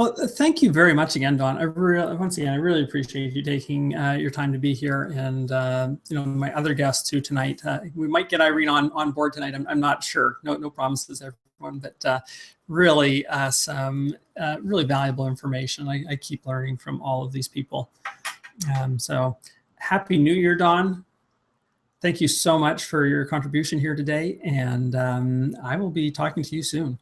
Well, thank you very much again, Dawn. Once again, I really appreciate you taking your time to be here, and you know, my other guests too tonight. We might get Irene on board tonight. I'm not sure. No promises, everyone, but really some really valuable information. I keep learning from all of these people. So happy New Year, Dawn. Thank you so much for your contribution here today, and I will be talking to you soon.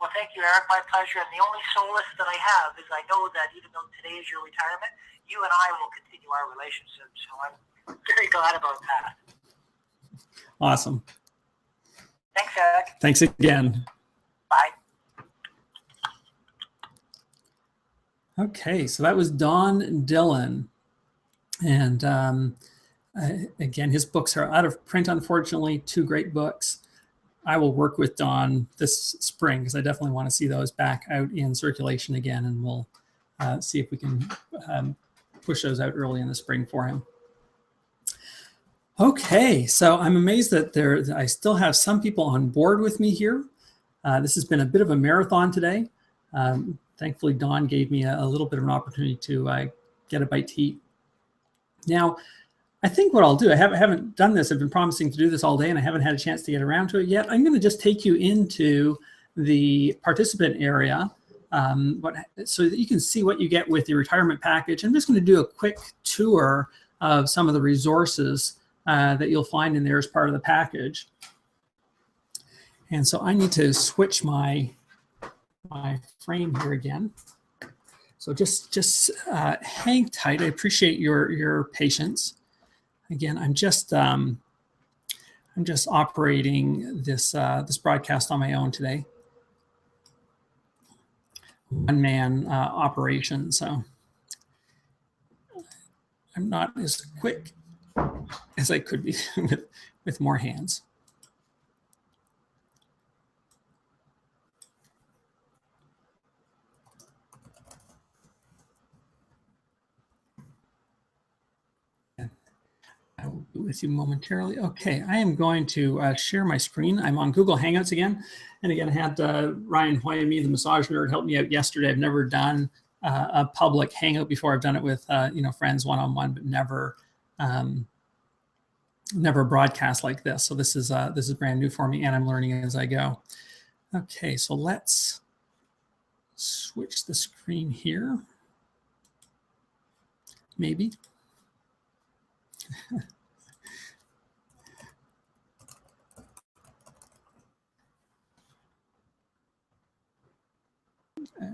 Well, thank you, Eric. My pleasure. And the only solace that I have is I know that even though today is your retirement, you and I will continue our relationship. So I'm very glad about that. Awesome. Thanks, Eric. Thanks again. Bye. Okay, so that was Don Dillon. And again, his books are out of print, unfortunately, 2 great books. I will work with Don this spring because I definitely want to see those back out in circulation again, and we'll see if we can push those out early in the spring for him. Okay, so I'm amazed that I still have some people on board with me here. This has been a bit of a marathon today. Thankfully, Don gave me a little bit of an opportunity to get a bite to eat. Now, I think what I'll do, I haven't done this, I've been promising to do this all day and I haven't had a chance to get around to it yet. I'm going to just take you into the participant area so that you can see what you get with the retirement package. I'm just going to do a quick tour of some of the resources that you'll find in there as part of the package. And so I need to switch my frame here again. So just hang tight. I appreciate your patience. Again, I'm just operating this this broadcast on my own today. One-man operation, so I'm not as quick as I could be with more hands. I will be with you momentarily. Okay, I am going to share my screen. I'm on Google Hangouts again. And again, I had Ryan Hoyme, the massage nerd, help me out yesterday. I've never done a public Hangout before. I've done it with you know, friends one-on-one, but never broadcast like this. So this is brand new for me, and I'm learning as I go. Okay, so let's switch the screen here. Maybe. Okay.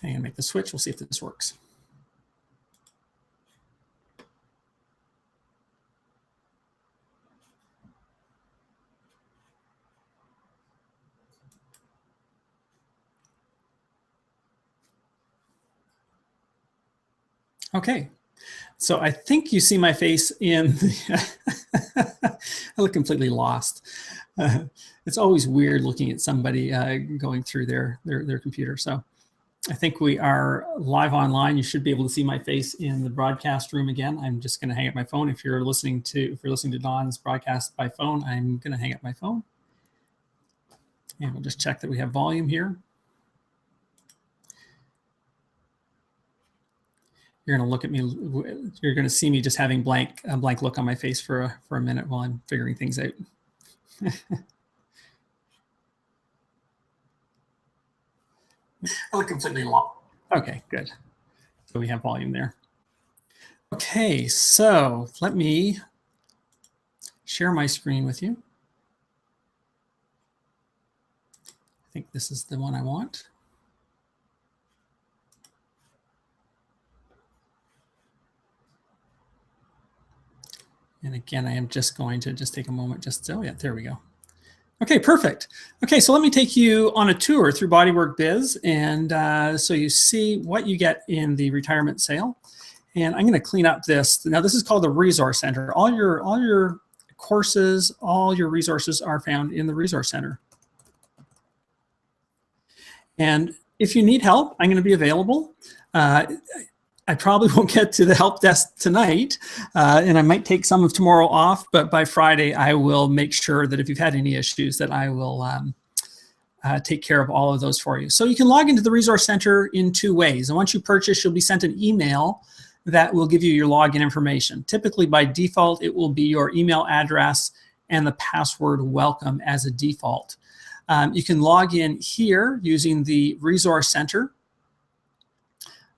I'm going to make the switch. We'll see if this works. Okay, so I think you see my face in the I look completely lost. It's always weird looking at somebody going through their computer. So I think we are live online. You should be able to see my face in the broadcast room again. I'm just going to hang up my phone. If you're listening to Don's broadcast by phone, I'm going to hang up my phone. And we'll just check that we have volume here. You're going to look at me. You're going to see me just having a blank look on my face for a minute while I'm figuring things out. I look completely lost. Okay, good. So we have volume there. Okay, so let me share my screen with you. I think this is the one I want. And again, I am just going to take a moment oh yeah, there we go. Okay, perfect. Okay, so let me take you on a tour through BodyworkBiz, and so you see what you get in the retirement sale. And I'm going to clean up this. Now, this is called the Resource Center. All your courses, all your resources are found in the Resource Center. And if you need help, I'm going to be available. I probably won't get to the help desk tonight, and I might take some of tomorrow off, but by Friday, I will make sure that if you've had any issues, that I will take care of all of those for you. So you can log into the Resource Center in 2 ways. And once you purchase, you'll be sent an email that will give you your login information. Typically, by default, it will be your email address and the password welcome as a default. You can log in here using the Resource Center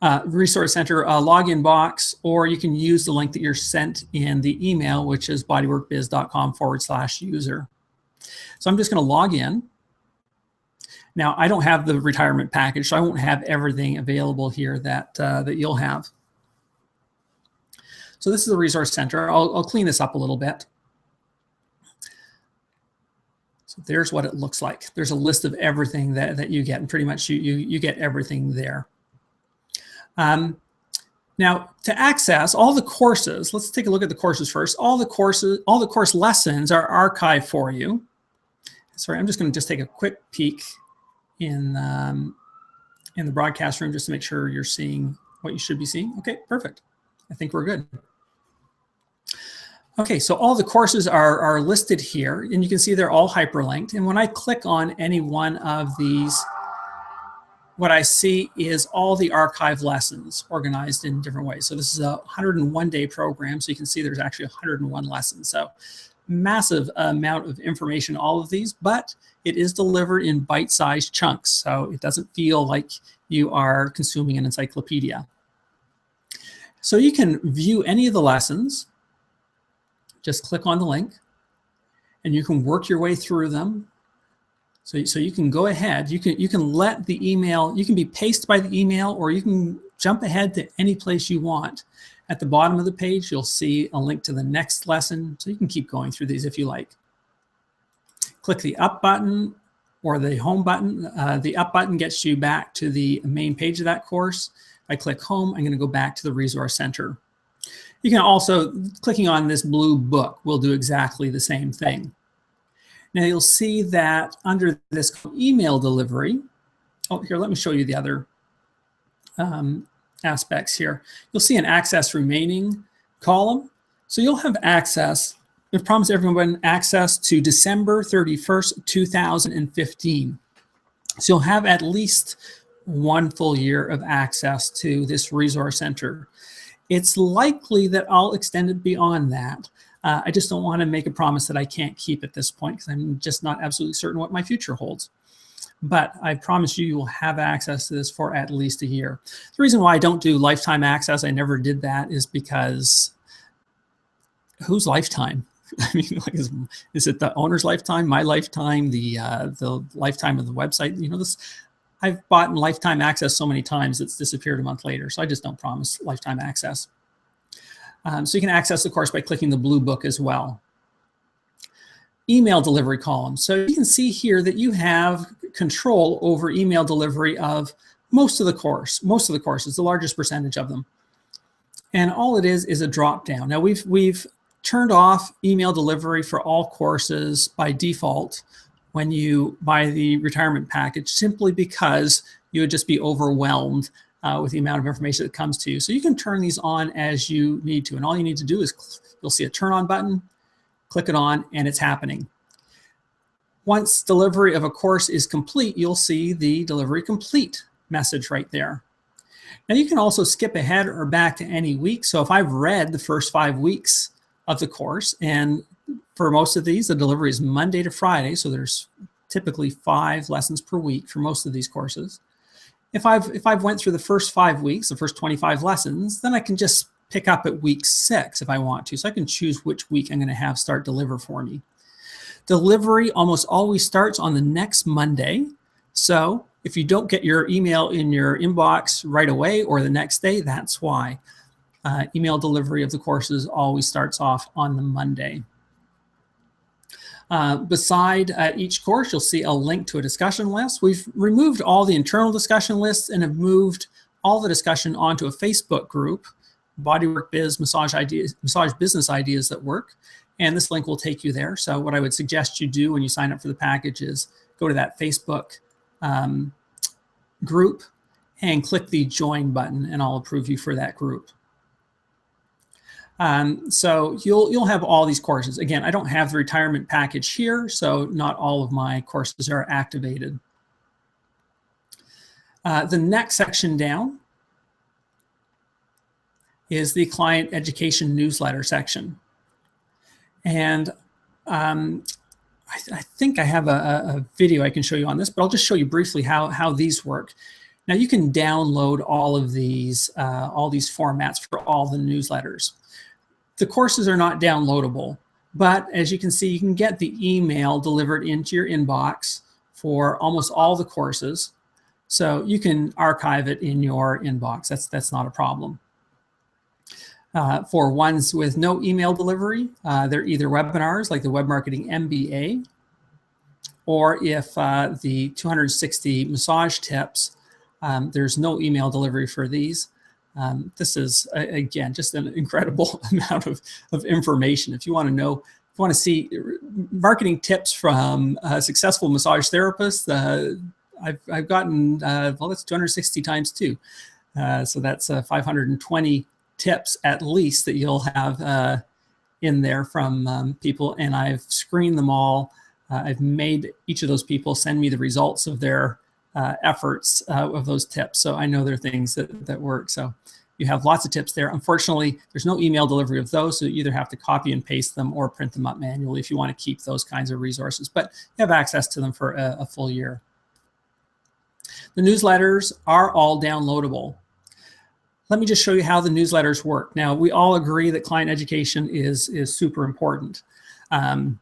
login box, or you can use the link that you're sent in the email, which is bodyworkbiz.com/user. So I'm just going to log in. Now, I don't have the retirement package, so I won't have everything available here that you'll have. So this is the Resource Center. I'll clean this up a little bit. So there's what it looks like. There's a list of everything that you get, and pretty much you get everything there. Now, to access all the courses, let's take a look at the courses first. All the course lessons are archived for you. Sorry, I'm just going to take a quick peek in the broadcast room just to make sure you're seeing what you should be seeing. Okay, perfect. I think we're good. Okay, so all the courses are listed here, and you can see they're all hyperlinked. And when I click on any one of these, what I see is all the archive lessons organized in different ways. So this is a 101-day program, so you can see there's actually 101 lessons. So massive amount of information, all of these, but it is delivered in bite-sized chunks, so it doesn't feel like you are consuming an encyclopedia. So you can view any of the lessons. Just click on the link, and you can work your way through them. So you can go ahead, you can let the email, you can be paced by the email, or you can jump ahead to any place you want. At the bottom of the page, you'll see a link to the next lesson, so you can keep going through these if you like. Click the up button or the home button. The up button gets you back to the main page of that course. If I click home, I'm going to go back to the Resource Center. You can also, clicking on this blue book will do exactly the same thing. Now you'll see that under this email delivery, oh, here, let me show you the other aspects here. You'll see an access remaining column. So you'll have access, we've promised everyone access to December 31st, 2015. So you'll have at least 1 full year of access to this Resource Center. It's likely that I'll extend it beyond that. I just don't want to make a promise that I can't keep at this point, because I'm just not absolutely certain what my future holds. But I promise you will have access to this for at least a year. The reason why I don't do lifetime access, I never did that, is because whose lifetime? I mean, like, is it the owner's lifetime, my lifetime, the lifetime of the website? You know, this. I've bought lifetime access so many times it's disappeared a month later, so I just don't promise lifetime access. So you can access the course by clicking the blue book as well. Email delivery column. So you can see here that you have control over email delivery of most of the courses, the largest percentage of them. And all it is a drop down. Now we've turned off email delivery for all courses by default when you buy the retirement package, simply because you would just be overwhelmed with the amount of information that comes to you. So you can turn these on as you need to. And all you need to do is, you'll see a turn on button, click it on, and it's happening. Once delivery of a course is complete, you'll see the delivery complete message right there. Now you can also skip ahead or back to any week. So if I've read the first 5 weeks of the course, and for most of these, the delivery is Monday to Friday, so there's typically 5 lessons per week for most of these courses. If I've went through the first 5 weeks, the first 25 lessons, then I can just pick up at week 6 if I want to. So I can choose which week I'm going to have start deliver for me. Delivery almost always starts on the next Monday. So if you don't get your email in your inbox right away or the next day, that's why. Email delivery of the courses always starts off on the Monday. Beside each course, you'll see a link to a discussion list. We've removed all the internal discussion lists and have moved all the discussion onto a Facebook group, BodyworkBiz, Massage Business Ideas That Work. And this link will take you there. So what I would suggest you do when you sign up for the package is go to that Facebook group and click the join button, and I'll approve you for that group. So you'll have all these courses. Again, I don't have the retirement package here, so not all of my courses are activated. The next section down is the client education newsletter section. And I think I have a video I can show you on this, but I'll just show you briefly how these work. Now you can download all of these formats for all the newsletters. The courses are not downloadable, but as you can see, you can get the email delivered into your inbox for almost all the courses. So you can archive it in your inbox. That's not a problem. For ones with no email delivery, they're either webinars like the Web Marketing MBA, or if the 260 massage tips, there's no email delivery for these. This is, again, just an incredible amount of information. If you want to know, if you want to see marketing tips from successful massage therapists, I've gotten, well, that's 260 times 2. So that's 520 tips at least that you'll have in there from people, and I've screened them all. I've made each of those people send me the results of their efforts of those tips. So I know there are things that work. So you have lots of tips there. Unfortunately, there's no email delivery of those, so you either have to copy and paste them or print them up manually if you want to keep those kinds of resources, but you have access to them for a full year. The newsletters are all downloadable. Let me just show you how the newsletters work. Now, we all agree that client education is super important. How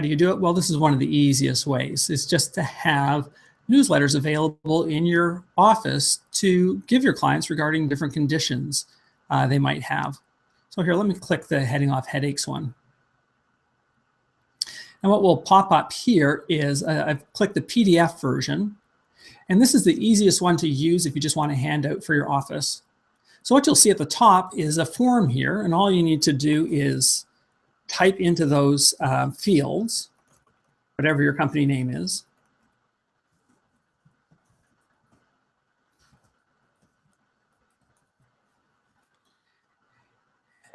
do you do it? Well, this is one of the easiest ways. It's just to have newsletters available in your office to give your clients regarding different conditions they might have. So here, let me click the heading off headaches one. And what will pop up here is I've clicked the PDF version. And this is the easiest one to use if you just want a handout for your office. So what you'll see at the top is a form here, and all you need to do is type into those fields, whatever your company name is.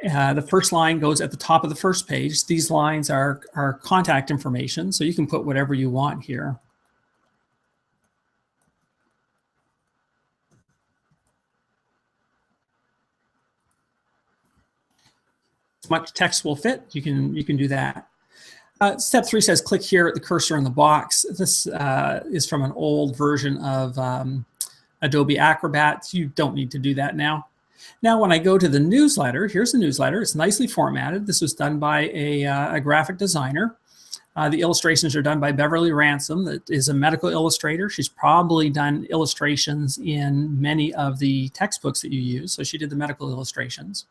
The first line goes at the top of the first page. These lines are contact information, so you can put whatever you want here. As much text will fit, you can do that. Step 3 says click here at the cursor in the box. This is from an old version of Adobe Acrobat. You don't need to do that now. Now, when I go to the newsletter, here's the newsletter. It's nicely formatted. This was done by a graphic designer. The illustrations are done by Beverly Ransom, that is a medical illustrator. She's probably done illustrations in many of the textbooks that you use. So she did the medical illustrations.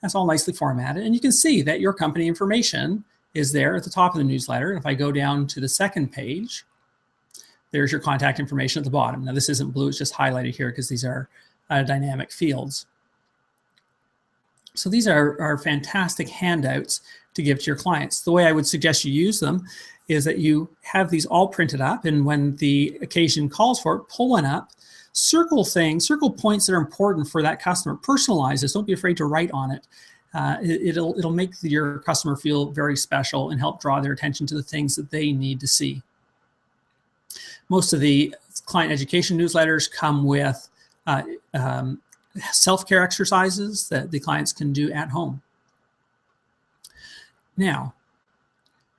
That's all nicely formatted. And you can see that your company information is there at the top of the newsletter. If I go down to the second page, there's your contact information at the bottom. Now, this isn't blue, it's just highlighted here because these are dynamic fields. So these are fantastic handouts to give to your clients. The way I would suggest you use them is that you have these all printed up, and when the occasion calls for it, pull one up, circle points that are important for that customer. Personalize this. Don't be afraid to write on it. It'll make your customer feel very special and help draw their attention to the things that they need to see. Most of the client education newsletters come with self-care exercises that the clients can do at home. Now,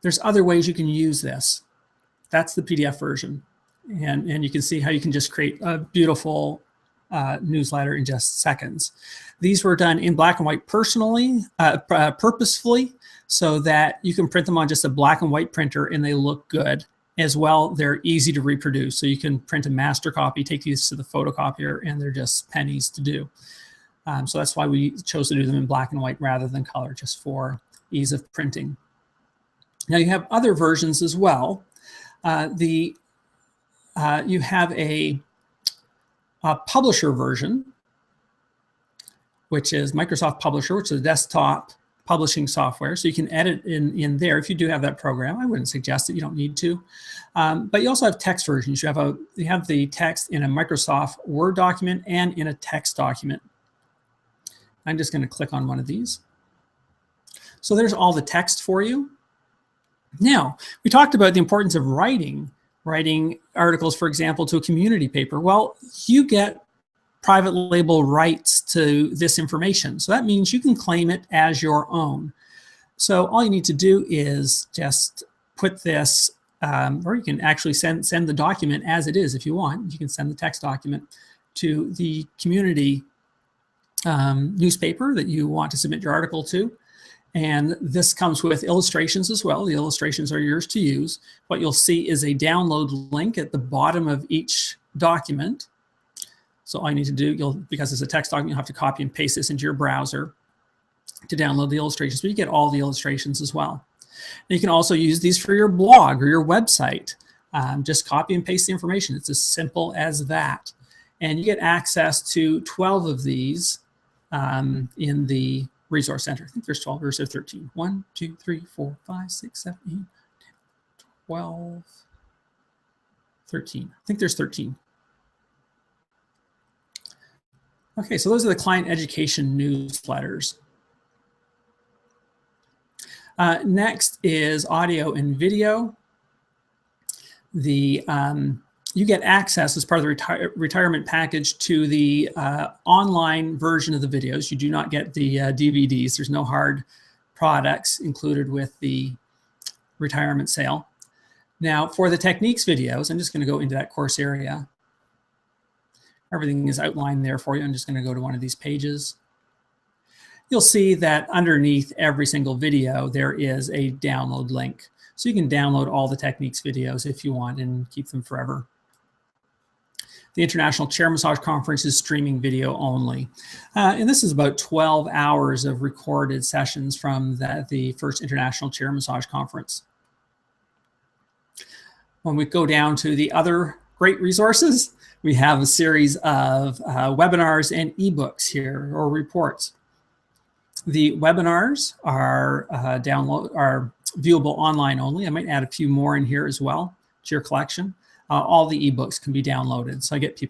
there's other ways you can use this. That's the PDF version. And you can see how you can just create a beautiful newsletter in just seconds. These were done in black and white purposefully, so that you can print them on just a black and white printer and they look good. As well, they're easy to reproduce. So you can print a master copy, take these to the photocopier, and they're just pennies to do. So that's why we chose to do them in black and white rather than color, just for ease of printing. Now you have other versions as well. You have a publisher version, which is Microsoft Publisher, which is a desktop publishing software, so you can edit in there if you do have that program. I wouldn't suggest it, you don't need to. But you also have text versions. You have the text in a Microsoft Word document and in a text document. I'm just going to click on one of these. So there's all the text for you. Now, we talked about the importance of writing articles, for example, to a community paper. Well, you get private label rights to this information. So that means you can claim it as your own. So all you need to do is just put this, or you can actually send the document as it is if you want. You can send the text document to the community newspaper that you want to submit your article to. And this comes with illustrations as well. The illustrations are yours to use. What you'll see is a download link at the bottom of each document. So all you need to do, because it's a text document, you'll have to copy and paste this into your browser to download the illustrations, but you get all the illustrations as well. And you can also use these for your blog or your website. Just copy and paste the information. It's as simple as that. And you get access to 12 of these in the Resource Center. I think there's 12 or is there 13? 1, 2, 3, 4, 5, 6, 7, 8, 12, 13. I think there's 13. Okay, so those are the client education newsletters. Next is audio and video. You get access as part of the retirement package to the online version of the videos. You do not get the DVDs. There's no hard products included with the retirement sale. Now, for the techniques videos, I'm just going to go into that course area. Everything is outlined there for you. I'm just going to go to one of these pages. You'll see that underneath every single video, there is a download link. So you can download all the techniques videos if you want and keep them forever. The International Chair Massage Conference is streaming video only. And this is about 12 hours of recorded sessions from the first International Chair Massage Conference. When we go down to the other great resources, we have a series of webinars and ebooks here, or reports. The webinars are viewable online only. I might add a few more in here as well to your collection. All the ebooks can be downloaded. So I get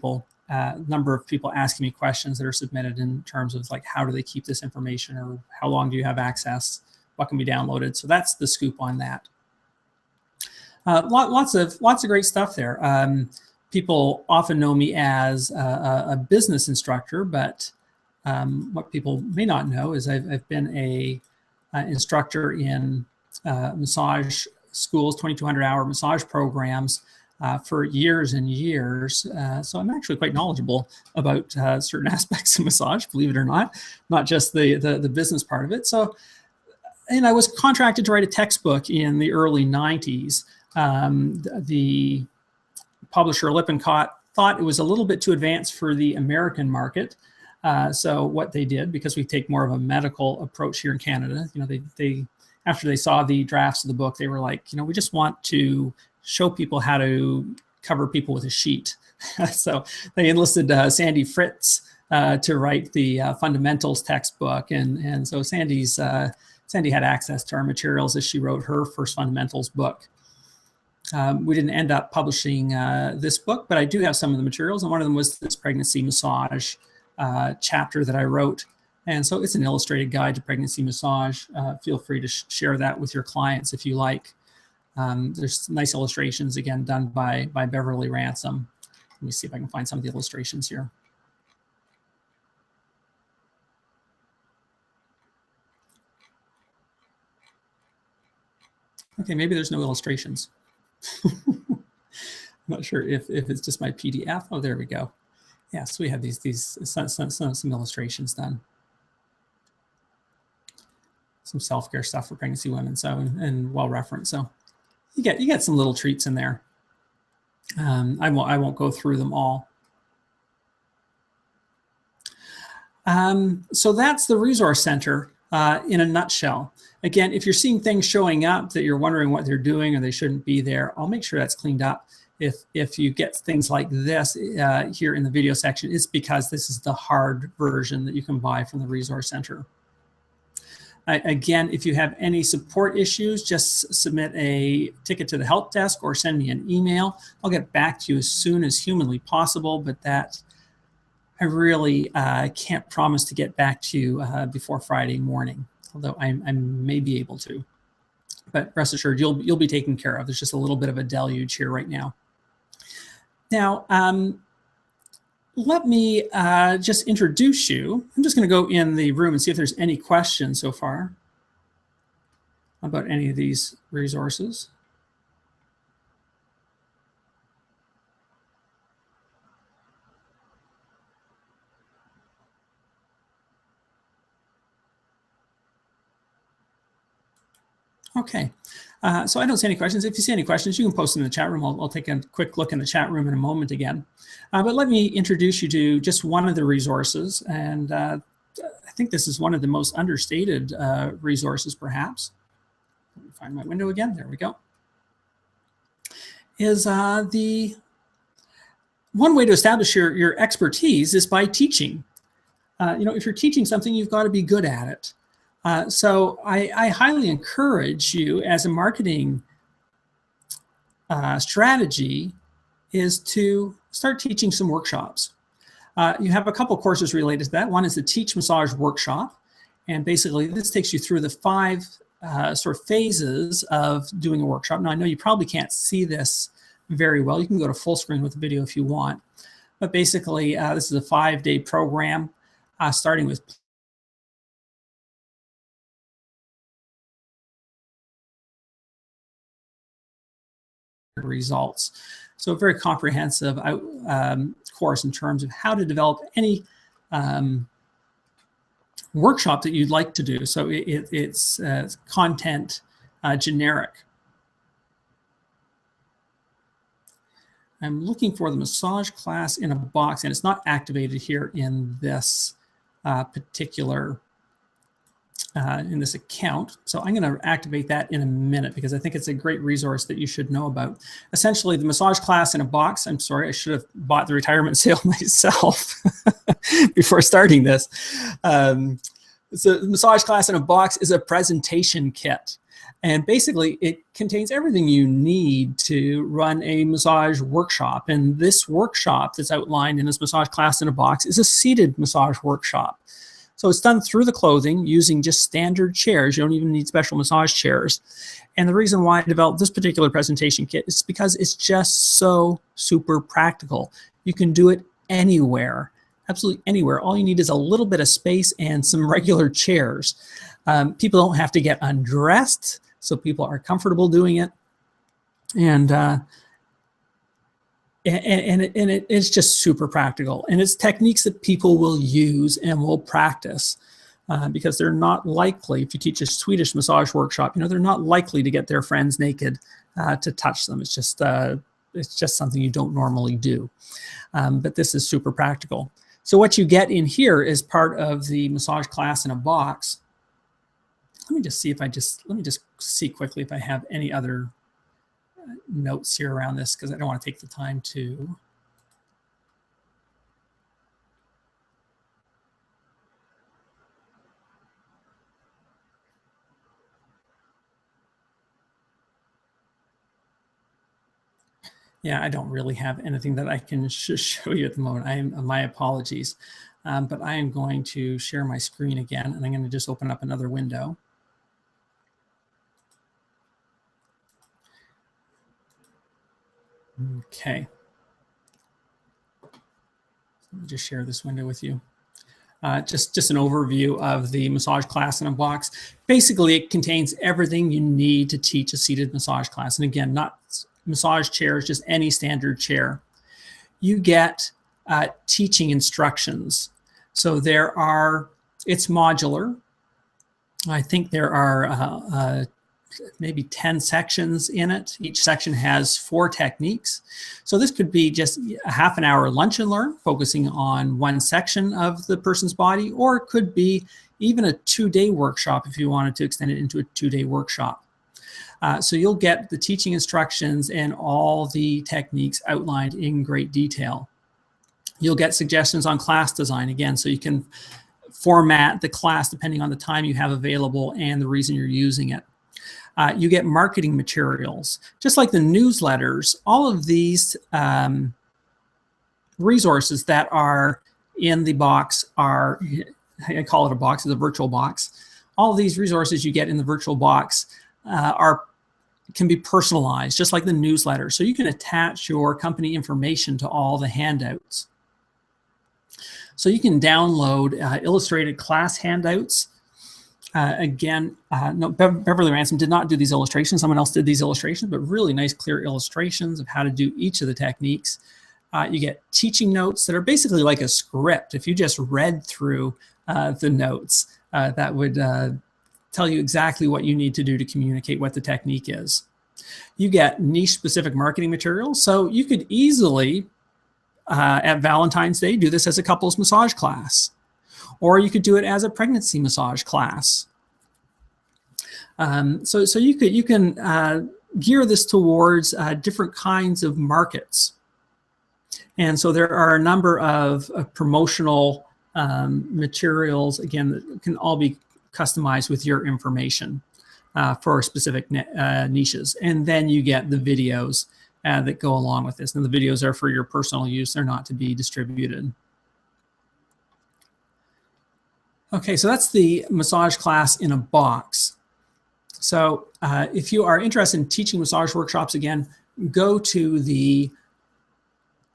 a number of people asking me questions that are submitted in terms of like, how do they keep this information, or how long do you have access? What can be downloaded? So that's the scoop on that. Lots of great stuff there. People often know me as a business instructor, but what people may not know is I've been an instructor in massage schools, 2,200-hour massage programs for years and years. So I'm actually quite knowledgeable about certain aspects of massage, believe it or not just the business part of it. So, and I was contracted to write a textbook in the early 90s. The publisher Lippincott thought it was a little bit too advanced for the American market. So what they did, because we take more of a medical approach here in Canada, they after they saw the drafts of the book, they were like, we just want to show people how to cover people with a sheet. So they enlisted Sandy Fritz to write the fundamentals textbook, and so Sandy had access to our materials as she wrote her first fundamentals book. We didn't end up publishing this book, but I do have some of the materials, and one of them was this pregnancy massage chapter that I wrote. And so it's an illustrated guide to pregnancy massage. Feel free to share that with your clients if you like. There's nice illustrations, again, done by Beverly Ransom. Let me see if I can find some of the illustrations here. Okay, maybe there's no illustrations. I'm not sure if it's just my PDF. Oh, there we go. Yeah, so we have some illustrations done. Some self-care stuff for pregnancy women, so and well referenced. So you get some little treats in there. I won't go through them all. So that's the Resource Center in a nutshell. Again, if you're seeing things showing up that you're wondering what they're doing or they shouldn't be there, I'll make sure that's cleaned up. If you get things like this here in the video section, it's because this is the hard version that you can buy from the Resource Center. Again, if you have any support issues, just submit a ticket to the help desk or send me an email. I'll get back to you as soon as humanly possible, but that I really can't promise to get back to you before Friday morning, although I may be able to. But rest assured, you'll be taken care of. There's just a little bit of a deluge here right now. Now, let me just introduce you. I'm just going to go in the room and see if there's any questions so far about any of these resources. Okay, so I don't see any questions. If you see any questions, you can post them in the chat room. I'll take a quick look in the chat room in a moment again. But let me introduce you to just one of the resources. And I think this is one of the most understated resources, perhaps. Let me find my window again. There we go. Is the one way to establish your expertise is by teaching. You know, if you're teaching something, you've got to be good at it. So I highly encourage you as a marketing strategy is to start teaching some workshops. You have a couple courses related to that. One is the Teach Massage Workshop. And basically this takes you through the 5 sort of phases of doing a workshop. Now I know you probably can't see this very well. You can go to full screen with the video if you want. But basically this is a 5-day program starting with results. So a very comprehensive course in terms of how to develop any workshop that you'd like to do. So it's content generic. I'm looking for the massage class in a box, and it's not activated here in this particular in this account. So I'm going to activate that in a minute because I think it's a great resource that you should know about. Essentially, the massage class in a box. I'm sorry, I should have bought the retirement sale myself before starting this. So the massage class in a box is a presentation kit. And basically, it contains everything you need to run a massage workshop. And this workshop that's outlined in this massage class in a box is a seated massage workshop. So it's done through the clothing using just standard chairs. You don't even need special massage chairs. And the reason why I developed this particular presentation kit is because it's just so super practical. You can do it anywhere, absolutely anywhere. All you need is a little bit of space and some regular chairs. People don't have to get undressed, so people are comfortable doing it. And it's just super practical, and it's techniques that people will use and will practice because they're not likely, if you teach a Swedish massage workshop, you know, they're not likely to get their friends naked to touch them. It's just something you don't normally do, but this is super practical. So what you get in here is part of the massage class in a box. Let me just see if let me just see quickly if I have any other notes here around this, because I don't want to take the time to. Yeah, I don't really have anything that I can show you at the moment. My apologies, but I am going to share my screen again, and I'm going to just open up another window. Okay. Let me just share this window with you. Just an overview of the massage class in a box. Basically, it contains everything you need to teach a seated massage class. And again, not massage chairs, just any standard chair. You get teaching instructions. So it's modular. I think there are maybe 10 sections in it. Each section has 4 techniques. So this could be just a half an hour lunch and learn, focusing on one section of the person's body, or it could be even a 2-day workshop if you wanted to extend it into a 2-day workshop. So you'll get the teaching instructions and all the techniques outlined in great detail. You'll get suggestions on class design again, so you can format the class depending on the time you have available and the reason you're using it. You get marketing materials. Just like the newsletters, all of these resources that are in the box are, I call it a box, it's a virtual box. All of these resources you get in the virtual box can be personalized, just like the newsletter. So you can attach your company information to all the handouts. So you can download illustrated class handouts. No, Beverly Ransom did not do these illustrations. Someone else did these illustrations, but really nice, clear illustrations of how to do each of the techniques. You get teaching notes that are basically like a script. If you just read through the notes, that would tell you exactly what you need to do to communicate what the technique is. You get niche-specific marketing materials. So you could easily, at Valentine's Day, do this as a couples massage class. Or you could do it as a pregnancy massage class. So you can gear this towards different kinds of markets. And so there are a number of promotional materials, again, that can all be customized with your information for specific niches. And then you get the videos that go along with this. And the videos are for your personal use. They're not to be distributed. Okay, so that's the massage class in a box. So if you are interested in teaching massage workshops, again, go to the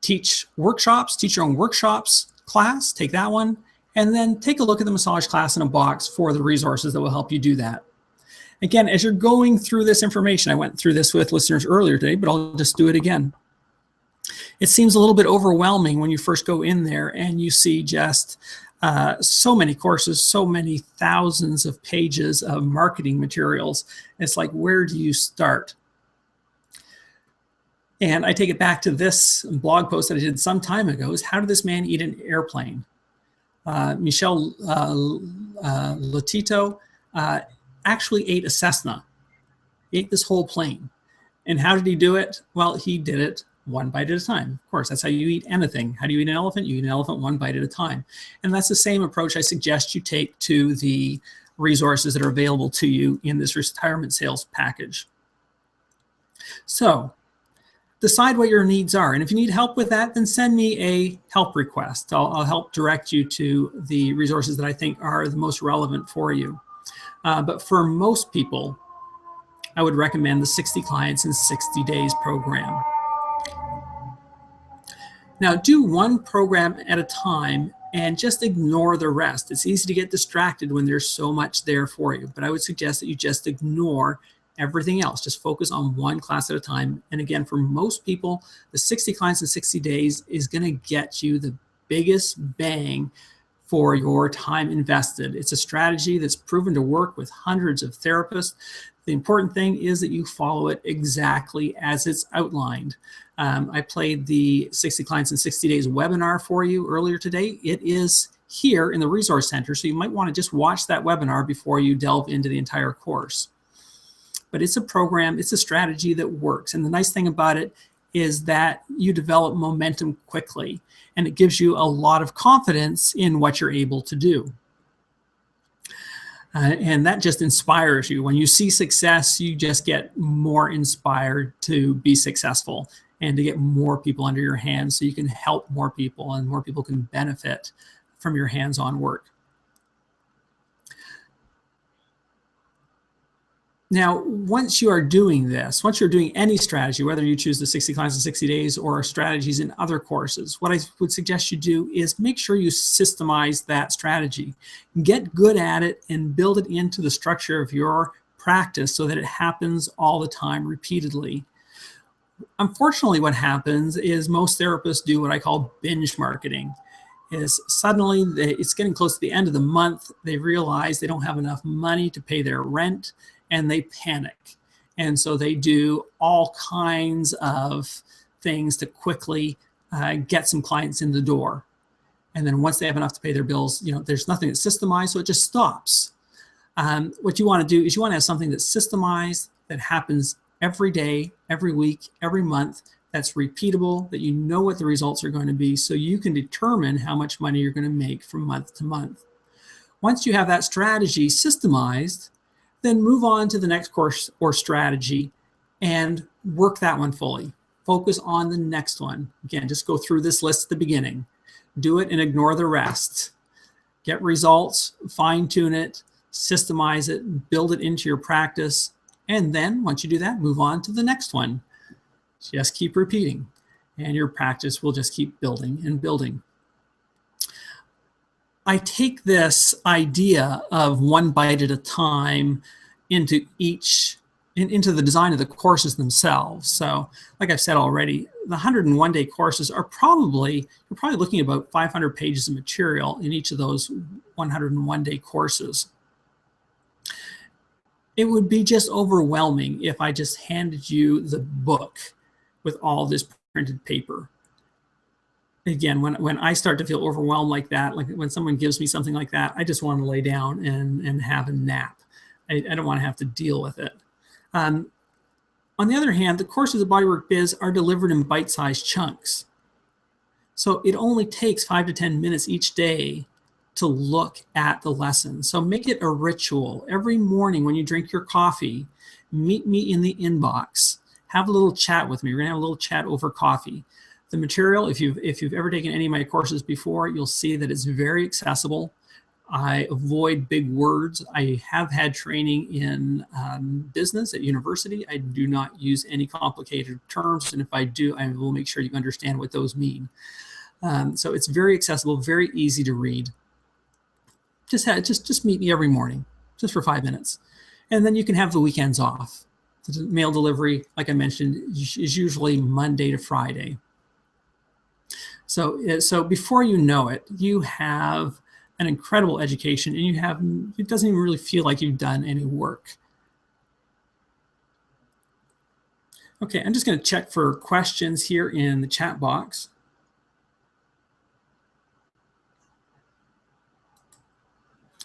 Teach Workshops, Teach Your Own Workshops class, take that one, and then take a look at the massage class in a box for the resources that will help you do that. Again, as you're going through this information, I went through this with listeners earlier today, but I'll just do it again. It seems a little bit overwhelming when you first go in there and you see just so many courses, so many thousands of pages of marketing materials. It's like, where do you start? And I take it back to this blog post that I did some time ago, is how did this man eat an airplane? Michel Lotito actually ate a Cessna. He ate this whole plane. And how did he do it? Well, he did it one bite at a time. Of course, that's how you eat anything. How do you eat an elephant? You eat an elephant one bite at a time. And that's the same approach I suggest you take to the resources that are available to you in this retirement sales package. So decide what your needs are. And if you need help with that, then send me a help request. I'll help direct you to the resources that I think are the most relevant for you. But for most people, I would recommend the 60 Clients in 60 Days program. Now, do one program at a time and just ignore the rest. It's easy to get distracted when there's so much there for you, but I would suggest that you just ignore everything else. Just focus on one class at a time. And again, for most people, the 60 Clients in 60 Days is going to get you the biggest bang for your time invested. It's a strategy that's proven to work with hundreds of therapists. The important thing is that you follow it exactly as it's outlined. I played the 60 Clients in 60 Days webinar for you earlier today. It is here in the Resource Center, so you might want to just watch that webinar before you delve into the entire course. But it's a program, it's a strategy that works. And the nice thing about it is that you develop momentum quickly, and it gives you a lot of confidence in what you're able to do. And that just inspires you. When you see success, you just get more inspired to be successful and to get more people under your hands so you can help more people and more people can benefit from your hands-on work. Now, once you are doing this, once you're doing any strategy, whether you choose the 60 Clients in 60 Days or strategies in other courses, what I would suggest you do is make sure you systemize that strategy. Get good at it and build it into the structure of your practice so that it happens all the time repeatedly. Unfortunately, what happens is most therapists do what I call binge marketing. Is suddenly it's getting close to the end of the month, they realize they don't have enough money to pay their rent, and they panic. And so they do all kinds of things to quickly get some clients in the door. And then once they have enough to pay their bills, there's nothing that's systemized, so it just stops. What you want to do is you want to have something that's systemized, that happens every day, every week, every month, that's repeatable, that you know what the results are going to be, so you can determine how much money you're going to make from month to month. Once you have that strategy systemized, then move on to the next course or strategy and work that one fully. Focus on the next one. Again, just go through this list at the beginning. Do it and ignore the rest. Get results, fine-tune it, systemize it, build it into your practice, and then once you do that, move on to the next one. Just keep repeating, and your practice will just keep building and building. I take this idea of one bite at a time into the design of the courses themselves. So like I've said already, the 101-day courses are you're probably looking at about 500 pages of material in each of those 101-day courses. It would be just overwhelming if I just handed you the book with all this printed paper. Again, when I start to feel overwhelmed like that, like when someone gives me something like that, I just want to lay down and have a nap. I don't want to have to deal with it. On the other hand, the courses of BodyworkBiz are delivered in bite-sized chunks. So it only takes 5 to 10 minutes each day to look at the lesson. So make it a ritual. Every morning when you drink your coffee, meet me in the inbox. Have a little chat with me. We're gonna have a little chat over coffee. The material, if you've ever taken any of my courses before, you'll see that it's very accessible. I avoid big words. I have had training in business at university. I do not use any complicated terms, and if I do, I will make sure you understand what those mean. So it's very accessible, very easy to read. Just meet me every morning, just for 5 minutes, and then you can have the weekends off. The mail delivery, like I mentioned, is usually Monday to Friday. So before you know it, you have an incredible education, and it doesn't even really feel like you've done any work. Okay, I'm just going to check for questions here in the chat box.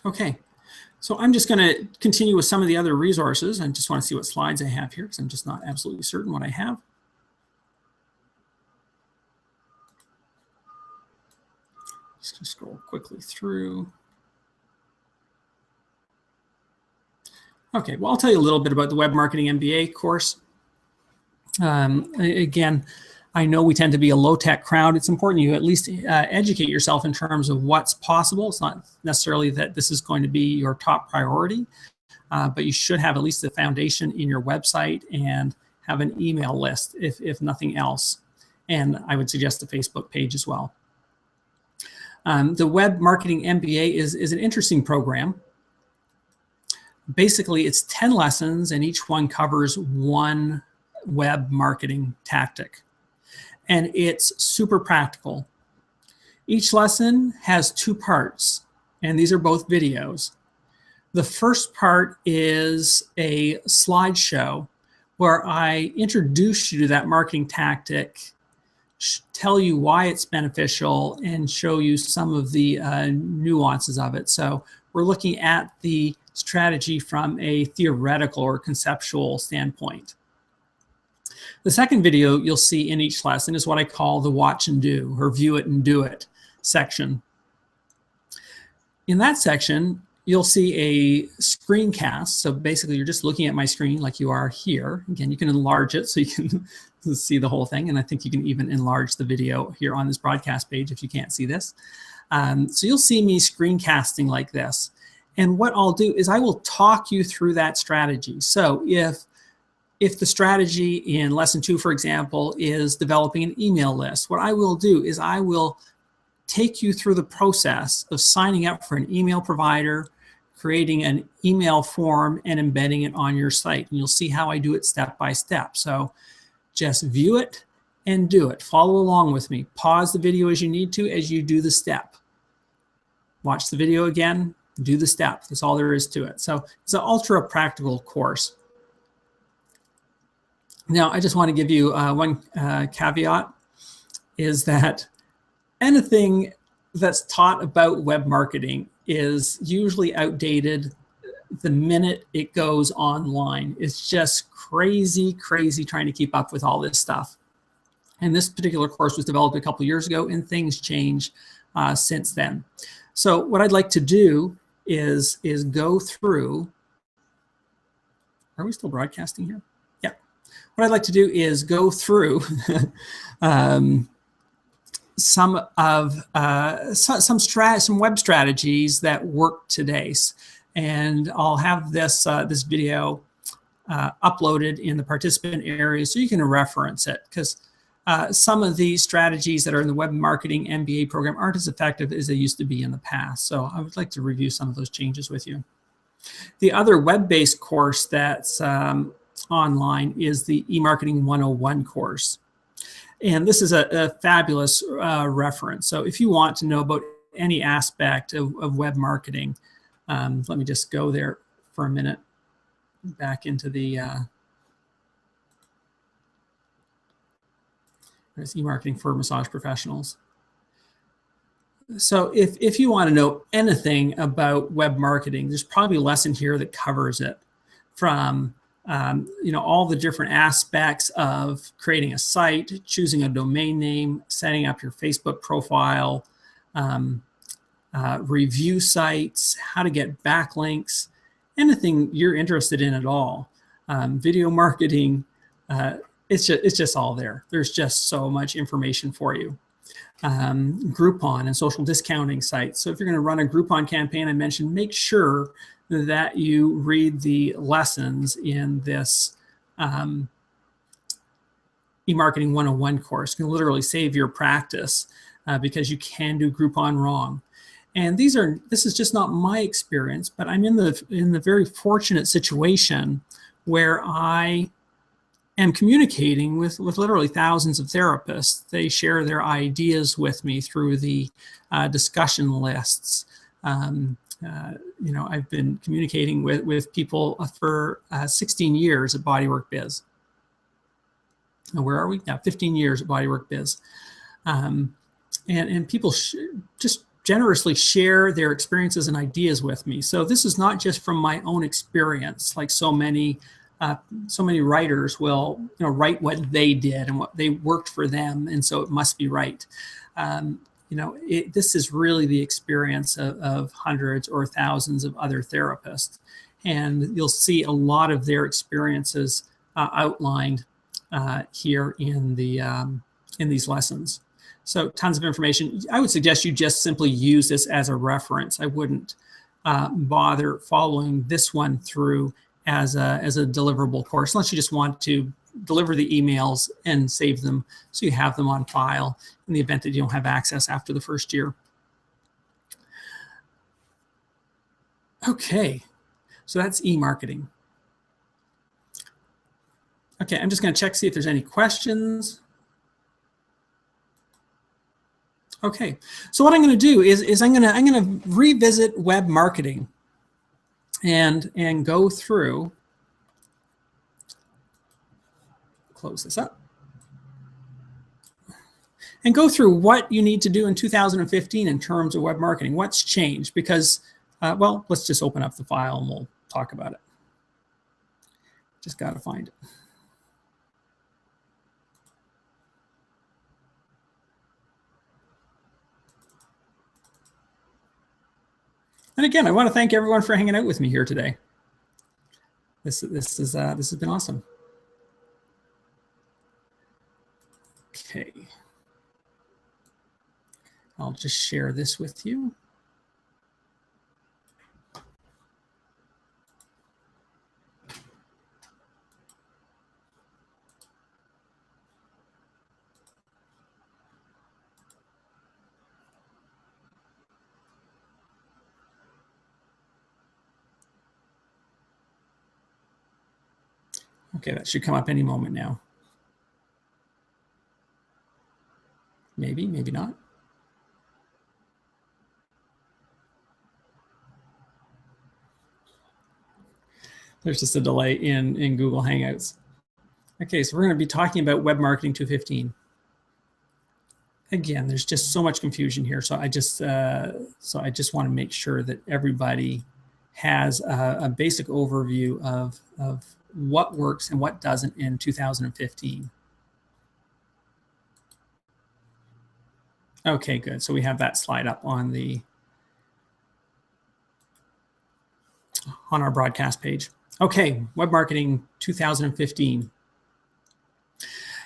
Okay, so I'm just going to continue with some of the other resources. I just want to see what slides I have here because I'm just not absolutely certain what I have. Just scroll quickly through. Okay, well, I'll tell you a little bit about the Web Marketing MBA course. Again, I know we tend to be a low-tech crowd. It's important you at least educate yourself in terms of what's possible. It's not necessarily that this is going to be your top priority, but you should have at least the foundation in your website and have an email list, if nothing else. And I would suggest a Facebook page as well. The Web Marketing MBA is an interesting program. Basically, it's 10 lessons, and each one covers one web marketing tactic. And it's super practical. Each lesson has 2 parts, and these are both videos. The first part is a slideshow where I introduce you to that marketing tactic, tell you why it's beneficial, and show you some of the nuances of it. So we're looking at the strategy from a theoretical or conceptual standpoint. The second video you'll see in each lesson is what I call the watch and do, or view it and do it section. In that section, you'll see a screencast. So basically, you're just looking at my screen like you are here. Again, you can enlarge it so you can see the whole thing. And I think you can even enlarge the video here on this broadcast page if you can't see this. So you'll see me screencasting like this. And what I'll do is I will talk you through that strategy. So if the strategy in lesson 2, for example, is developing an email list, what I will do is I will take you through the process of signing up for an email provider, creating an email form, and embedding it on your site. And you'll see how I do it step by step. So just view it and do it. Follow along with me. Pause the video as you need to as you do the step. Watch the video again, do the step. That's all there is to it. So it's an ultra practical course. Now, I just want to give you one caveat, is that anything that's taught about web marketing is usually outdated the minute it goes online. It's just crazy trying to keep up with all this stuff. And this particular course was developed a couple years ago, and things changed since then. So what I'd like to do is go through. Are we still broadcasting here? Yeah. What I'd like to do is go through some web strategies that work today, and I'll have this this video uploaded in the participant area so you can reference it, because some of these strategies that are in the web marketing MBA program aren't as effective as they used to be in the past. So I would like to review some of those changes with you. The other web-based course that's online is the eMarketing 101 course. And this is a fabulous reference. So if you want to know about any aspect of web marketing, let me just go there for a minute, back into the there's eMarketing for massage professionals. So if you want to know anything about web marketing, there's probably a lesson here that covers it, from you know, all the different aspects of creating a site, choosing a domain name, setting up your Facebook profile, review sites, how to get backlinks, anything you're interested in at all. Video marketing, it's just all there. There's just so much information for you. Groupon and social discounting sites. So if you're going to run a Groupon campaign, I mentioned, make sure that you read the lessons in this eMarketing 101 course. It can literally save your practice because you can do Groupon wrong. And this is just not my experience, but I'm in the very fortunate situation where I am communicating with literally thousands of therapists. They share their ideas with me through the discussion lists. You know, I've been communicating with people for 16 years at BodyworkBiz. Now, where are we? Now, 15 years at BodyworkBiz. And people just generously share their experiences and ideas with me. So this is not just from my own experience, like so many writers will, you know, write what they did and what they worked for them, and so it must be right. You know, this is really the experience of hundreds or thousands of other therapists, and you'll see a lot of their experiences outlined here in these lessons. So tons of information. I would suggest you just simply use this as a reference. I wouldn't bother following this one through as a deliverable course, unless you just want to deliver the emails and save them so you have them on file in the event that you don't have access after the first year. Okay, so that's eMarketing. Okay, I'm just going to check, see if there's any questions. Okay, so what I'm going to do is I'm going to revisit web marketing and go through. Close this up. And go through what you need to do in 2015 in terms of web marketing. What's changed? Because, well, let's just open up the file and we'll talk about it. Just got to find it. And again, I want to thank everyone for hanging out with me here today. This has been awesome. Okay. I'll just share this with you. Okay, that should come up any moment now. Maybe, maybe not. There's just a delay in Google Hangouts. Okay, so we're going to be talking about Web Marketing 215. Again, there's just so much confusion here, so I just want to make sure that everybody has a basic overview of what works and what doesn't in 2015. Okay, good. So we have that slide up on the on our broadcast page. Okay, web marketing 2015.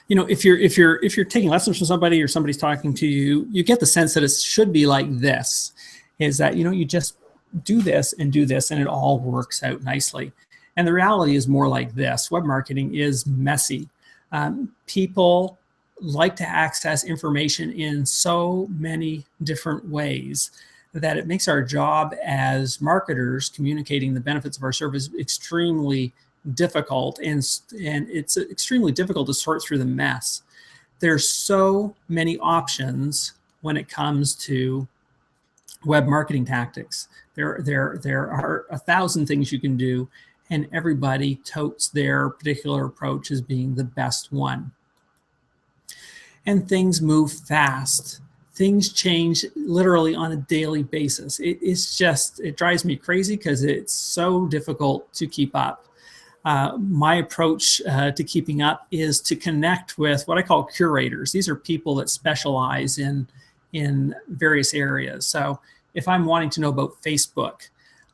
You know, if you're taking lessons from somebody or somebody's talking to you, you get the sense that it should be like this, is that, you know, you just do this and it all works out nicely. And the reality is more like this. Web marketing is messy. People like to access information in so many different ways that it makes our job as marketers communicating the benefits of our service extremely difficult, and it's extremely difficult to sort through the mess. There's so many options when it comes to web marketing tactics. There are 1,000 things you can do, and everybody totes their particular approach as being the best one. And things move fast. Things change literally on a daily basis. It drives me crazy because it's so difficult to keep up. My approach to keeping up is to connect with what I call curators. These are people that specialize in various areas. So if I'm wanting to know about Facebook,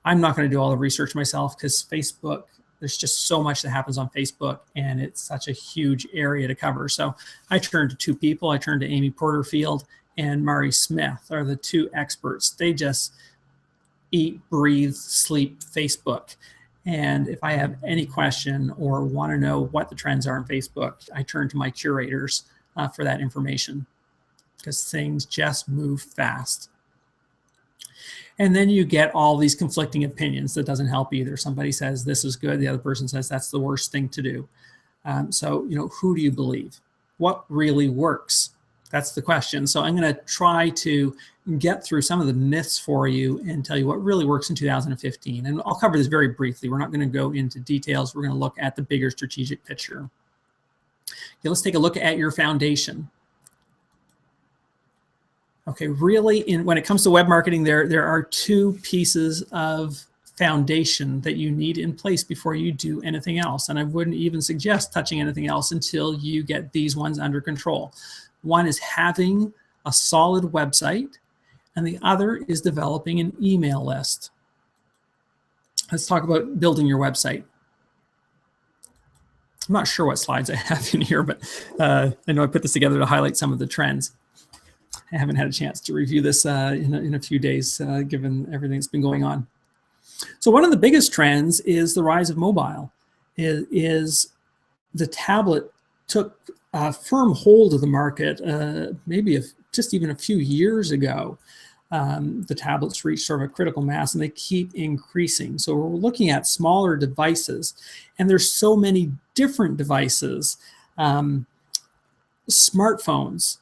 I'm not going to do all the research myself, because Facebook, there's just so much that happens on Facebook, and it's such a huge area to cover. So I turn to two people. I turn to Amy Porterfield and Mari Smith are the two experts. They just eat, breathe, sleep Facebook. And if I have any question or want to know what the trends are on Facebook, I turn to my curators for that information, because things just move fast. And then you get all these conflicting opinions. That doesn't help either. Somebody says this is good, the other person says that's the worst thing to do. So, you know, who do you believe? What really works? That's the question. So I'm going to try to get through some of the myths for you and tell you what really works in 2015. And I'll cover this very briefly. We're not going to go into details. We're going to look at the bigger strategic picture. Okay, let's take a look at your foundation. Okay, really, when it comes to web marketing, there are two pieces of foundation that you need in place before you do anything else. And I wouldn't even suggest touching anything else until you get these ones under control. One is having a solid website, and the other is developing an email list. Let's talk about building your website. I'm not sure what slides I have in here, but I know I put this together to highlight some of the trends. I haven't had a chance to review this in a few days, given everything that's been going on. So one of the biggest trends is the rise of mobile. Is the tablet took a firm hold of the market, maybe just even a few years ago. The tablets reached sort of a critical mass, and they keep increasing. So we're looking at smaller devices, and there's so many different devices. Smartphones.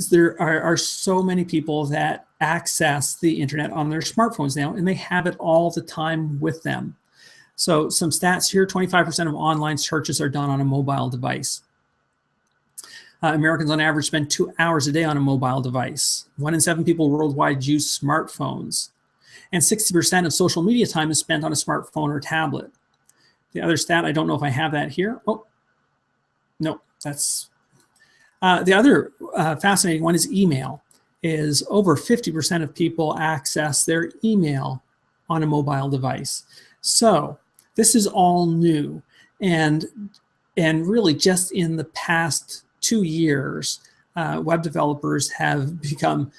There are so many people that access the internet on their smartphones now, and they have it all the time with them. So some stats here: 25% of online searches are done on a mobile device. Americans on average spend 2 hours a day on a mobile device. 1 in 7 people worldwide use smartphones. And 60% of social media time is spent on a smartphone or tablet. The other stat, I don't know if I have that here. Oh, no, that's... the other fascinating one is email. Is over 50% of people access their email on a mobile device. So this is all new, and really just in the past 2 years, web developers have become,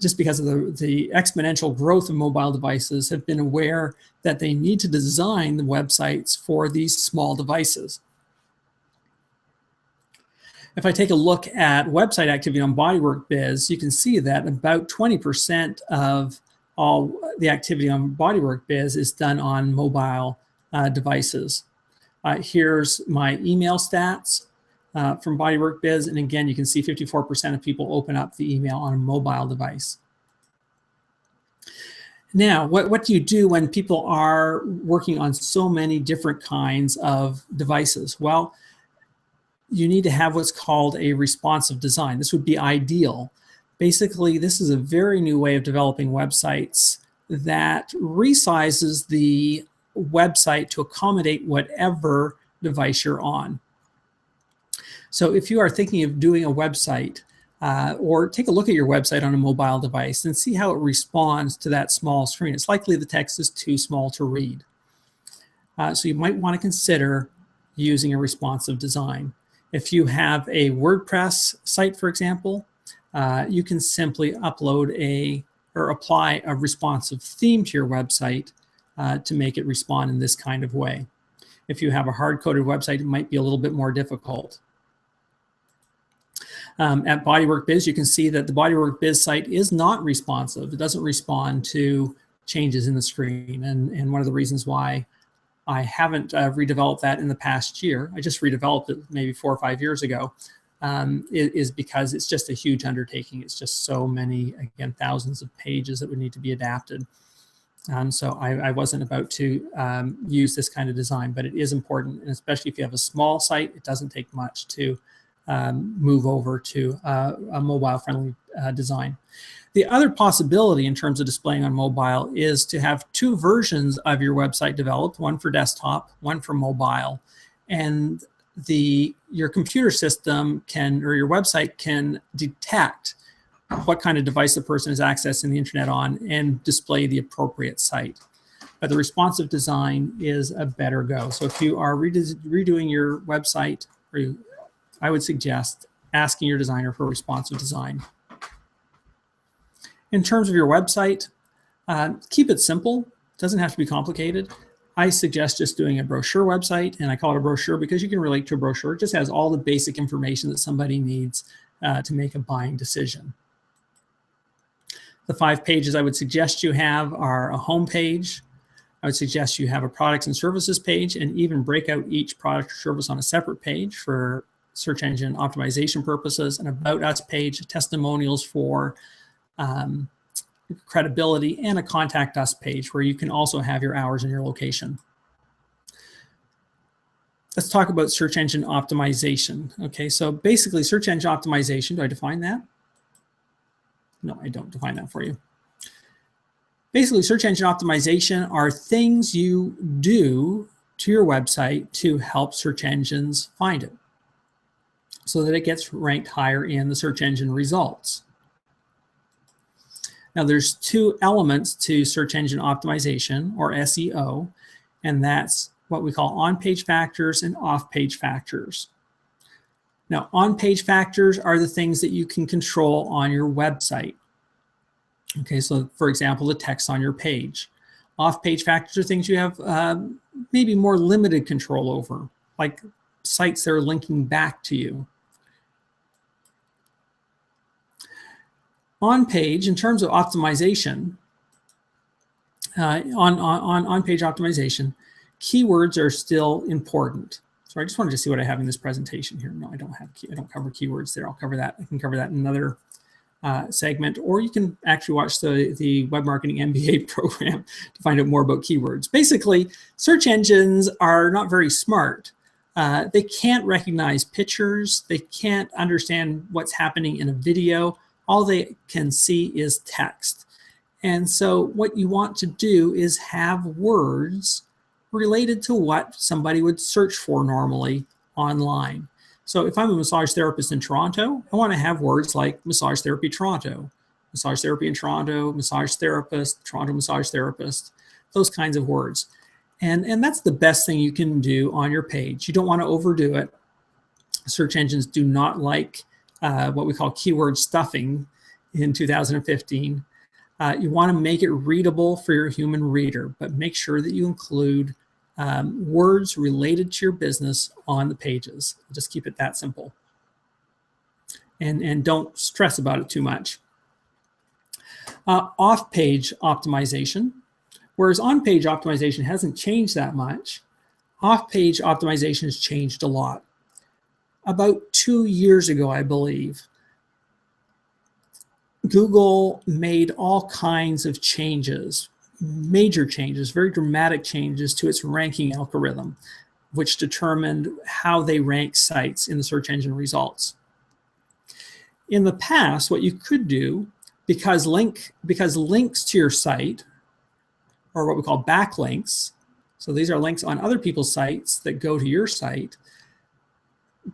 just because of the exponential growth of mobile devices, have been aware that they need to design the websites for these small devices. If I take a look at website activity on BodyworkBiz, you can see that about 20% of all the activity on BodyworkBiz is done on mobile devices. Here's my email stats from BodyworkBiz, and again, you can see 54% of people open up the email on a mobile device. Now, what do you do when people are working on so many different kinds of devices? Well, you need to have what's called a responsive design. This would be ideal. Basically, this is a very new way of developing websites that resizes the website to accommodate whatever device you're on. So if you are thinking of doing a website or take a look at your website on a mobile device and see how it responds to that small screen. It's likely the text is too small to read. So you might want to consider using a responsive design. If you have a WordPress site, for example, you can simply upload or apply a responsive theme to your website to make it respond in this kind of way. If you have a hard-coded website, it might be a little bit more difficult. At BodyworkBiz, you can see that the BodyworkBiz site is not responsive. It doesn't respond to changes in the screen. And one of the reasons why I haven't redeveloped that in the past year, I just redeveloped it maybe 4 or 5 years ago, is because it's just a huge undertaking. It's just so many, again, thousands of pages that would need to be adapted. So I wasn't about to use this kind of design, but it is important, and especially if you have a small site, it doesn't take much to move over to a mobile-friendly design. The other possibility in terms of displaying on mobile is to have 2 versions of your website developed, one for desktop, one for mobile, and your computer system or your website can detect what kind of device the person is accessing the internet on and display the appropriate site. But the responsive design is a better go. So if you are redoing your website, I would suggest asking your designer for a responsive design. In terms of your website, keep it simple. It doesn't have to be complicated. I suggest just doing a brochure website, and I call it a brochure because you can relate to a brochure. It just has all the basic information that somebody needs to make a buying decision. The 5 pages I would suggest you have are a home page. I would suggest you have a products and services page, and even break out each product or service on a separate page for search engine optimization purposes, an About Us page, testimonials for credibility, and a Contact Us page where you can also have your hours and your location. Let's talk about search engine optimization. Okay, so basically search engine optimization, do I define that? No, I don't define that for you. Basically, search engine optimization are things you do to your website to help search engines find it so that it gets ranked higher in the search engine results. Now, there's 2 elements to search engine optimization, or SEO, and that's what we call on-page factors and off-page factors. Now, on-page factors are the things that you can control on your website. Okay, so for example, the text on your page. Off-page factors are things you have maybe more limited control over, like sites that are linking back to you. On-page, in terms of optimization, on-page optimization, keywords are still important. So I just wanted to see what I have in this presentation here. No, I don't cover keywords there. I'll cover that. I can cover that in another segment, or you can actually watch the Web Marketing MBA program to find out more about keywords. Basically, search engines are not very smart. They can't recognize pictures. They can't understand what's happening in a video. All they can see is text. And so what you want to do is have words related to what somebody would search for normally online. So if I'm a massage therapist in Toronto, I want to have words like massage therapy Toronto, massage therapy in Toronto, massage therapist, Toronto massage therapist, those kinds of words. And that's the best thing you can do on your page. You don't want to overdo it. Search engines do not like what we call keyword stuffing in 2015. You want to make it readable for your human reader, but make sure that you include words related to your business on the pages. Just keep it that simple. And don't stress about it too much. Off-page optimization. Whereas on-page optimization hasn't changed that much, off-page optimization has changed a lot. About 2 years ago, I believe, Google made all kinds of changes, major changes, very dramatic changes to its ranking algorithm, which determined how they rank sites in the search engine results. In the past, what you could do, because links to your site, or what we call backlinks, so these are links on other people's sites that go to your site,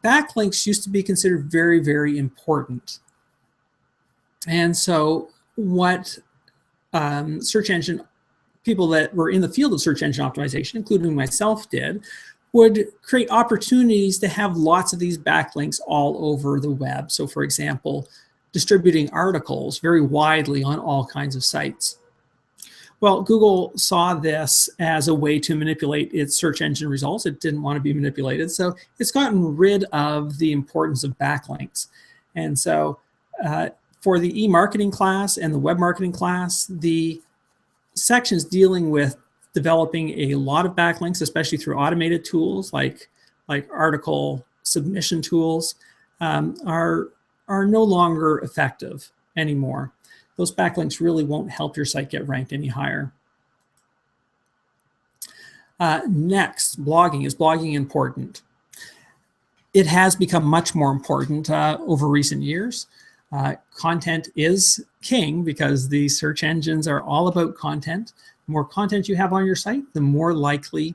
backlinks used to be considered very, very important. And so what search engine people that were in the field of search engine optimization, including myself, did would create opportunities to have lots of these backlinks all over the web. So for example, distributing articles very widely on all kinds of sites. Well, Google saw this as a way to manipulate its search engine results. It didn't want to be manipulated, so it's gotten rid of the importance of backlinks. And so for the e-marketing class and the web marketing class, the sections dealing with developing a lot of backlinks, especially through automated tools like article submission tools, are no longer effective anymore. Those backlinks really won't help your site get ranked any higher. Next, blogging. Is blogging important? It has become much more important over recent years. Content is king because the search engines are all about content. The more content you have on your site, the more likely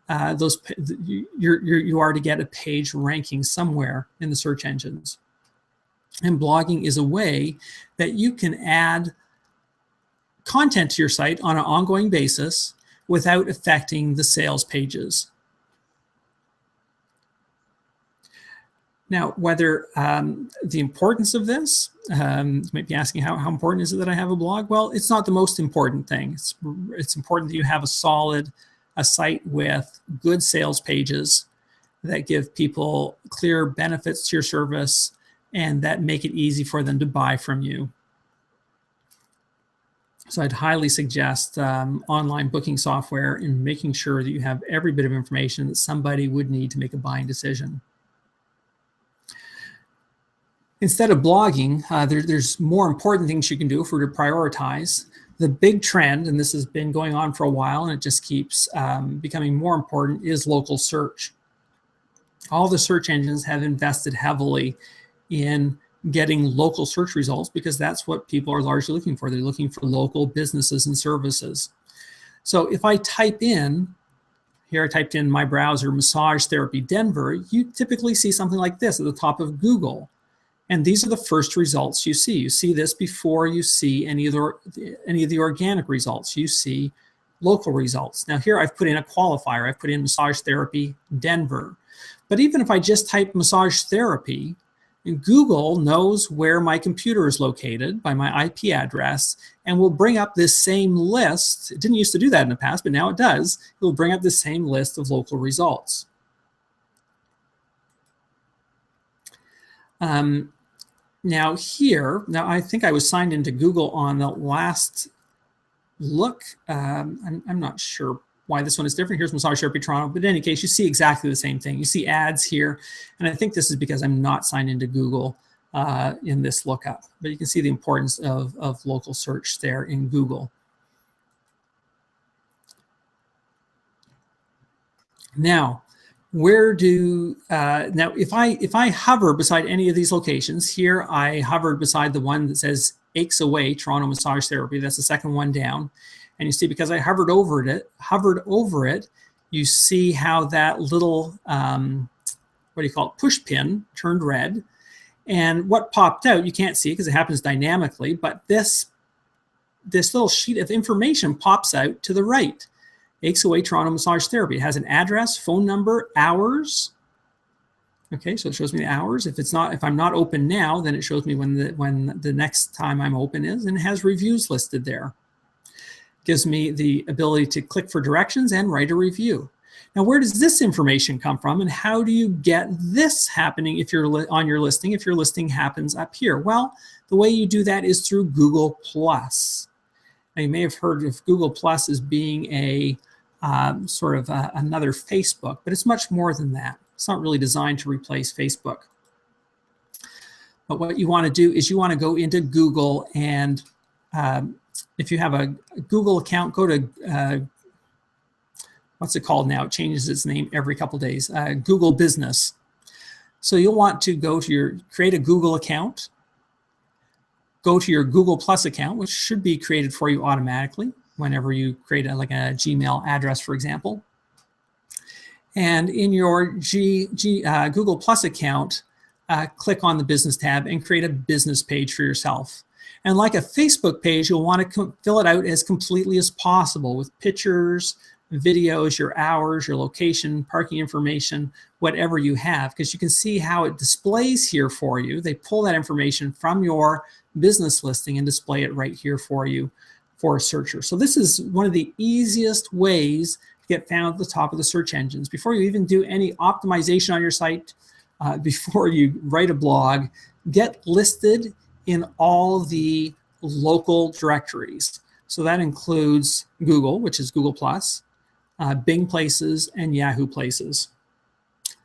you are to get a page ranking somewhere in the search engines. And blogging is a way that you can add content to your site on an ongoing basis without affecting the sales pages. Now, whether the importance of this, you might be asking how important is it that I have a blog? Well, it's not the most important thing. It's important that you have a site with good sales pages that give people clear benefits to your service and that make it easy for them to buy from you. So I'd highly suggest online booking software in making sure that you have every bit of information that somebody would need to make a buying decision. Instead of blogging, there's more important things you can do if we're to prioritize. The big trend, and this has been going on for a while and it just keeps becoming more important, is local search. All the search engines have invested heavily in getting local search results because that's what people are largely looking for. They're looking for local businesses and services. So if I type in, here I typed in my browser, massage therapy Denver, you typically see something like this at the top of Google. And these are the first results you see. You see this before you see any of the organic results. You see local results. Now here I've put in a qualifier. I've put in massage therapy Denver. But even if I just type massage therapy, Google knows where my computer is located by my IP address and will bring up this same list. It didn't used to do that in the past, but now it does. It will bring up the same list of local results. Now I think I was signed into Google on the last look. I'm not sure why this one is different. Here's Massage Therapy Toronto, but in any case, you see exactly the same thing. You see ads here, and I think this is because I'm not signed into Google in this lookup, but you can see the importance of local search there in Google. Now, if I hover beside any of these locations, here I hovered beside the one that says Aches Away, Toronto Massage Therapy. That's the second one down. And you see, because I hovered over it, you see how that little, push pin turned red. And what popped out, you can't see because it happens dynamically, but this little sheet of information pops out to the right. Aches Away Toronto Massage Therapy. It has an address, phone number, hours. Okay, so it shows me the hours. If I'm not open now, then it shows me when the next time I'm open is, and it has reviews listed there. Gives me the ability to click for directions and write a review. Now, where does this information come from, and how do you get this happening if you're on your listing, if your listing happens up here? Well, the way you do that is through Google+. Now, you may have heard of Google+ as being a another Facebook, but it's much more than that. It's not really designed to replace Facebook. But what you want to do is you want to go into Google, and if you have a Google account, go to, what's it called now? It changes its name every couple days, Google Business. So you'll want to go to create a Google account, go to your Google Plus account, which should be created for you automatically whenever you create a Gmail address, for example. And in your Google Plus account, click on the Business tab and create a business page for yourself. And like a Facebook page, you'll want to fill it out as completely as possible with pictures, videos, your hours, your location, parking information, whatever you have, because you can see how it displays here for you. They pull that information from your business listing and display it right here for you for a searcher. So this is one of the easiest ways to get found at the top of the search engines. Before you even do any optimization on your site, before you write a blog, get listed in all the local directories. So that includes Google, which is Google+, Bing Places, and Yahoo Places.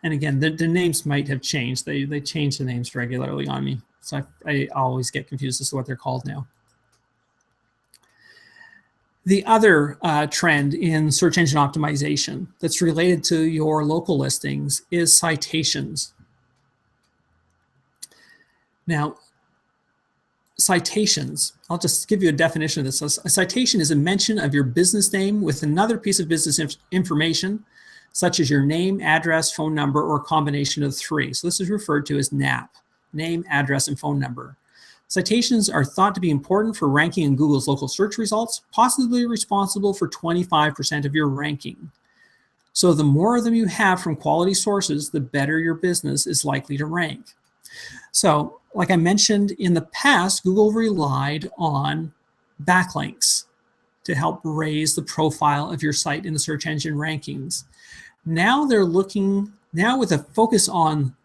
And again, the names might have changed. They change the names regularly on me. So I always get confused as to what they're called now. The other trend in search engine optimization that's related to your local listings is citations. Now, citations, I'll just give you a definition of this. A citation is a mention of your business name with another piece of business information, such as your name, address, phone number, or a combination of the three. So this is referred to as NAP, name, address, and phone number. Citations are thought to be important for ranking in Google's local search results, possibly responsible for 25% of your ranking. So the more of them you have from quality sources, the better your business is likely to rank. So, like I mentioned in the past, Google relied on backlinks to help raise the profile of your site in the search engine rankings. Now they're looking, now with a focus on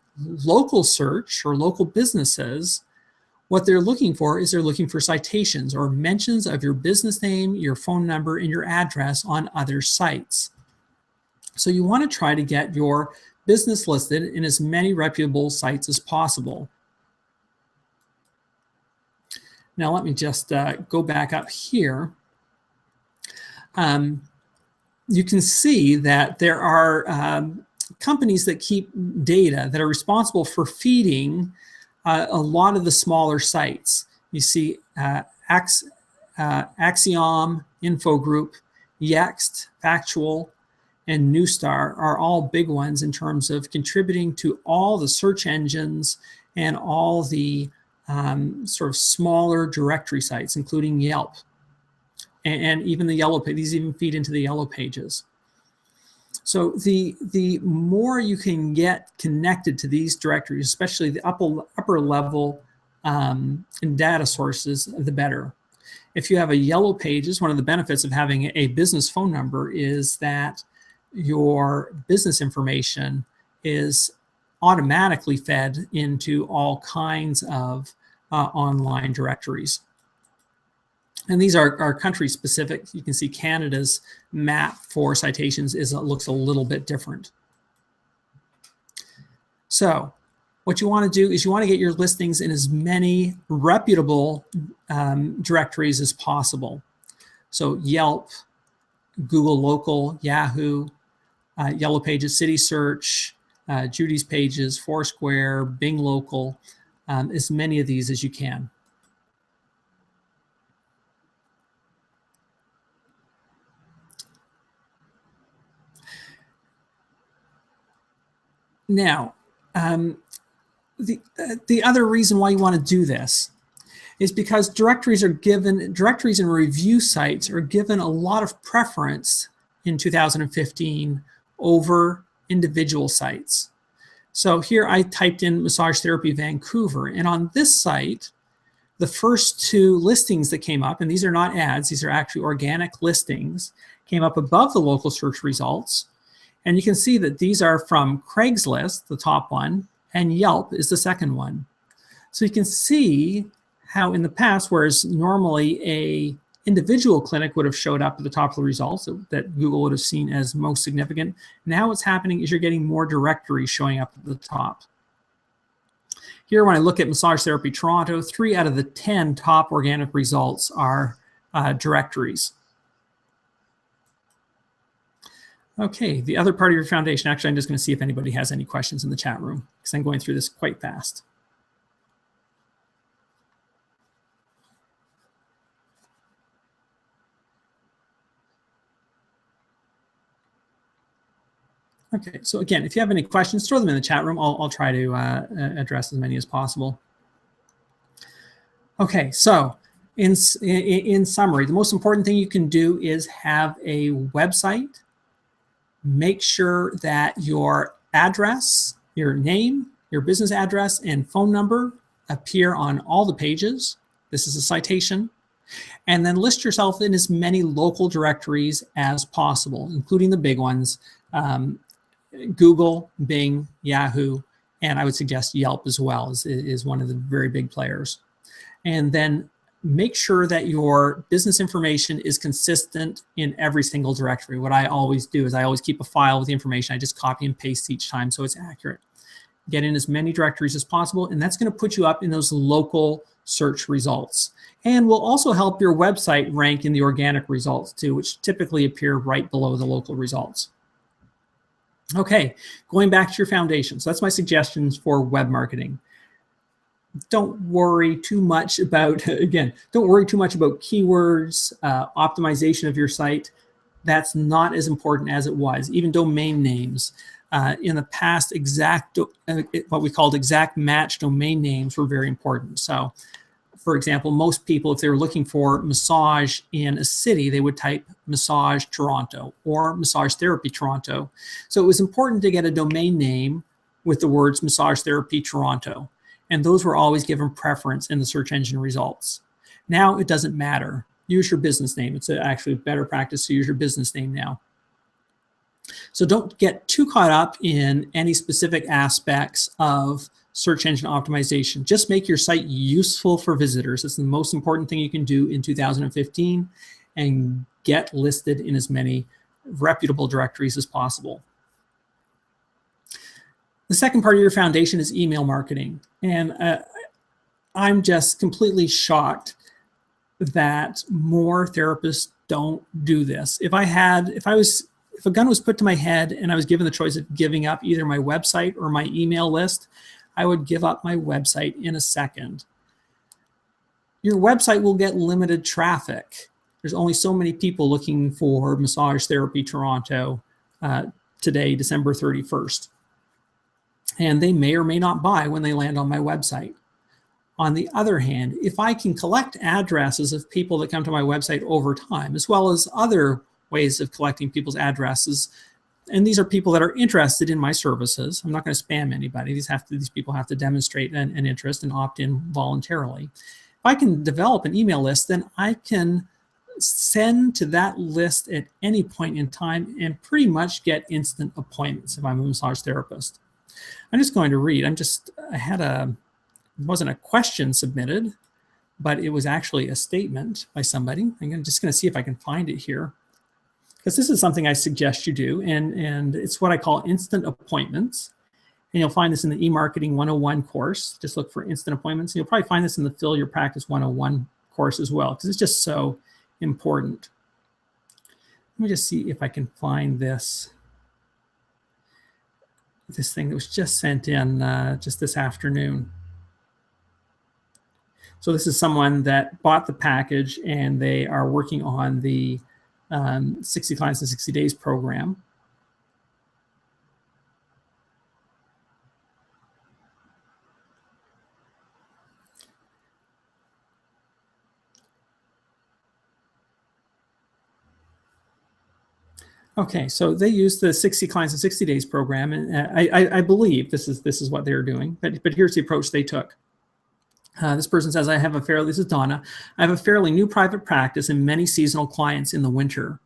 local search or local businesses, what they're looking for is they're looking for citations or mentions of your business name, your phone number, and your address on other sites. So you want to try to get your business listed in as many reputable sites as possible. Now let me just go back up here. You can see that there are companies that keep data that are responsible for feeding a lot of the smaller sites. You see Axiom, Infogroup, Yext, Factual, and Newstar are all big ones in terms of contributing to all the search engines and all the sort of smaller directory sites, including Yelp. And even the Yellow Pages, these even feed into the Yellow Pages. So the more you can get connected to these directories, especially the upper level data sources, the better. If you have a Yellow Pages, one of the benefits of having a business phone number is that your business information is automatically fed into all kinds of online directories. And these are country specific. You can see Canada's map for citations looks a little bit different. So what you want to do is you want to get your listings in as many reputable directories as possible. So Yelp, Google Local, Yahoo, Yellow Pages, City Search, Judy's Pages, Foursquare, Bing Local, as many of these as you can. Now, the other reason why you want to do this is because directories and review sites are given a lot of preference in 2015 over individual sites. So here I typed in Massage Therapy Vancouver, and on this site, the first two listings that came up, and these are not ads, these are actually organic listings, came up above the local search results. And you can see that these are from Craigslist, the top one, and Yelp is the second one. So you can see how in the past, whereas normally a individual clinic would have showed up at the top of the results that Google would have seen as most significant, now what's happening is you're getting more directories showing up at the top. Here, when I look at Massage Therapy Toronto, 3 out of the 10 top organic results are directories. Okay, the other part of your foundation, actually, I'm just going to see if anybody has any questions in the chat room because I'm going through this quite fast. Okay, so again, if you have any questions, throw them in the chat room. I'll try to address as many as possible. Okay, so in summary, the most important thing you can do is have a website. Make sure that your address, your name, your business address, and phone number appear on all the pages. This is a citation. And then list yourself in as many local directories as possible, including the big ones, Google, Bing, Yahoo, and I would suggest Yelp as well is one of the very big players. And then make sure that your business information is consistent in every single directory. What I always do is I always keep a file with the information. I just copy and paste each time so it's accurate. Get in as many directories as possible, and that's going to put you up in those local search results. And will also help your website rank in the organic results too, which typically appear right below the local results. Okay, going back to your foundation. So that's my suggestions for web marketing. Don't worry too much about, again, don't worry too much about keywords, optimization of your site. That's not as important as it was. Even domain names. In the past, what we called exact match domain names were very important. So, for example, most people, if they were looking for massage in a city, they would type massage Toronto or massage therapy Toronto. So it was important to get a domain name with the words massage therapy Toronto. And those were always given preference in the search engine results. Now it doesn't matter. Use your business name. It's actually a better practice to use your business name now. So don't get too caught up in any specific aspects of search engine optimization. Just make your site useful for visitors. It's the most important thing you can do in 2015, and get listed in as many reputable directories as possible. The second part of your foundation is email marketing. And I'm just completely shocked that more therapists don't do this. If a gun was put to my head and I was given the choice of giving up either my website or my email list, I would give up my website in a second. Your website will get limited traffic. There's only so many people looking for Massage Therapy Toronto today, December 31st. And they may or may not buy when they land on my website. On the other hand, if I can collect addresses of people that come to my website over time, as well as other ways of collecting people's addresses, and these are people that are interested in my services. I'm not going to spam anybody. These people have to demonstrate an interest and opt in voluntarily. If I can develop an email list, then I can send to that list at any point in time and pretty much get instant appointments if I'm a massage therapist. I'm just going to read. It wasn't a question submitted, but it was actually a statement by somebody. I'm just going to see if I can find it here, because this is something I suggest you do, and it's what I call instant appointments. And you'll find this in the e-marketing 101 course. Just look for instant appointments. And you'll probably find this in the Fill Your Practice 101 course as well, because it's just so important. Let me just see if I can find this thing that was just sent in just this afternoon. So this is someone that bought the package, and they are working on the 60 Clients in 60 Days program. Okay, so they use the 60 Clients in 60 Days program, and I believe this is what they're doing. But here's the approach they took. This person says, this is Donna, I have a fairly new private practice and many seasonal clients in the winter,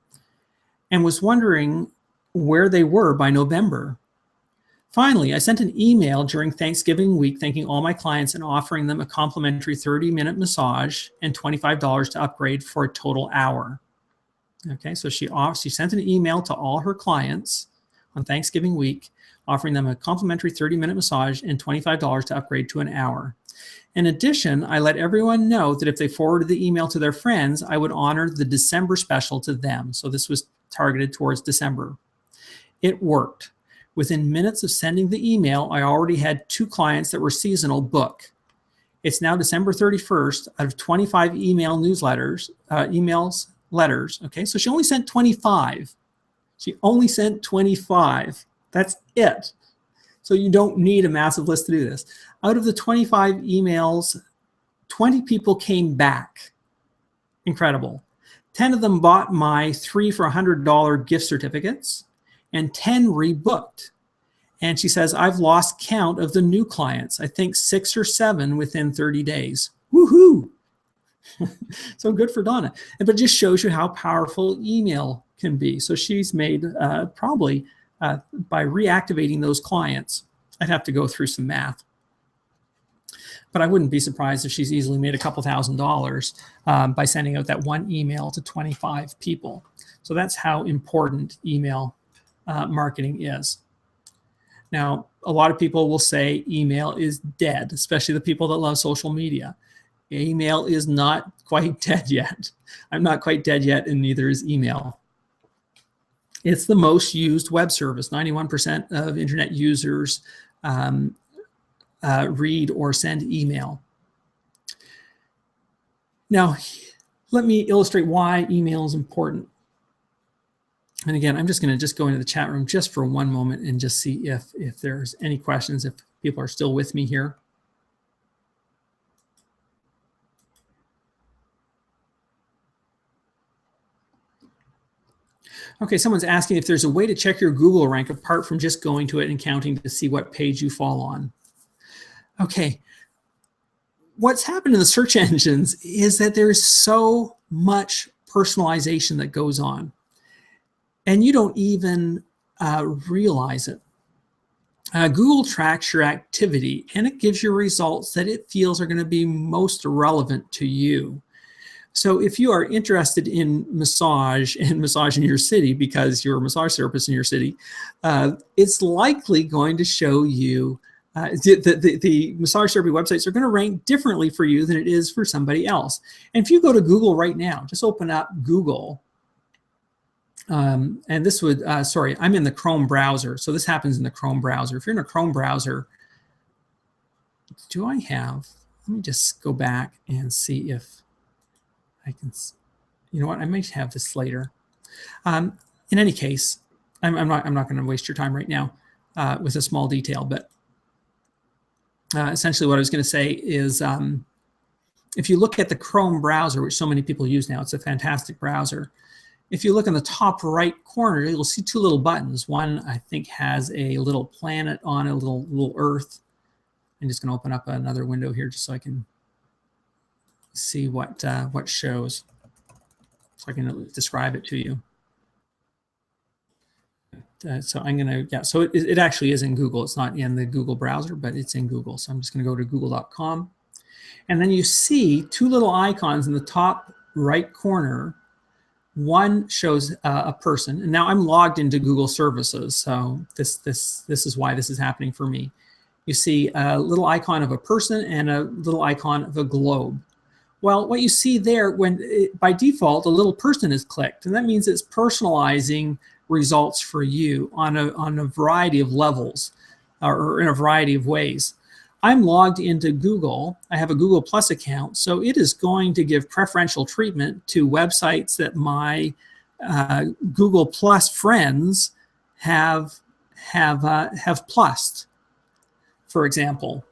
and was wondering where they were by November. Finally, I sent an email during Thanksgiving week thanking all my clients and offering them a complimentary 30-minute massage and $25 to upgrade for a total hour. Okay, so she sent an email to all her clients on Thanksgiving week, offering them a complimentary 30-minute massage and $25 to upgrade to an hour. In addition, I let everyone know that if they forwarded the email to their friends, I would honor the December special to them. So this was targeted towards December. It worked. Within minutes of sending the email, I already had 2 clients that were seasonal book. It's now December 31st. Out of 25 email newsletters, letters. Okay, so she only sent 25. She only sent 25. That's it. So you don't need a massive list to do this. Out of the 25 emails 20 people came back. Incredible. 10 of them bought my 3 for $100 gift certificates, and 10 rebooked. And she says, I've lost count of the new clients. I think 6 or 7 within 30 days. Woohoo! So good for Donna. But it just shows you how powerful email can be. So she's made probably by reactivating those clients. I'd have to go through some math. But I wouldn't be surprised if she's easily made a couple $1,000s by sending out that one email to 25 people. So that's how important email marketing is. Now, a lot of people will say email is dead, especially the people that love social media. Email is not quite dead yet. I'm not quite dead yet, and neither is email. It's the most used web service. 91% of internet users read or send email. Now, let me illustrate why email is important. And again, I'm just going to go into the chat room just for one moment and just see if there's any questions, if people are still with me here. Okay, someone's asking if there's a way to check your Google rank apart from just going to it and counting to see what page you fall on. Okay, what's happened in the search engines is that there's so much personalization that goes on, and you don't even realize it. Google tracks your activity, and it gives you results that it feels are going to be most relevant to you. So if you are interested in massage and massage in your city because you're a massage therapist in your city, it's likely going to show you the massage therapy websites are going to rank differently for you than it is for somebody else. And if you go to Google right now, just open up Google. And this would, sorry, I'm in the Chrome browser. So this happens in the Chrome browser. If you're in a Chrome browser, do I have, let me just go back and see if I can, you know what, I might have this later. In any case, I'm not going to waste your time right now with a small detail, but essentially what I was going to say is if you look at the Chrome browser, which so many people use now, it's a fantastic browser. If you look in the top right corner, you'll see 2 little buttons. One, I think, has a little planet on it, a little Earth. I'm just going to open up another window here just so I can see what shows, so I can describe it to you. So I'm going to, yeah, so it actually is in Google. It's not in the Google browser, but it's in Google. So I'm just going to go to google.com. And then you see 2 little icons in the top right corner. One shows a person, and now I'm logged into Google services. So this is why this is happening for me. You see a little icon of a person and a little icon of a globe. Well, what you see there, by default, a little person is clicked, and that means it's personalizing results for you on a variety of levels or in a variety of ways. I'm logged into Google. I have a Google Plus account, so it is going to give preferential treatment to websites that my Google Plus friends have plussed, for example.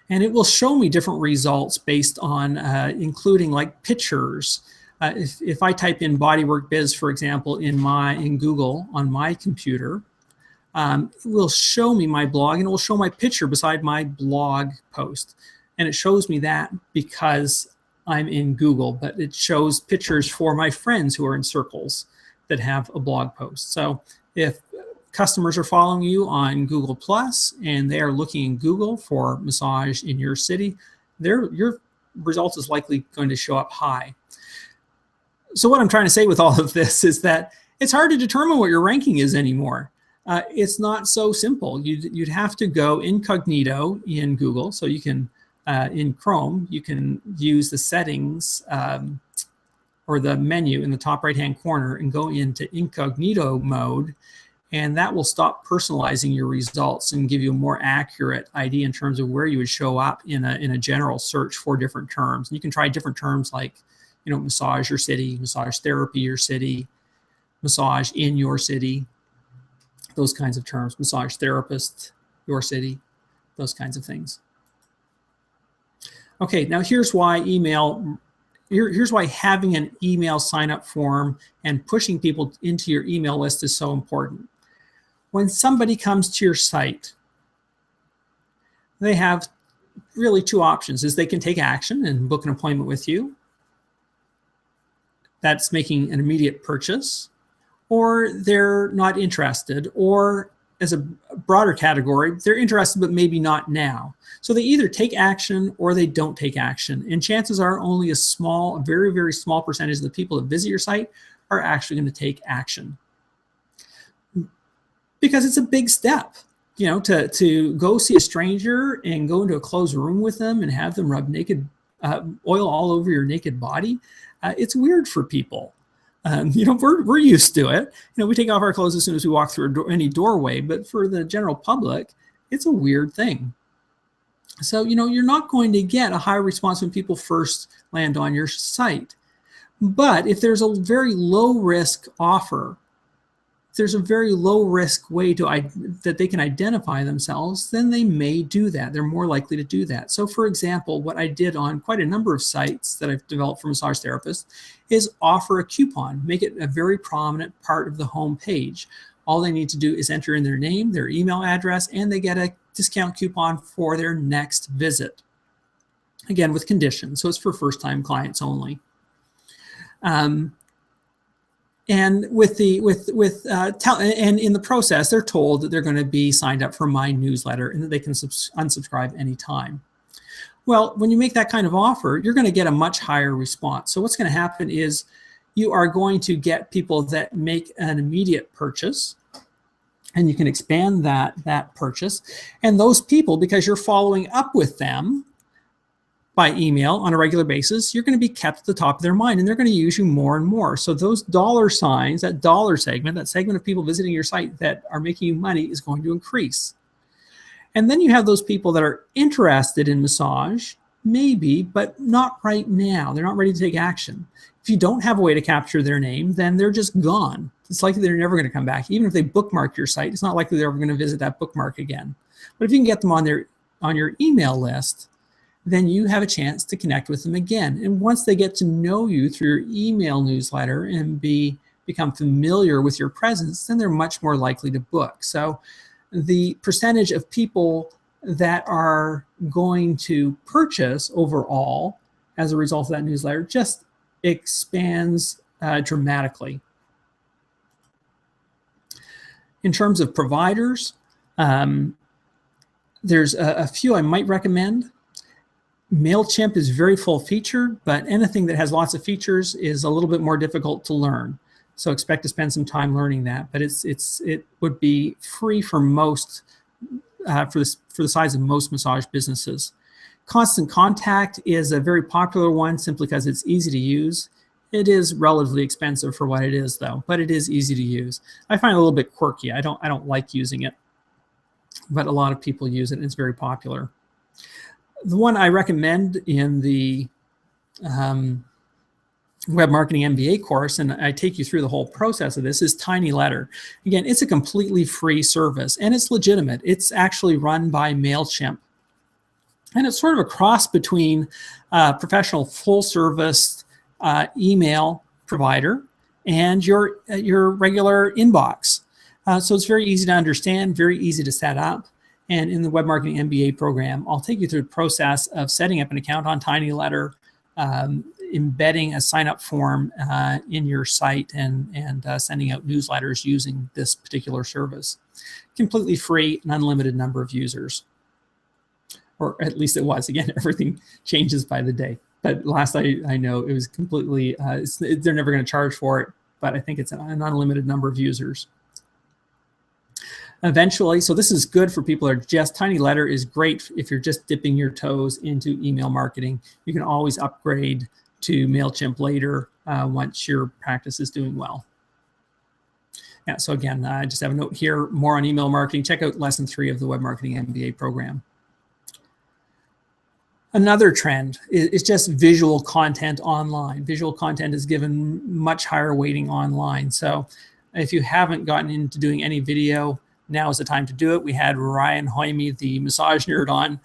And it will show me different results based on including like pictures. If I type in BodyworkBiz, for example, in Google on my computer, it will show me my blog, and it will show my picture beside my blog post. And it shows me that because I'm in Google, but it shows pictures for my friends who are in circles that have a blog post. So if customers are following you on Google Plus and they are looking in Google for massage in your city, your results is likely going to show up high. So what I'm trying to say with all of this is that it's hard to determine what your ranking is anymore. It's not so simple. You'd have to go incognito in Google. So you can, in Chrome, you can use the settings or the menu in the top right-hand corner and go into incognito mode, and that will stop personalizing your results and give you a more accurate idea in terms of where you would show up in a general search for different terms. And you can try different terms like, you know, massage your city, massage therapy your city, massage in your city, those kinds of terms, massage therapist, your city, those kinds of things. Okay, now here's why here's why having an email sign-up form and pushing people into your email list is so important. When somebody comes to your site, they have really two options. Is they can take action and book an appointment with you. That's making an immediate purchase, or they're not interested, or as a broader category, they're interested but maybe not now. So they either take action or they don't take action. And chances are only a very, very small percentage of the people that visit your site are actually going to take action. Because it's a big step, you know, to go see a stranger and go into a closed room with them and have them rub naked oil all over your naked body. It's weird for people. You know, we're used to it. You know, we take off our clothes as soon as we walk through any doorway, but for the general public, it's a weird thing. So, you know, you're not going to get a high response when people first land on your site. But if there's a very low risk offer, there's a very low risk way that they can identify themselves, then they may do that. They're more likely to do that. So for example, what I did on quite a number of sites that I've developed for massage therapists is offer a coupon, make it a very prominent part of the home page. All they need to do is enter in their name, their email address, and they get a discount coupon for their next visit. Again, with conditions. So it's for first-time clients only. And in the process, they're told that they're going to be signed up for my newsletter and that they can unsubscribe anytime. Well, when you make that kind of offer, you're going to get a much higher response. So what's going to happen is you are going to get people that make an immediate purchase, and you can expand that purchase. And those people, because you're following up with them by email on a regular basis, you're going to be kept at the top of their mind, and they're going to use you more and more. So those dollar signs, that dollar segment, that segment of people visiting your site that are making you money is going to increase. And then you have those people that are interested in massage, maybe, but not right now. They're not ready to take action. If you don't have a way to capture their name, then they're just gone. It's likely they're never going to come back. Even if they bookmark your site, it's not likely they're ever going to visit that bookmark again. But if you can get them on your email list, then you have a chance to connect with them again. And once they get to know you through your email newsletter and become familiar with your presence, then they're much more likely to book. So the percentage of people that are going to purchase overall as a result of that newsletter just expands dramatically. In terms of providers, there's a few I might recommend. MailChimp is very full-featured, but anything that has lots of features is a little bit more difficult to learn. So expect to spend some time learning that. But it would be free for most, for the size of most massage businesses. Constant Contact is a very popular one simply because it's easy to use. It is relatively expensive for what it is, though, but it is easy to use. I find it a little bit quirky. I don't like using it, but a lot of people use it, and it's very popular. The one I recommend in the Web Marketing MBA course, and I take you through the whole process of this, is TinyLetter. Again, it's a completely free service, and it's legitimate. It's actually run by MailChimp. And it's sort of a cross between professional full-service email provider and your regular inbox. So it's very easy to understand, very easy to set up. And in the Web Marketing MBA program, I'll take you through the process of setting up an account on TinyLetter, embedding a sign-up form in your site, and sending out newsletters using this particular service. Completely free, an unlimited number of users. Or at least it was. Again, everything changes by the day. But last I know, it was completely, they're never going to charge for it, but I think it's an unlimited number of users. Eventually, so this is good for people who are just, TinyLetter is great if you're just dipping your toes into email marketing. You can always upgrade to MailChimp later once your practice is doing well. Yeah, so again, I just have a note here, more on email marketing. Check out lesson 3 of the Web Marketing MBA program. Another trend is just visual content online. Visual content is given much higher weighting online. So if you haven't gotten into doing any video, now is the time to do it. We had Ryan Hoyme, the massage nerd, on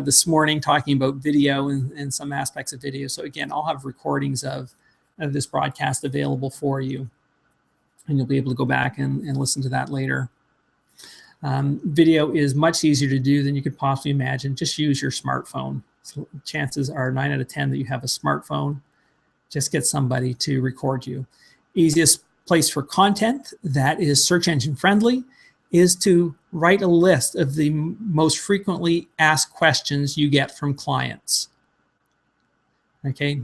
this morning talking about video and some aspects of video. So again, I'll have recordings of this broadcast available for you, and you'll be able to go back and listen to that later. Video is much easier to do than you could possibly imagine. Just use your smartphone. So chances are 9 out of 10 that you have a smartphone. Just get somebody to record you. Easiest place for content that is search engine friendly is to write a list of the most frequently asked questions you get from clients. Okay.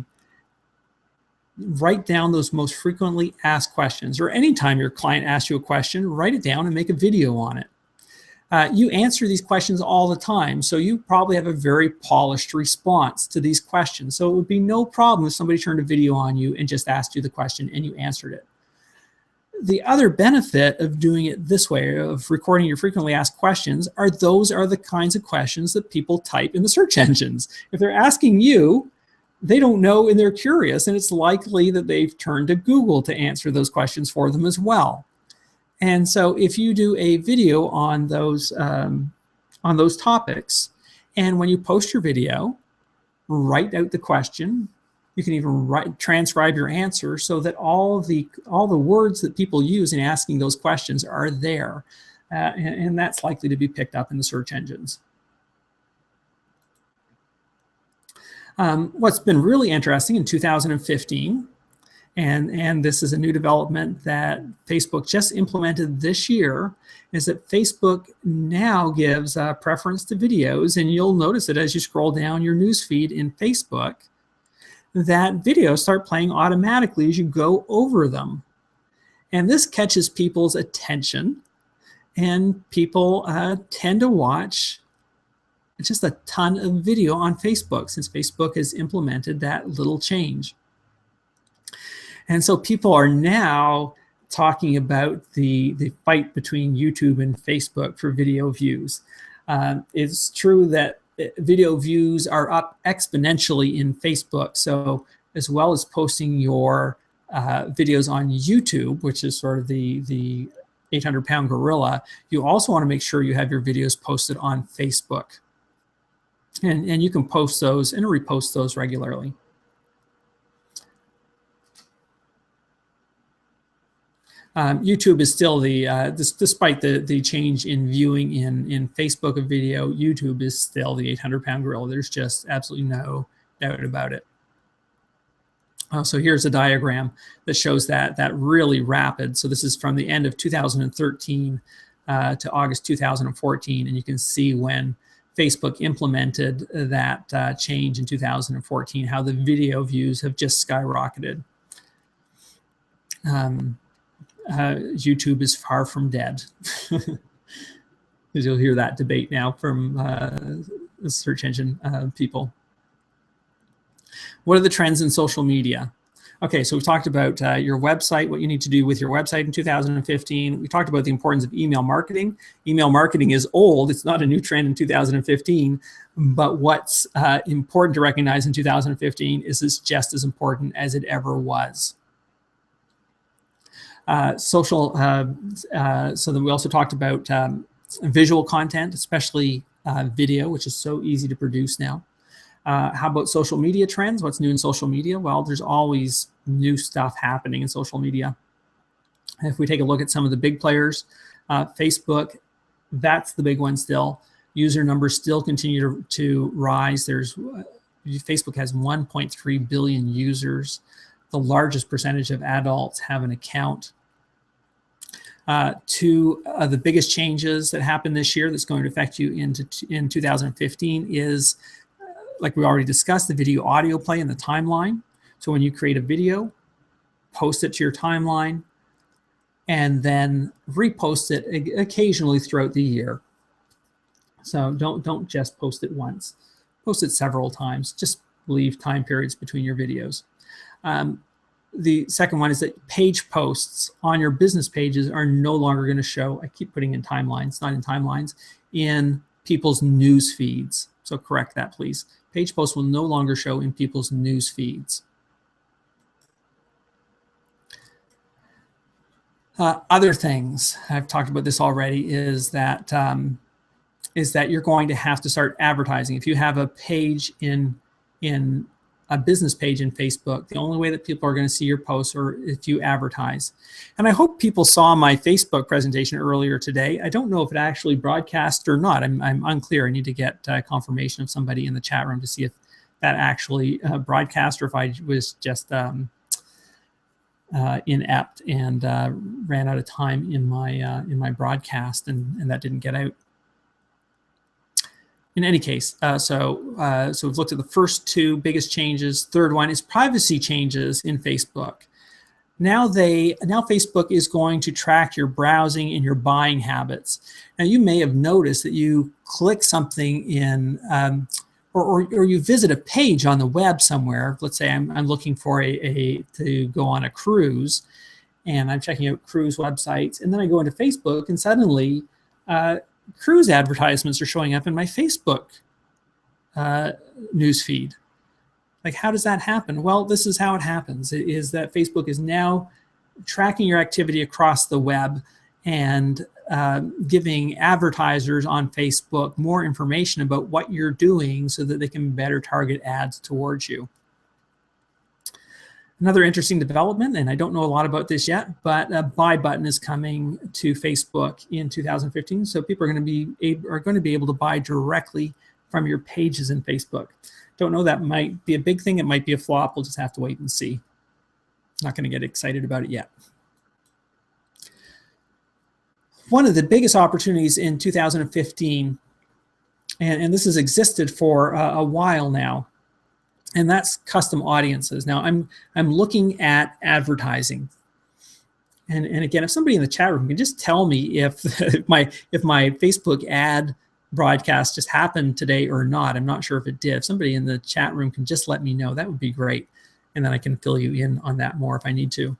Write down those most frequently asked questions, or anytime your client asks you a question, write it down and make a video on it. You answer these questions all the time, so you probably have a very polished response to these questions. So it would be no problem if somebody turned a video on you and just asked you the question and you answered it. The other benefit of doing it this way, of recording your frequently asked questions, are those are the kinds of questions that people type in the search engines. If they're asking you, they don't know and they're curious, and it's likely that they've turned to Google to answer those questions for them as well. And so if you do a video on those topics, and when you post your video, write out the question. You can even transcribe your answer so that all the words that people use in asking those questions are there. And that's likely to be picked up in the search engines. What's been really interesting in 2015, and this is a new development that Facebook just implemented this year, is that Facebook now gives preference to videos. And you'll notice it as you scroll down your news feed in Facebook, that videos start playing automatically as you go over them. And this catches people's attention, and people tend to watch just a ton of video on Facebook since Facebook has implemented that little change. And so people are now talking about the fight between YouTube and Facebook for video views. It's true that video views are up exponentially in Facebook. So as well as posting your videos on YouTube, which is sort of the 800-pound gorilla, you also want to make sure you have your videos posted on Facebook. And you can post those and repost those regularly. YouTube is still despite the change in viewing in Facebook of video, YouTube is still the 800-pound gorilla. There's just absolutely no doubt about it. So here's a diagram that shows that really rapid. So this is from the end of 2013 to August 2014, and you can see when Facebook implemented that change in 2014, how the video views have just skyrocketed. YouTube is far from dead. Because you'll hear that debate now from the search engine people. What are the trends in social media? Okay, so we've talked about your website, what you need to do with your website in 2015. We talked about the importance of email marketing. Email marketing is old. It's not a new trend in 2015. But what's important to recognize in 2015 is it's just as important as it ever was. So then we also talked about visual content, especially video, which is so easy to produce now. How about social media trends? What's new in social media? Well, there's always new stuff happening in social media. If we take a look at some of the big players, Facebook, that's the big one still. User numbers still continue to rise. Facebook has 1.3 billion users. The largest percentage of adults have an account. Two of the biggest changes that happened this year that's going to affect you in 2015 is, like we already discussed, the video audio play in the timeline. So when you create a video, post it to your timeline, and then repost it occasionally throughout the year. So don't just post it once. Post it several times. Just leave time periods between your videos. The second one is that page posts on your business pages are no longer going to show, I keep putting in timelines, not in timelines, in people's news feeds. So correct that, please. Page posts will no longer show in people's news feeds. Other things, I've talked about this already, is that you're going to have to start advertising. If you have a page in a business page in Facebook, the only way that people are going to see your posts are if you advertise. And I hope people saw my Facebook presentation earlier today. I don't know if it actually broadcast or not. I'm unclear. I need to get confirmation of somebody in the chat room to see if that actually broadcast or if I was just inept and ran out of time in my broadcast and that didn't get out. In any case, so we've looked at the first two biggest changes. Third one is privacy changes in Facebook. Now Facebook is going to track your browsing and your buying habits. Now you may have noticed that you click something in or you visit a page on the web somewhere. Let's say I'm looking for to go on a cruise, and I'm checking out cruise websites, and then I go into Facebook, and suddenly cruise advertisements are showing up in my Facebook news feed. Like, how does that happen? Well, this is how it happens. It is that Facebook is now tracking your activity across the web and giving advertisers on Facebook more information about what you're doing so that they can better target ads towards you. Another interesting development, and I don't know a lot about this yet, but a buy button is coming to Facebook in 2015. So people are going to be able to buy directly from your pages in Facebook. Don't know, that might be a big thing. It might be a flop. We'll just have to wait and see. Not going to get excited about it yet. One of the biggest opportunities in 2015, and this has existed for a while now, and that's custom audiences. Now I'm looking at advertising, and again, if somebody in the chat room can just tell me if my Facebook ad broadcast just happened today or not. I'm not sure if it did. If somebody in the chat room can just let me know, that would be great, and then I can fill you in on that more if I need to.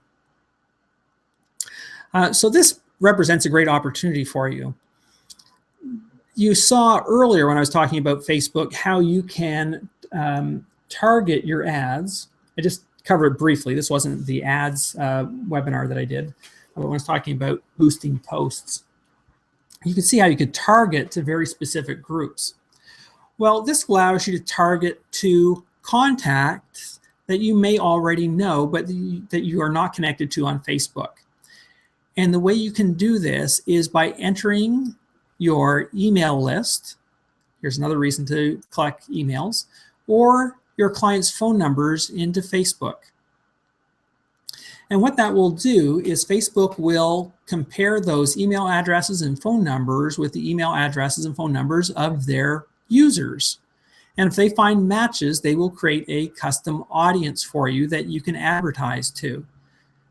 So this represents a great opportunity for you. You saw earlier when I was talking about Facebook how you can target your ads. I just covered it briefly. This wasn't the ads webinar that I did. But when I was talking about boosting posts, you can see how you could target to very specific groups. Well, this allows you to target to contacts that you may already know, but that you are not connected to on Facebook. And the way you can do this is by entering your email list. Here's another reason to collect emails, or your clients' phone numbers into Facebook. And what that will do is Facebook will compare those email addresses and phone numbers with the email addresses and phone numbers of their users. And if they find matches, they will create a custom audience for you that you can advertise to.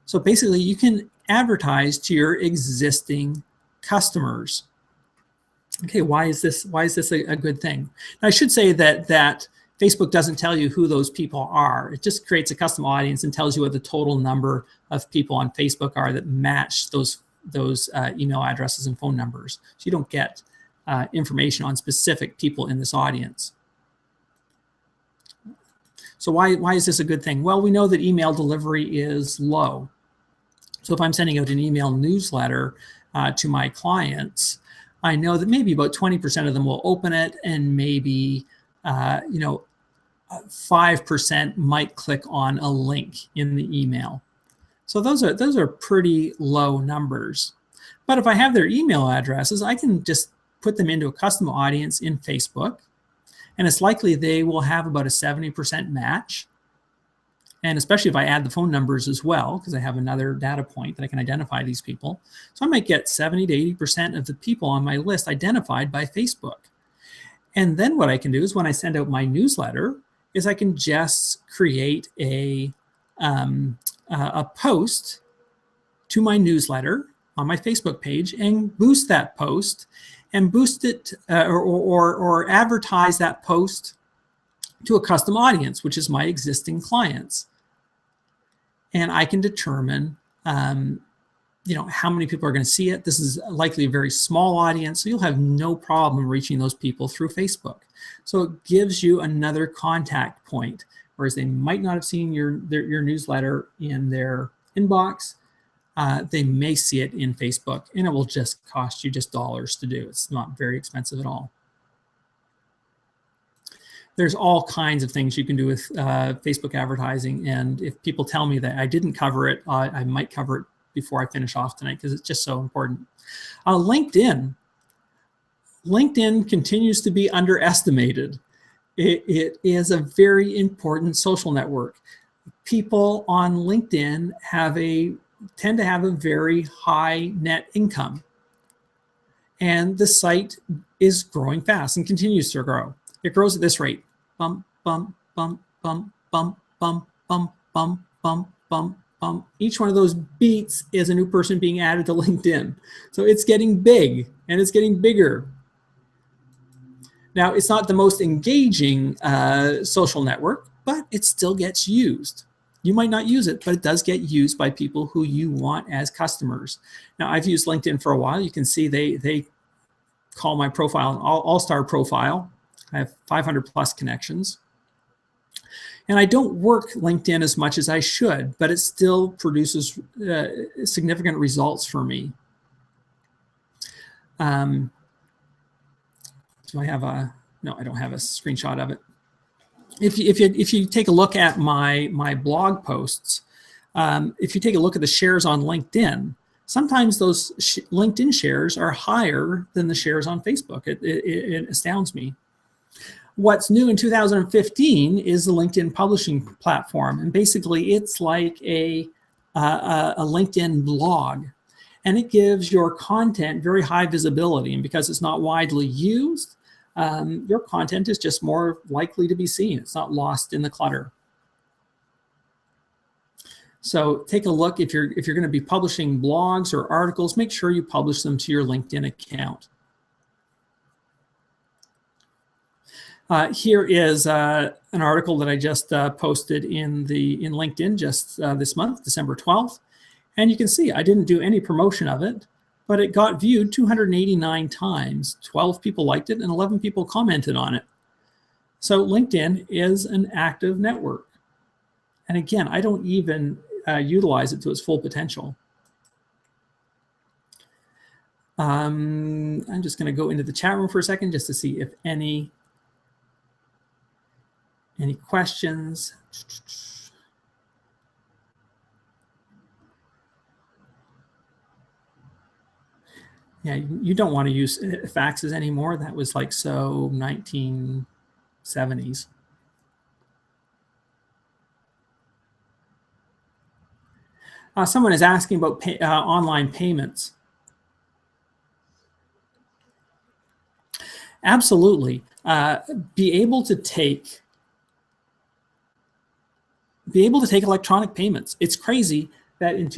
So basically, you can advertise to your existing customers. Okay, why is this a good thing? Now, I should say that Facebook doesn't tell you who those people are. It just creates a custom audience and tells you what the total number of people on Facebook are that match those email addresses and phone numbers. So you don't get information on specific people in this audience. So why is this a good thing? Well, we know that email delivery is low. So if I'm sending out an email newsletter to my clients, I know that maybe about 20% of them will open it, and maybe 5% might click on a link in the email. So those are pretty low numbers. But if I have their email addresses, I can just put them into a custom audience in Facebook, and it's likely they will have about a 70% match. And especially if I add the phone numbers as well, because I have another data point that I can identify these people. So I might get 70 to 80% of the people on my list identified by Facebook. And then what I can do is when I send out my newsletter is I can just create a post to my newsletter on my Facebook page and boost that post and boost it or advertise that post to a custom audience, which is my existing clients. And I can determine how many people are going to see it. This is likely a very small audience, so you'll have no problem reaching those people through Facebook. So it gives you another contact point, whereas they might not have seen your newsletter in their inbox. they may see it in Facebook, and it will just cost you just dollars to do. It's not very expensive at all. There's all kinds of things you can do with Facebook advertising, and if people tell me that I didn't cover it, I might cover it before I finish off tonight because it's just so important. LinkedIn continues to be underestimated. It is a very important social network. People on LinkedIn tend to have a very high net income, and the site is growing fast and continues to grow. It grows at this rate: bump, bump, bump, bump, bump, bump, bump, bump, bump, bump, bump. Each one of those beats is a new person being added to LinkedIn. So it's getting big, and it's getting bigger. Now, it's not the most engaging social network, but it still gets used. You might not use it, but it does get used by people who you want as customers. Now, I've used LinkedIn for a while. You can see they call my profile an all-star profile. I have 500 plus connections. And I don't work LinkedIn as much as I should, but it still produces significant results for me. Do I have no, I don't have a screenshot of it. If you take a look at my blog posts, if you take a look at the shares on LinkedIn, sometimes those LinkedIn shares are higher than the shares on Facebook. It astounds me. What's new in 2015 is the LinkedIn publishing platform, and basically it's like a LinkedIn blog, and it gives your content very high visibility. And because it's not widely used, your content is just more likely to be seen. It's not lost in the clutter. So take a look. If you're going to be publishing blogs or articles, make sure you publish them to your LinkedIn account. Here is an article that I just posted in LinkedIn just this month, December 12th. And you can see I didn't do any promotion of it, but it got viewed 289 times. 12 people liked it and 11 people commented on it. So LinkedIn is an active network. And again, I don't even utilize it to its full potential. I'm just going to go into the chat room for a second just to see if any questions. Yeah, you don't want to use faxes anymore. That was like so 1970s. Someone is asking about online payments. Absolutely. Be able to take electronic payments. It's crazy that in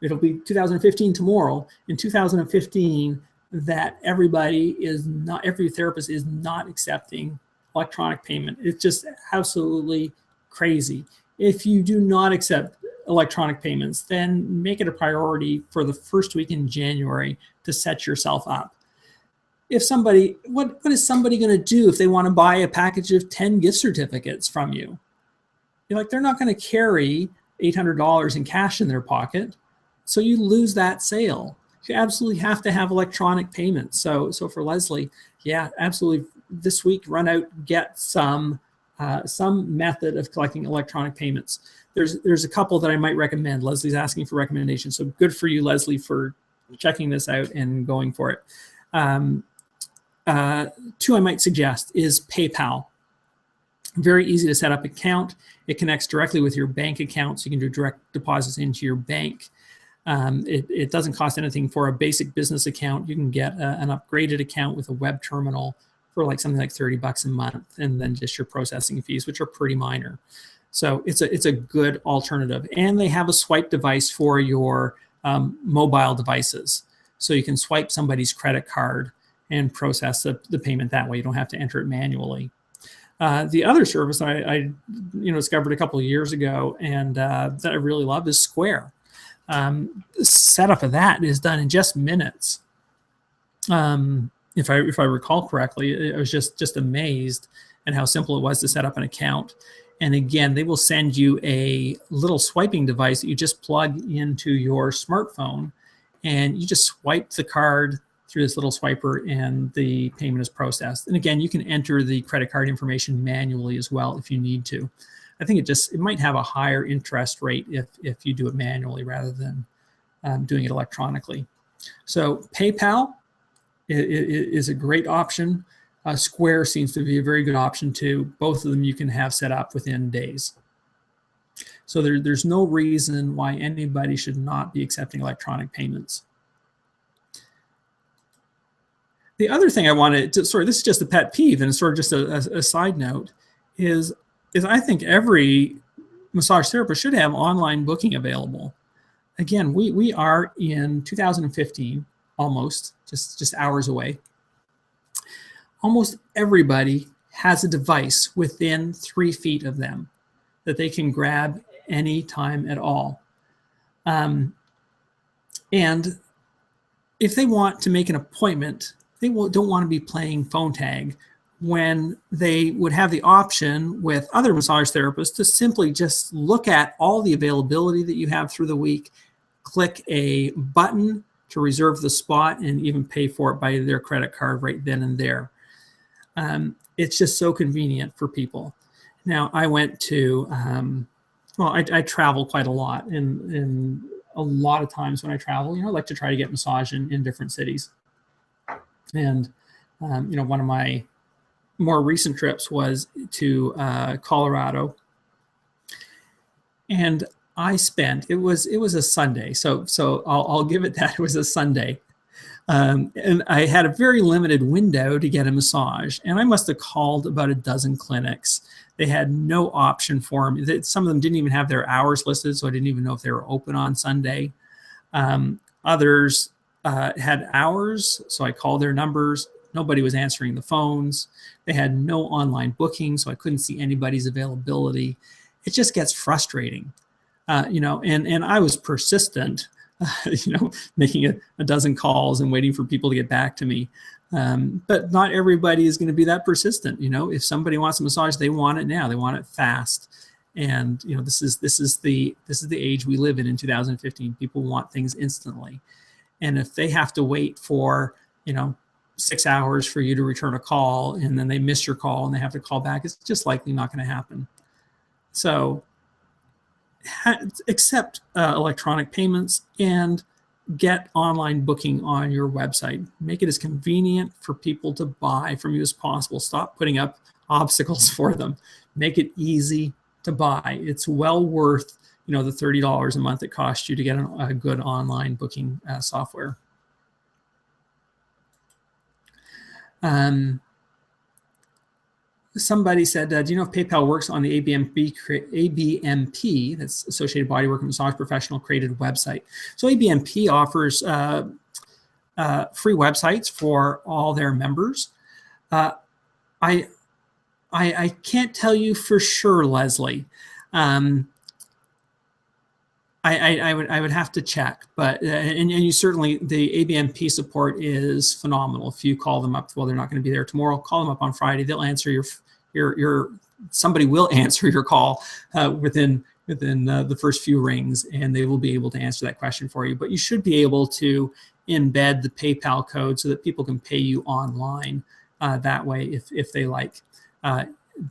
it'll be 2015 tomorrow, in 2015, that every therapist is not accepting electronic payment. It's just absolutely crazy. If you do not accept electronic payments, then make it a priority for the first week in January to set yourself up. If somebody, what is somebody going to do if they want to buy a package of 10 gift certificates from you? You're like, they're not going to carry $800 in cash in their pocket. So you lose that sale. You absolutely have to have electronic payments. So for Leslie, yeah, absolutely. This week, run out, get some method of collecting electronic payments. There's a couple that I might recommend. Leslie's asking for recommendations. So good for you, Leslie, for checking this out and going for it. Two I might suggest is PayPal. Very easy to set up account. It connects directly with your bank account, so you can do direct deposits into your bank. It doesn't cost anything for a basic business account. You can get an upgraded account with a web terminal for like something like $30 a month, and then just your processing fees, which are pretty minor. So it's a good alternative. And they have a swipe device for your mobile devices, so you can swipe somebody's credit card and process the payment that way. You don't have to enter it manually. The other service I discovered a couple of years ago and that I really love is Square. The setup of that is done in just minutes. If I recall correctly, I was just amazed at how simple it was to set up an account. And again, they will send you a little swiping device that you just plug into your smartphone, and you just swipe the card through this little swiper and the payment is processed. And again, you can enter the credit card information manually as well if you need to. I think it might have a higher interest rate if you do it manually rather than doing it electronically. So PayPal is a great option. Square seems to be a very good option too. Both of them you can have set up within days. So there's no reason why anybody should not be accepting electronic payments. The other thing I wanted to, this is just a pet peeve and sort of just a side note, is I think every massage therapist should have online booking available. Again, we are in 2015, almost, just hours away. Almost everybody has a device within 3 feet of them that they can grab any time at all. And if they want to make an appointment, they don't want to be playing phone tag when they would have the option with other massage therapists to simply just look at all the availability that you have through the week, click a button to reserve the spot, and even pay for it by their credit card right then and there. It's just so convenient for people. Now, I went to, I travel quite a lot, and a lot of times when I travel, I like to try to get massage in different cities. And, one of my more recent trips was to Colorado, and I spent, it was a Sunday, so I'll give it that, it was a Sunday. And I had a very limited window to get a massage, and I must have called about a dozen clinics. They had no option for me. Some of them didn't even have their hours listed, so I didn't even know if they were open on Sunday. Others had hours, so I called their numbers. Nobody was answering the phones. They had no online booking, so I couldn't see anybody's availability. It just gets frustrating, and I was persistent. Making a dozen calls and waiting for people to get back to me. But not everybody is going to be that persistent. If somebody wants a massage, they want it now. They want it fast. And this is the age we live in 2015. People want things instantly. And if they have to wait for 6 hours for you to return a call, and then they miss your call and they have to call back, it's just likely not going to happen. So accept electronic payments and get online booking on your website. Make it as convenient for people to buy from you as possible. Stop putting up obstacles for them. Make it easy to buy. It's well worth the $30 a month it costs you to get a good online booking software. Somebody said, do you know if PayPal works on the ABMP, that's Associated Bodywork and Massage Professional created website? So ABMP offers free websites for all their members. I can't tell you for sure, Leslie. I would have to check, but and you certainly, the ABMP support is phenomenal. If you call them up, well, they're not going to be there tomorrow, call them up on Friday. They'll answer somebody will answer your call within the first few rings, and they will be able to answer that question for you. But you should be able to embed the PayPal code so that people can pay you online that way if they like.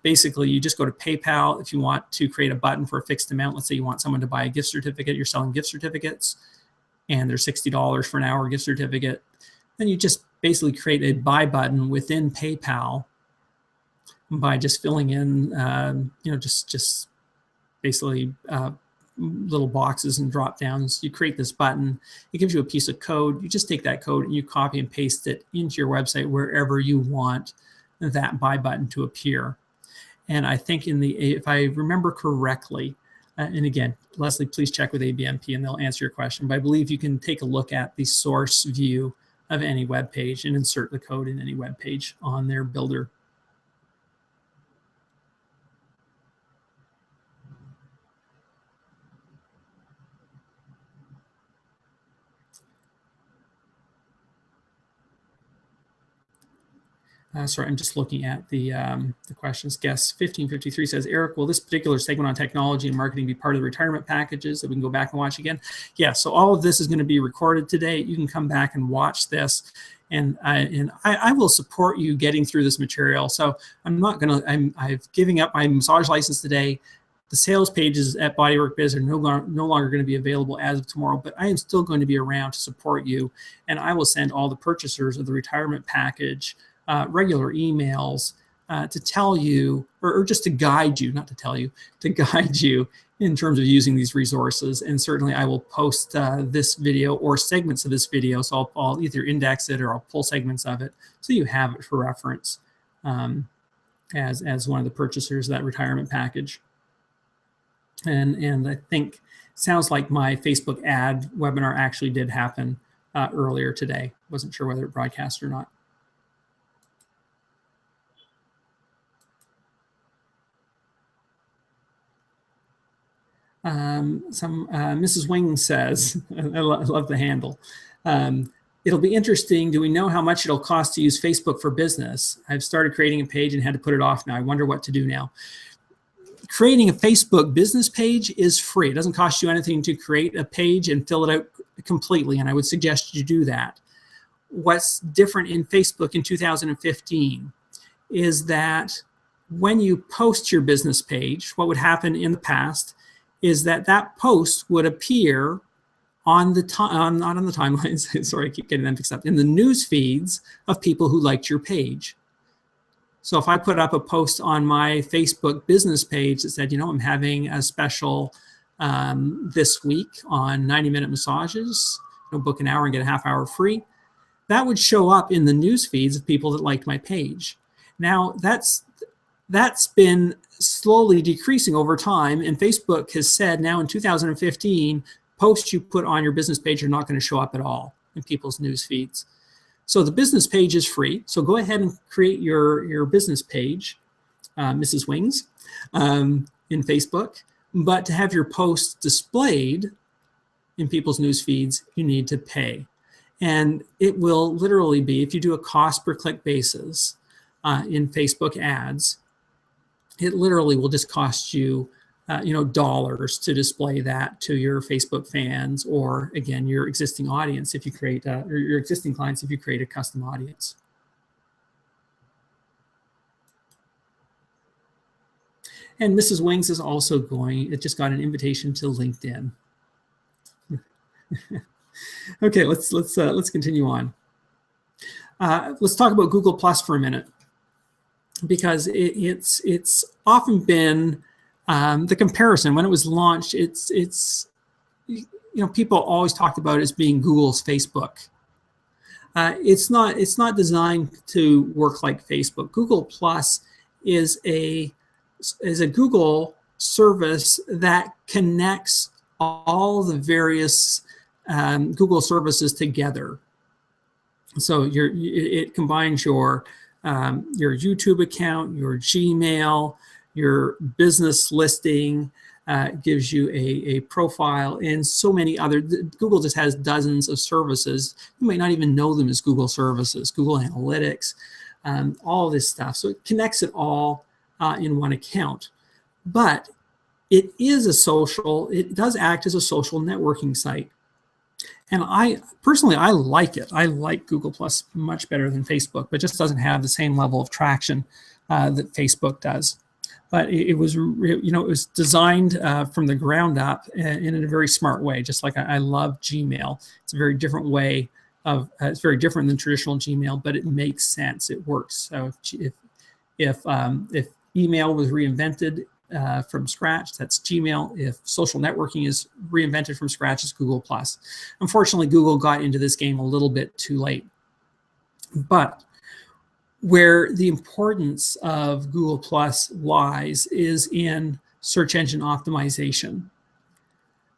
Basically, you just go to PayPal. If you want to create a button for a fixed amount, let's say you want someone to buy a gift certificate, you're selling gift certificates, and they're $60 for an hour gift certificate, then you just basically create a buy button within PayPal by just filling in, just basically little boxes and drop downs. You create this button. It gives you a piece of code. You just take that code and you copy and paste it into your website wherever you want that buy button to appear. And I think if I remember correctly, and again, Leslie, please check with ABMP and they'll answer your question, but I believe you can take a look at the source view of any web page and insert the code in any web page on their builder. Sorry, I'm just looking at the questions. Guest 1553 says, Eric, will this particular segment on technology and marketing be part of the retirement packages that we can go back and watch again? Yeah, so all of this is going to be recorded today. You can come back and watch this, and I will support you getting through this material. So I'm not going to, I'm giving up my massage license today. The sales pages at BodyworkBiz are no longer going to be available as of tomorrow, but I am still going to be around to support you, and I will send all the purchasers of the retirement package regular emails to tell you, or just to guide you, not to tell you, to guide you in terms of using these resources. And certainly I will post this video or segments of this video, so I'll either index it or I'll pull segments of it so you have it for reference as one of the purchasers of that retirement package. And I think, sounds like my Facebook ad webinar actually did happen earlier today. Wasn't sure whether it broadcast or not. Mrs. Wing says, I love the handle. It'll be interesting. Do we know how much it'll cost to use Facebook for business? I've started creating a page and had to put it off now. I wonder what to do now. Creating a Facebook business page is free. It doesn't cost you anything to create a page and fill it out completely, and I would suggest you do that. What's different in Facebook in 2015 is that when you post your business page, what would happen in the past is that that post would appear on the not on the timelines, sorry, I keep getting them mixed up, in the news feeds of people who liked your page. So if I put up a post on my Facebook business page that said, you know, I'm having a special this week on 90-minute massages, you know, book an hour and get a half hour free, that would show up in the news feeds of people that liked my page. Now that's been slowly decreasing over time, and Facebook has said now in 2015, posts you put on your business page are not going to show up at all in people's news feeds. So the business page is free. So go ahead and create your business page, Mrs. Wings, in Facebook. But to have your posts displayed in people's news feeds, you need to pay. And it will literally be, if you do a cost per click basis in Facebook ads, it literally will just cost you dollars to display that to your Facebook fans, or again, your existing audience if you create, or your existing clients if you create a custom audience. And Mrs. Wings is also it just got an invitation to LinkedIn. Okay, let's continue on. Let's talk about Google Plus for a minute, because it's often been the comparison. When it was launched, people always talked about it as being Google's Facebook. It's not designed to work like Facebook. Google Plus is a Google service that connects all the various Google services together. So it combines your YouTube account, your Gmail, your business listing, gives you a profile, and so many other. Google just has dozens of services. You might not even know them as Google services, Google Analytics, all this stuff. So it connects it all in one account. But it does act as a social networking site. And I personally like it. I like Google Plus much better than Facebook, but it just doesn't have the same level of traction that Facebook does. But it was designed from the ground up in a very smart way. Just like I love Gmail. It's a very different way of. It's very different than traditional Gmail, but it makes sense. It works. So if email was reinvented from scratch, that's Gmail. If social networking is reinvented from scratch, it's Google Plus. Unfortunately, Google got into this game a little bit too late. But where the importance of Google Plus lies is in search engine optimization.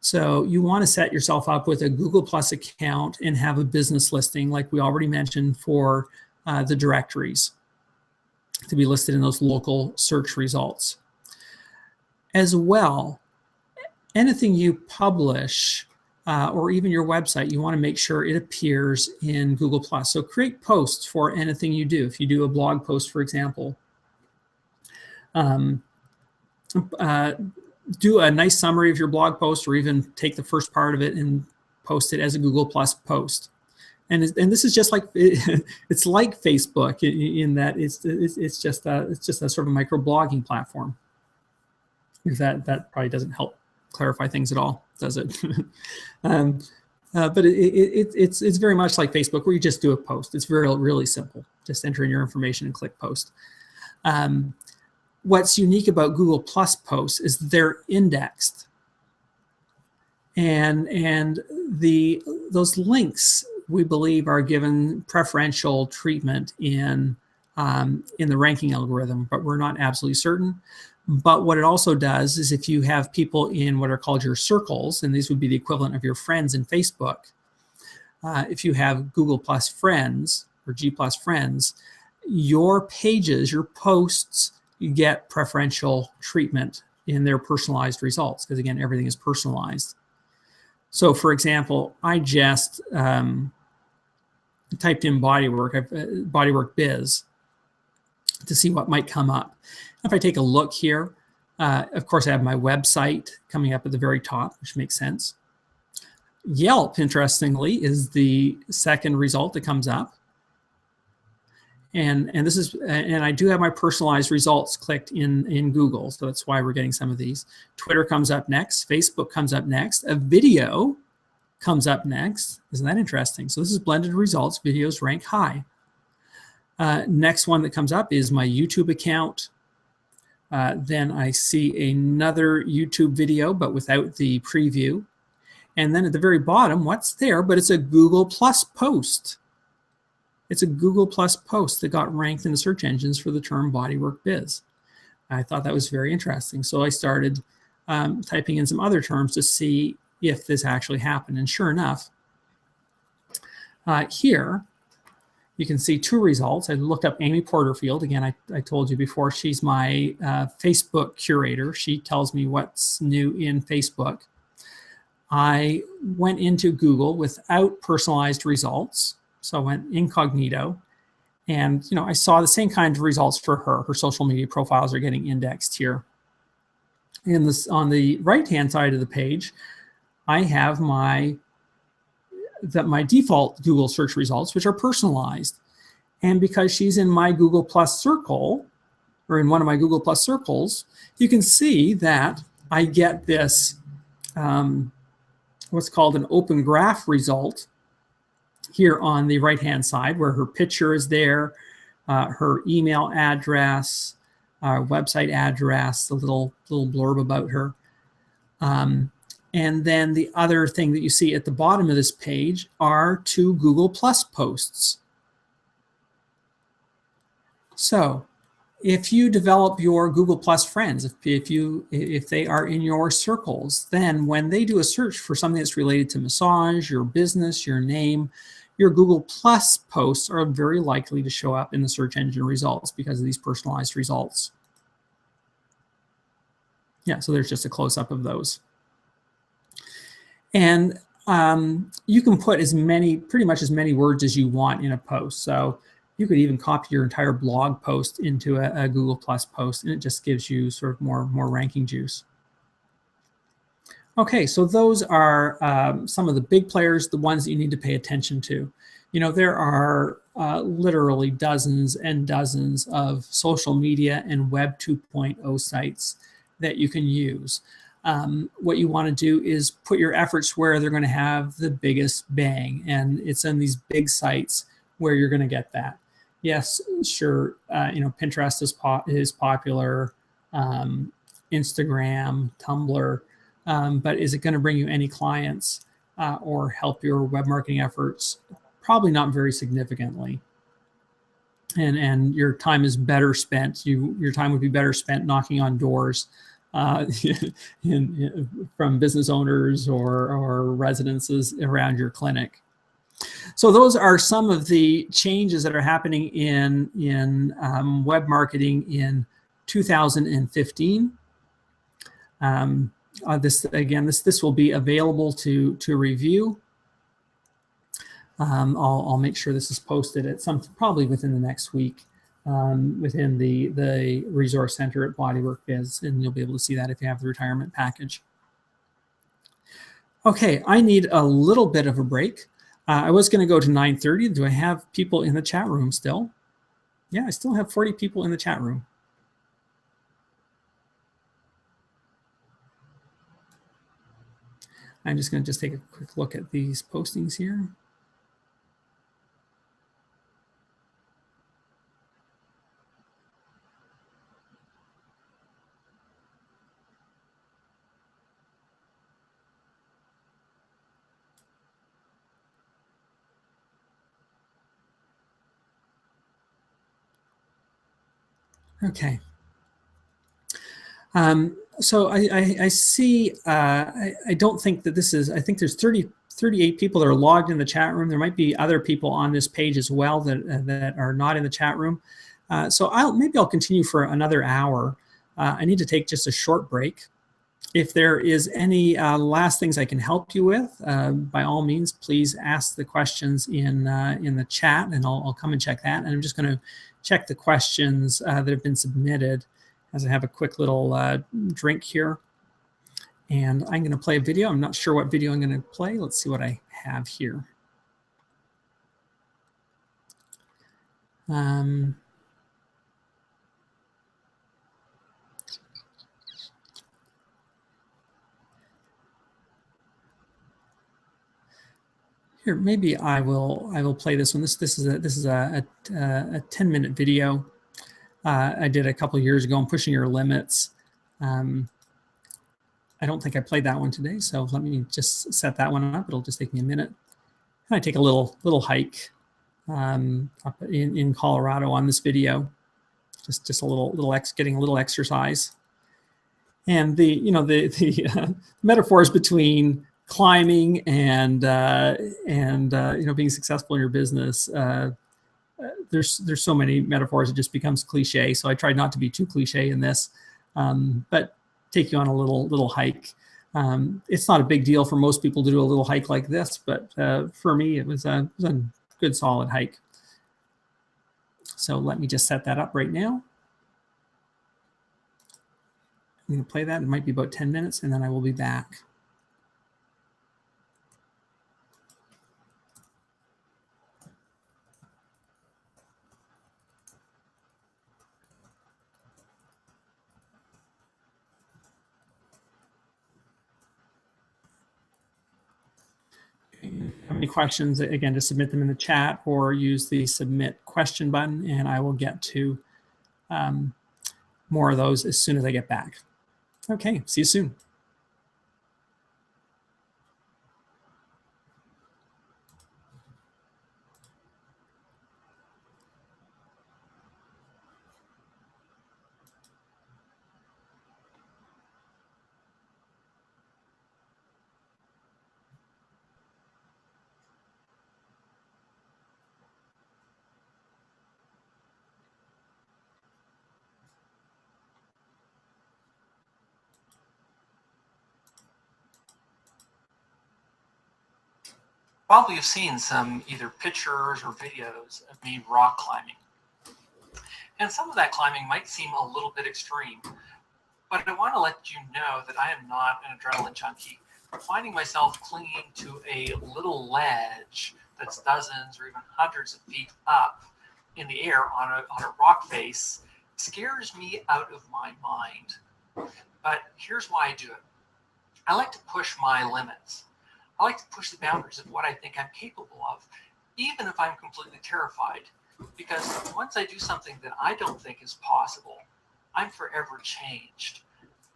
So you want to set yourself up with a Google Plus account and have a business listing, like we already mentioned, for the directories to be listed in those local search results. As well, anything you publish or even your website, you want to make sure it appears in Google+. So create posts for anything you do. If you do a blog post, for example, do a nice summary of your blog post, or even take the first part of it and post it as a Google+ post. And this is just like it's like Facebook in that it's just a sort of micro blogging platform. If that probably doesn't help clarify things at all, does it? But it's very much like Facebook, where you just do a post. It's really simple. Just enter in your information and click post. What's unique about Google+ posts is they're indexed, and those links, we believe, are given preferential treatment in the ranking algorithm, but we're not absolutely certain. But what it also does is, if you have people in what are called your circles, and these would be the equivalent of your friends in Facebook, if you have Google+ friends or G+ friends, your pages, your posts, you get preferential treatment in their personalized results, because again, everything is personalized. So for example, I just typed in BodyworkBiz to see what might come up. If I take a look here, of course I have my website coming up at the very top, which makes sense. Yelp, interestingly, is the second result that comes up. And I do have my personalized results clicked in Google, so that's why we're getting some of these. Twitter comes up next, Facebook comes up next, a video comes up next. Isn't that interesting? So this is blended results. Videos rank high. Next one that comes up is my YouTube account. Then I see another YouTube video, but without the preview. And then at the very bottom, what's there? But it's a Google+ post. It's a Google+ post that got ranked in the search engines for the term BodyworkBiz. I thought that was very interesting. So I started typing in some other terms to see if this actually happened. And sure enough, here you can see two results. I looked up Amy Porterfield. Again, I told you before, she's my Facebook curator. She tells me what's new in Facebook. I went into Google without personalized results. So I went incognito, and I saw the same kind of results for her. Her social media profiles are getting indexed here. And on the right-hand side of the page, I have my default Google search results, which are personalized. And because she's in my Google+ circle, or in one of my Google+ circles, you can see that I get this what's called an open graph result here on the right-hand side, where her picture is there, her email address, website address, the little blurb about her. And then the other thing that you see at the bottom of this page are two Google+ posts. So if you develop your Google+ friends, if they are in your circles, then when they do a search for something that's related to massage, your business, your name, your Google+ posts are very likely to show up in the search engine results because of these personalized results. Yeah, so there's just a close-up of those. And you can put pretty much as many words as you want in a post. So you could even copy your entire blog post into a Google+ post, and it just gives you sort of more ranking juice. Okay, so those are some of the big players, the ones that you need to pay attention to. There are literally dozens and dozens of social media and Web 2.0 sites that you can use. What you want to do is put your efforts where they're going to have the biggest bang, and it's on these big sites where you're going to get that. Yes, sure, Pinterest is popular, Instagram, Tumblr, but is it going to bring you any clients or help your web marketing efforts? Probably not very significantly. And your time is better spent. Your time would be better spent knocking on doors from business owners or residences around your clinic. So those are some of the changes that are happening in web marketing in 2015. this will be available to review. I'll make sure this is posted at probably within the next week within the resource center at BodyworkBiz, and you'll be able to see that if you have the retirement package. Okay, I need a little bit of a break. I was going to go to 9:30. Do I have people in the chat room still? Yeah, I still have 40 people in the chat room. I'm just going to take a quick look at these postings here. Okay. So I see, I don't think that this is, I think there's 38 people that are logged in the chat room. There might be other people on this page as well that are not in the chat room. So maybe I'll continue for another hour. I need to take just a short break. If there is any last things I can help you with, by all means, please ask the questions in the chat, and I'll come and check that. And I'm just going to check the questions that have been submitted as I have a quick little drink here. And I'm going to play a video. I'm not sure what video I'm going to play. Let's see what I have here. Here, maybe I will play this one. This is a 10-minute video I did a couple years ago on pushing your limits. I don't think I played that one today, so let me just set that one up. It'll just take me a minute. I take a little hike up in Colorado on this video. Just getting a little exercise. And the metaphors between climbing and being successful in your business, there's so many metaphors, it just becomes cliche. So I tried not to be too cliche in this, but take you on a little hike. It's not a big deal for most people to do a little hike like this, but for me, it was a good solid hike. So let me just set that up right now. I'm going to play that. It might be about 10 minutes, and then I will be back. Have any questions, again, just submit them in the chat or use the submit question button, and I will get to more of those as soon as I get back. Okay, see you soon. Probably have seen some either pictures or videos of me rock climbing. And some of that climbing might seem a little bit extreme, but I want to let you know that I am not an adrenaline junkie. Finding myself clinging to a little ledge that's dozens or even hundreds of feet up in the air on a rock face scares me out of my mind. But here's why I do it. I like to push my limits. I like to push the boundaries of what I think I'm capable of, even if I'm completely terrified. Because once I do something that I don't think is possible, I'm forever changed.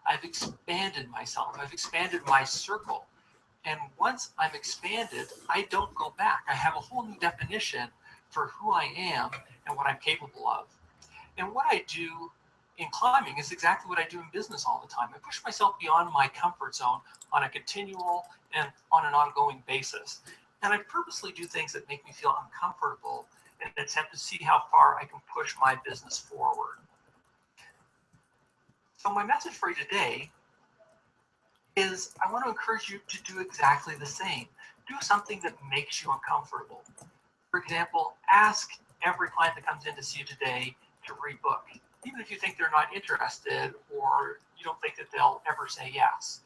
I've expanded myself. I've expanded my circle. And once I'm expanded, I don't go back. I have a whole new definition for who I am and what I'm capable of. And what I do in climbing is exactly what I do in business all the time. I push myself beyond my comfort zone on a continual and on an ongoing basis. And I purposely do things that make me feel uncomfortable in an attempt to see how far I can push my business forward. So my message for you today is I want to encourage you to do exactly the same. Do something that makes you uncomfortable. For example, ask every client that comes in to see you today to rebook, even if you think they're not interested or you don't think that they'll ever say yes.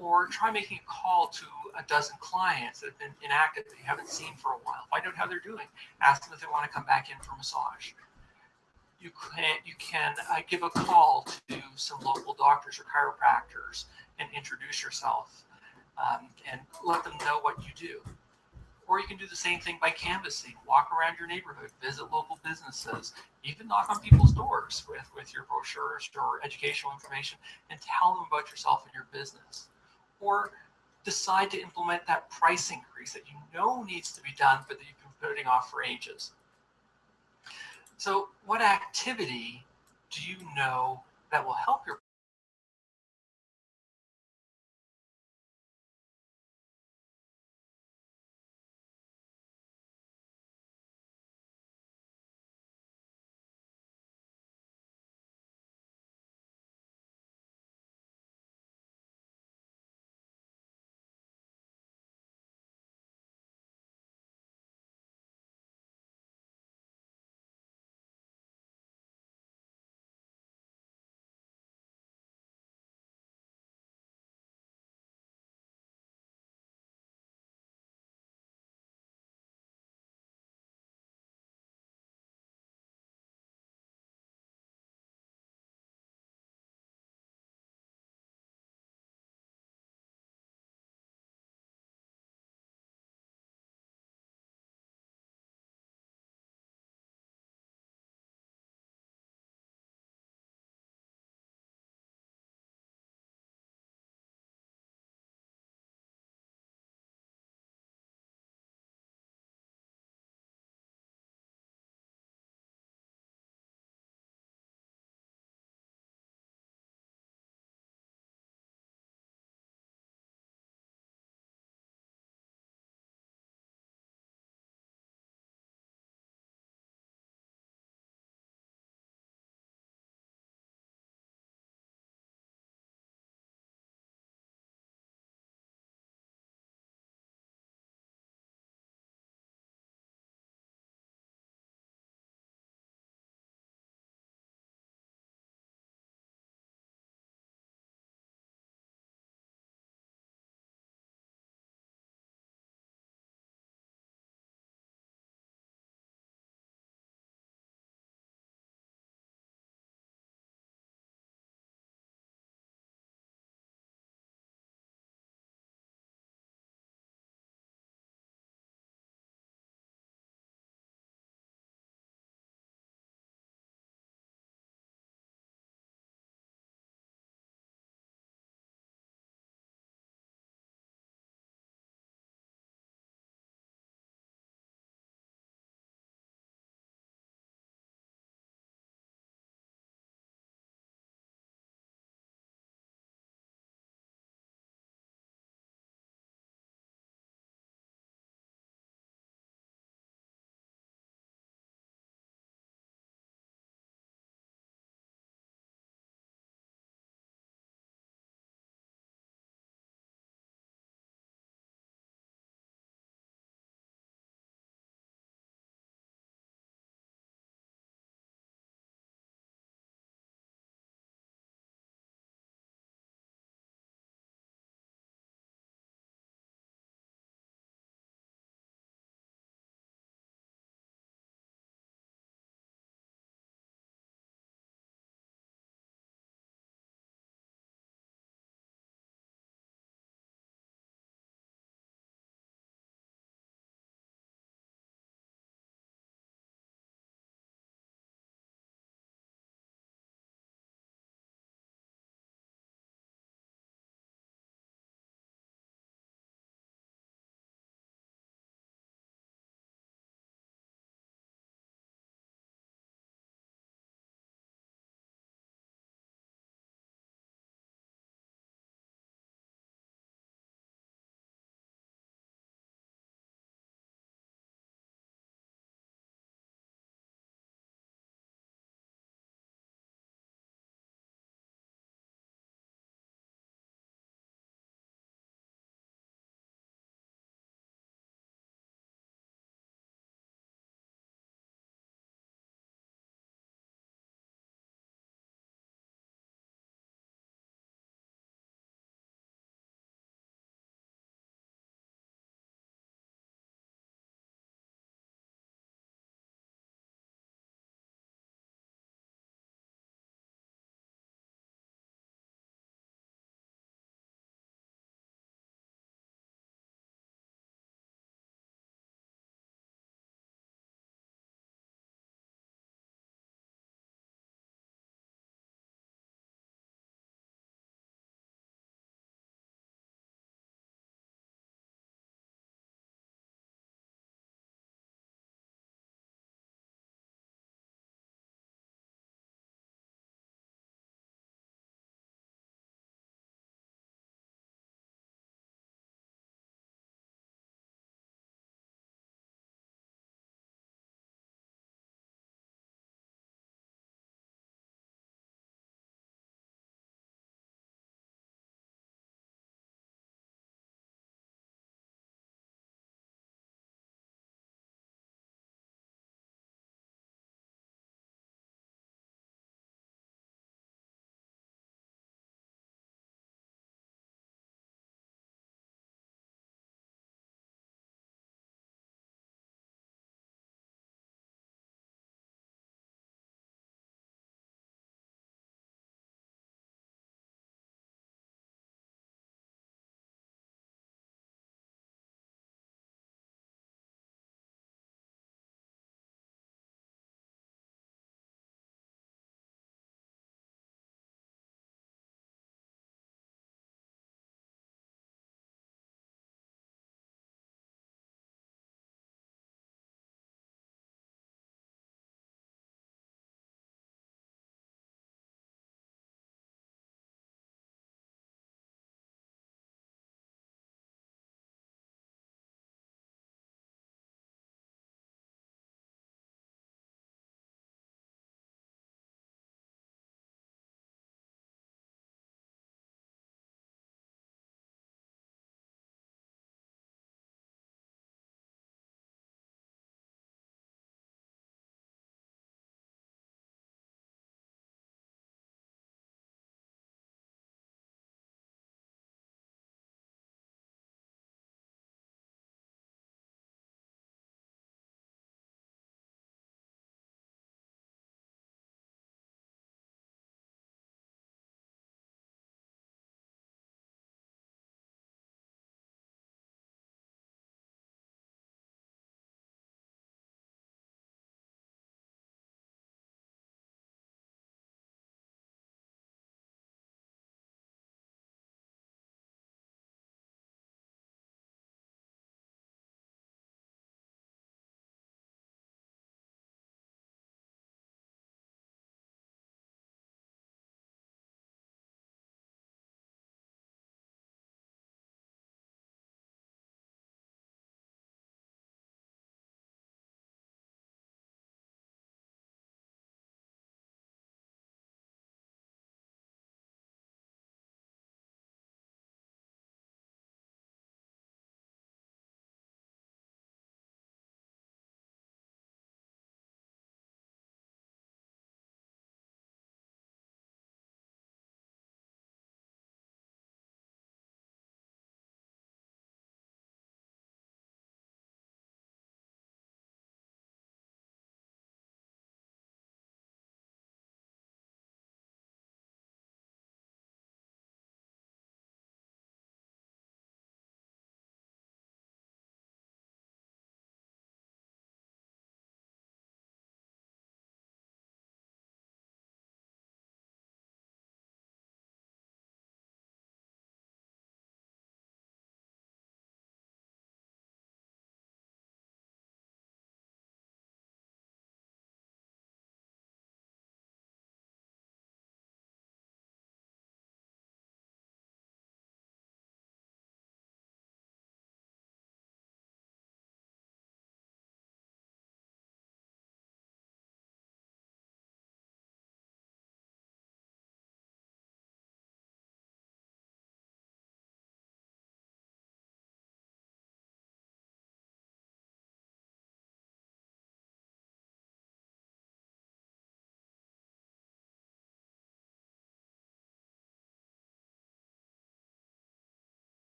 Or try making a call to a dozen clients that have been inactive that you haven't seen for a while. Find out how they're doing. Ask them if they want to come back in for massage. You can give a call to some local doctors or chiropractors and introduce yourself and let them know what you do. Or you can do the same thing by canvassing, walk around your neighborhood, visit local businesses, even knock on people's doors with your brochures or educational information and tell them about yourself and your business. Or decide to implement that price increase that you know needs to be done, but that you've been putting off for ages. So what activity do you know that will help your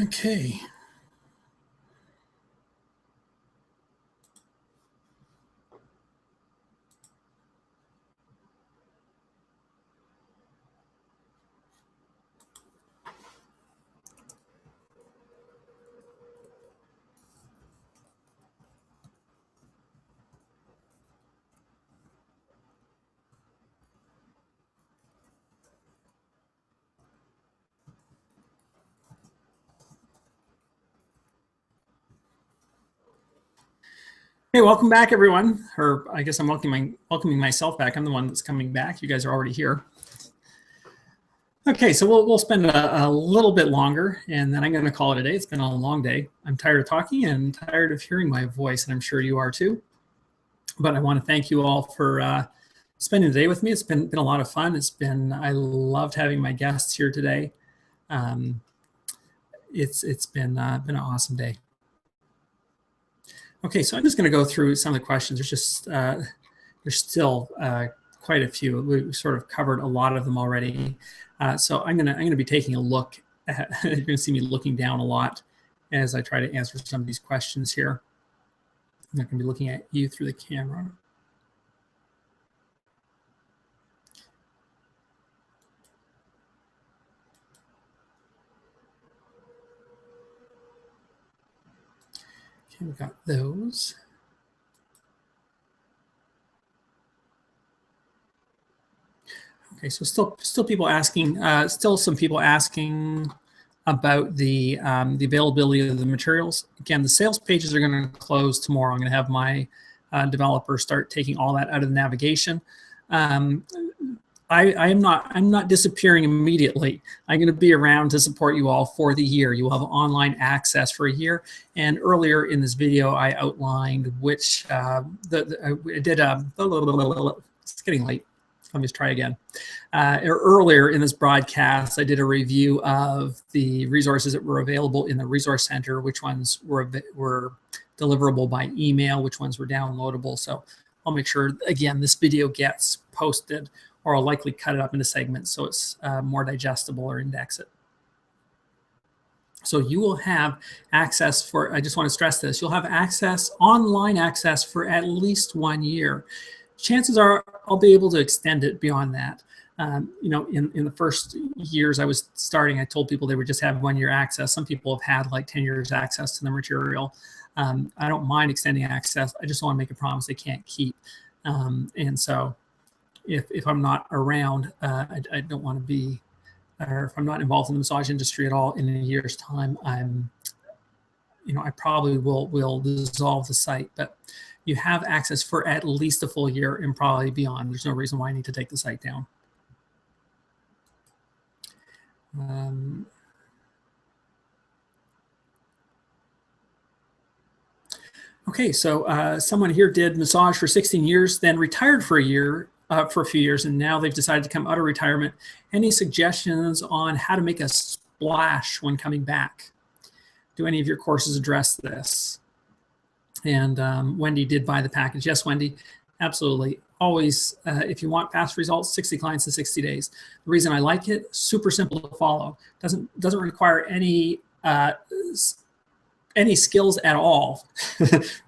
Okay. Hey, welcome back, everyone. Or I guess I'm welcoming myself back. I'm the one that's coming back. You guys are already here. Okay, so we'll spend a little bit longer, and then I'm going to call it a day. It's been a long day. I'm tired of talking and tired of hearing my voice, and I'm sure you are too. But I want to thank you all for spending the day with me. It's been a lot of fun. I loved having my guests here today. It's been an awesome day. Okay, so I'm just going to go through some of the questions. There's still quite a few. We sort of covered a lot of them already. So I'm gonna be taking a look at, you're gonna see me looking down a lot as I try to answer some of these questions here. I'm not gonna be looking at you through the camera. Okay, we got those. Okay, so still people asking, still some people asking about the availability of the materials. Again, the sales pages are going to close tomorrow. I'm going to have my developer start taking all that out of the navigation. I'm not disappearing immediately. I'm going to be around to support you all for the year. You will have online access for a year. And earlier in this video, I outlined which it's getting late. Let me just try again. Earlier in this broadcast, I did a review of the resources that were available in the Resource Center, which ones were deliverable by email, which ones were downloadable. So I'll make sure, again, this video gets posted, or I'll likely cut it up into segments so it's more digestible or index it. So you will have access for, I just want to stress this, you'll have access, online access for at least 1 year. Chances are I'll be able to extend it beyond that. You know, in the first years I was starting, I told people they would just have 1 year access. Some people have had like 10 years access to the material. I don't mind extending access. I just want to make a promise they can't keep. And so if I'm not around, I don't want to be, or if I'm not involved in the massage industry at all in a year's time, I probably will dissolve the site. But you have access for at least a full year and probably beyond. There's no reason why I need to take the site down. Okay, so someone here did massage for 16 years, then retired for a few years, and now they've decided to come out of retirement. Any suggestions on how to make a splash when coming back? Do any of your courses address this? And Wendy did buy the package. Yes, Wendy, absolutely. Always, if you want fast results, 60 clients in 60 days. The reason I like it, super simple to follow. Doesn't require any skills at all.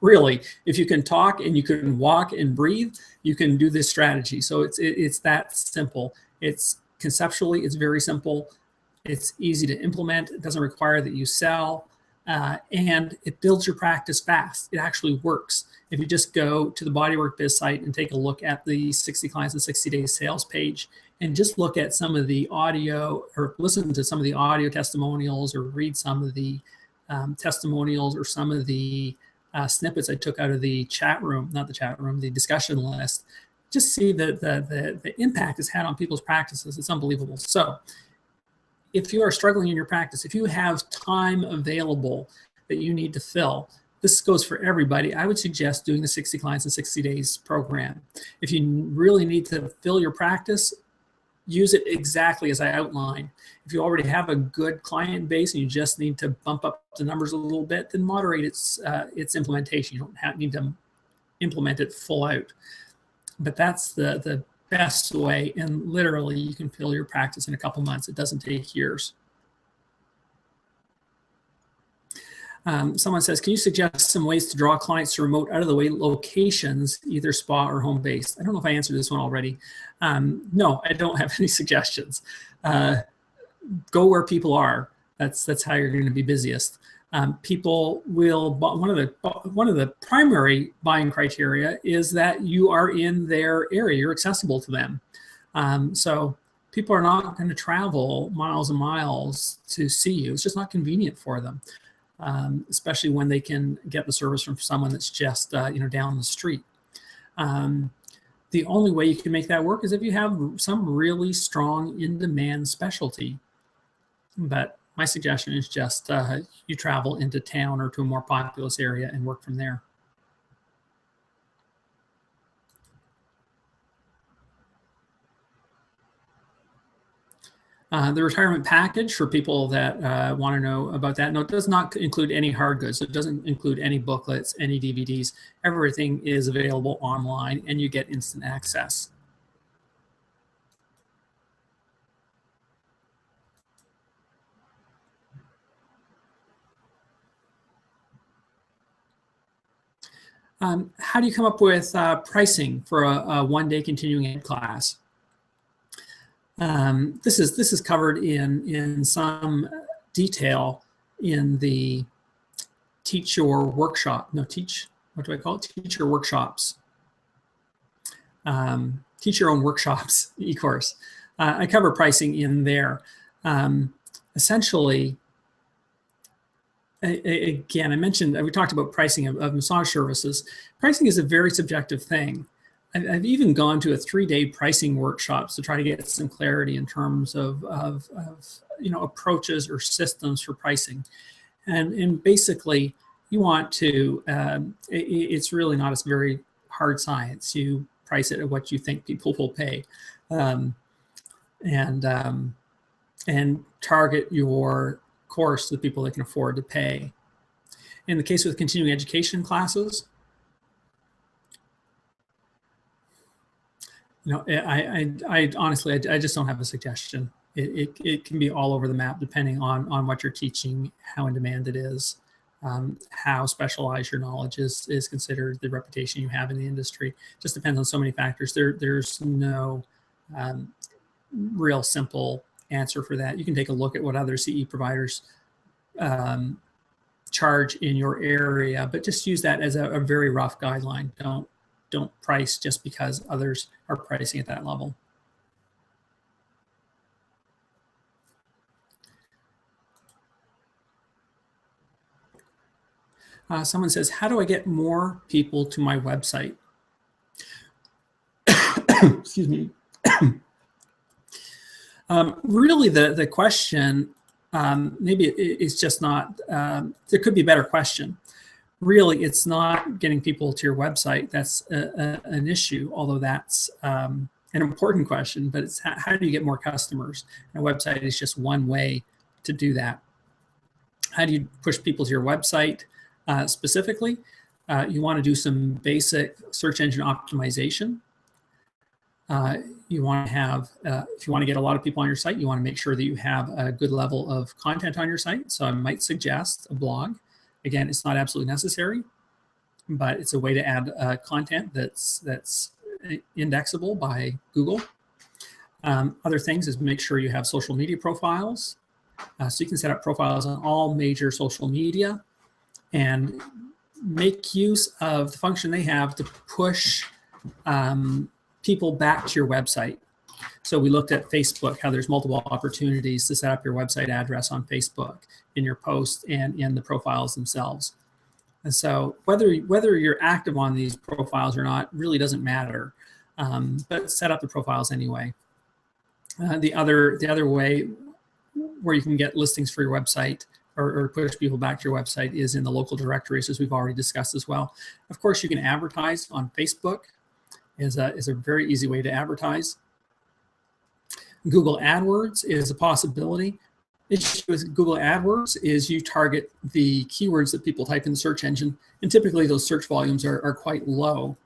Really, if you can talk and you can walk and breathe, you can do this strategy. So it's that simple. It's conceptually, it's very simple. It's easy to implement. It doesn't require that you sell. And it builds your practice fast. It actually works. If you just go to the BodyworkBiz site and take a look at the 60 clients in 60 days sales page and just look at some of the audio or listen to some of the audio testimonials or read some of the testimonials or some of the snippets I took out of the chat room, not the chat room, the discussion list, just see the impact it's had on people's practices. It's unbelievable. So if you are struggling in your practice, if you have time available that you need to fill, this goes for everybody. I would suggest doing the 60 clients in 60 days program. If you really need to fill your practice, use it exactly as I outlined. If you already have a good client base and you just need to bump up the numbers a little bit, then moderate its implementation. You don't need to implement it full out. But that's the best way, and literally you can fill your practice in a couple months. It doesn't take years. Someone says, can you suggest some ways to draw clients to remote out-of-the-way locations, either spa or home-based? I don't know if I answered this one already. No, I don't have any suggestions. Go where people are. That's how you're going to be busiest. People will, one of the primary buying criteria is that you are in their area, you're accessible to them. So people are not going to travel miles and miles to see you. It's just not convenient for them. Especially when they can get the service from someone that's just down the street. The only way you can make that work is if you have some really strong in-demand specialty. But my suggestion is just you travel into town or to a more populous area and work from there. The retirement package for people that want to know about that. No, it does not include any hard goods. It doesn't include any booklets, any DVDs. Everything is available online and you get instant access. How do you come up with pricing for a one-day continuing ed class? This is covered in some detail in the Teach Your Workshop. No, what do I call it? Teach Your Workshops. Teach Your Own Workshops e-course. I cover pricing in there. Essentially, again, I mentioned, we talked about pricing of massage services. Pricing is a very subjective thing. I've even gone to a 3-day pricing workshops to try to get some clarity in terms of approaches or systems for pricing. And basically, you want to, it's really not a very hard science. You price it at what you think people will pay. And target your course to the people that can afford to pay. In the case with continuing education classes, I honestly, I just don't have a suggestion. It can be all over the map depending on what you're teaching, how in demand it is, how specialized your knowledge is considered, the reputation you have in the industry. Just depends on so many factors. There's no real simple answer for that. You can take a look at what other CE providers charge in your area, but just use that as a very rough guideline. Don't price just because others are pricing at that level. Someone says, how do I get more people to my website? Excuse me. Really, the question, maybe it's just not, there could be a better question. Really, it's not getting people to your website that's an issue, although that's an important question, but it's how do you get more customers? And a website is just one way to do that. How do you push people to your website specifically? You want to do some basic search engine optimization. You want to have, if you want to get a lot of people on your site, you want to make sure that you have a good level of content on your site. So I might suggest a blog. Again, it's not absolutely necessary, but it's a way to add content that's indexable by Google. Other things is make sure you have social media profiles. So you can set up profiles on all major social media and make use of the function they have to push people back to your website. So we looked at Facebook, how there's multiple opportunities to set up your website address on Facebook in your posts and in the profiles themselves. And so whether you're active on these profiles or not really doesn't matter, but set up the profiles anyway. The other way where you can get listings for your website or push people back to your website is in the local directories, as we've already discussed as well. Of course, you can advertise on Facebook. Is a very easy way to advertise. Google AdWords is a possibility. The issue with Google AdWords is you target the keywords that people type in the search engine, and typically those search volumes are quite low.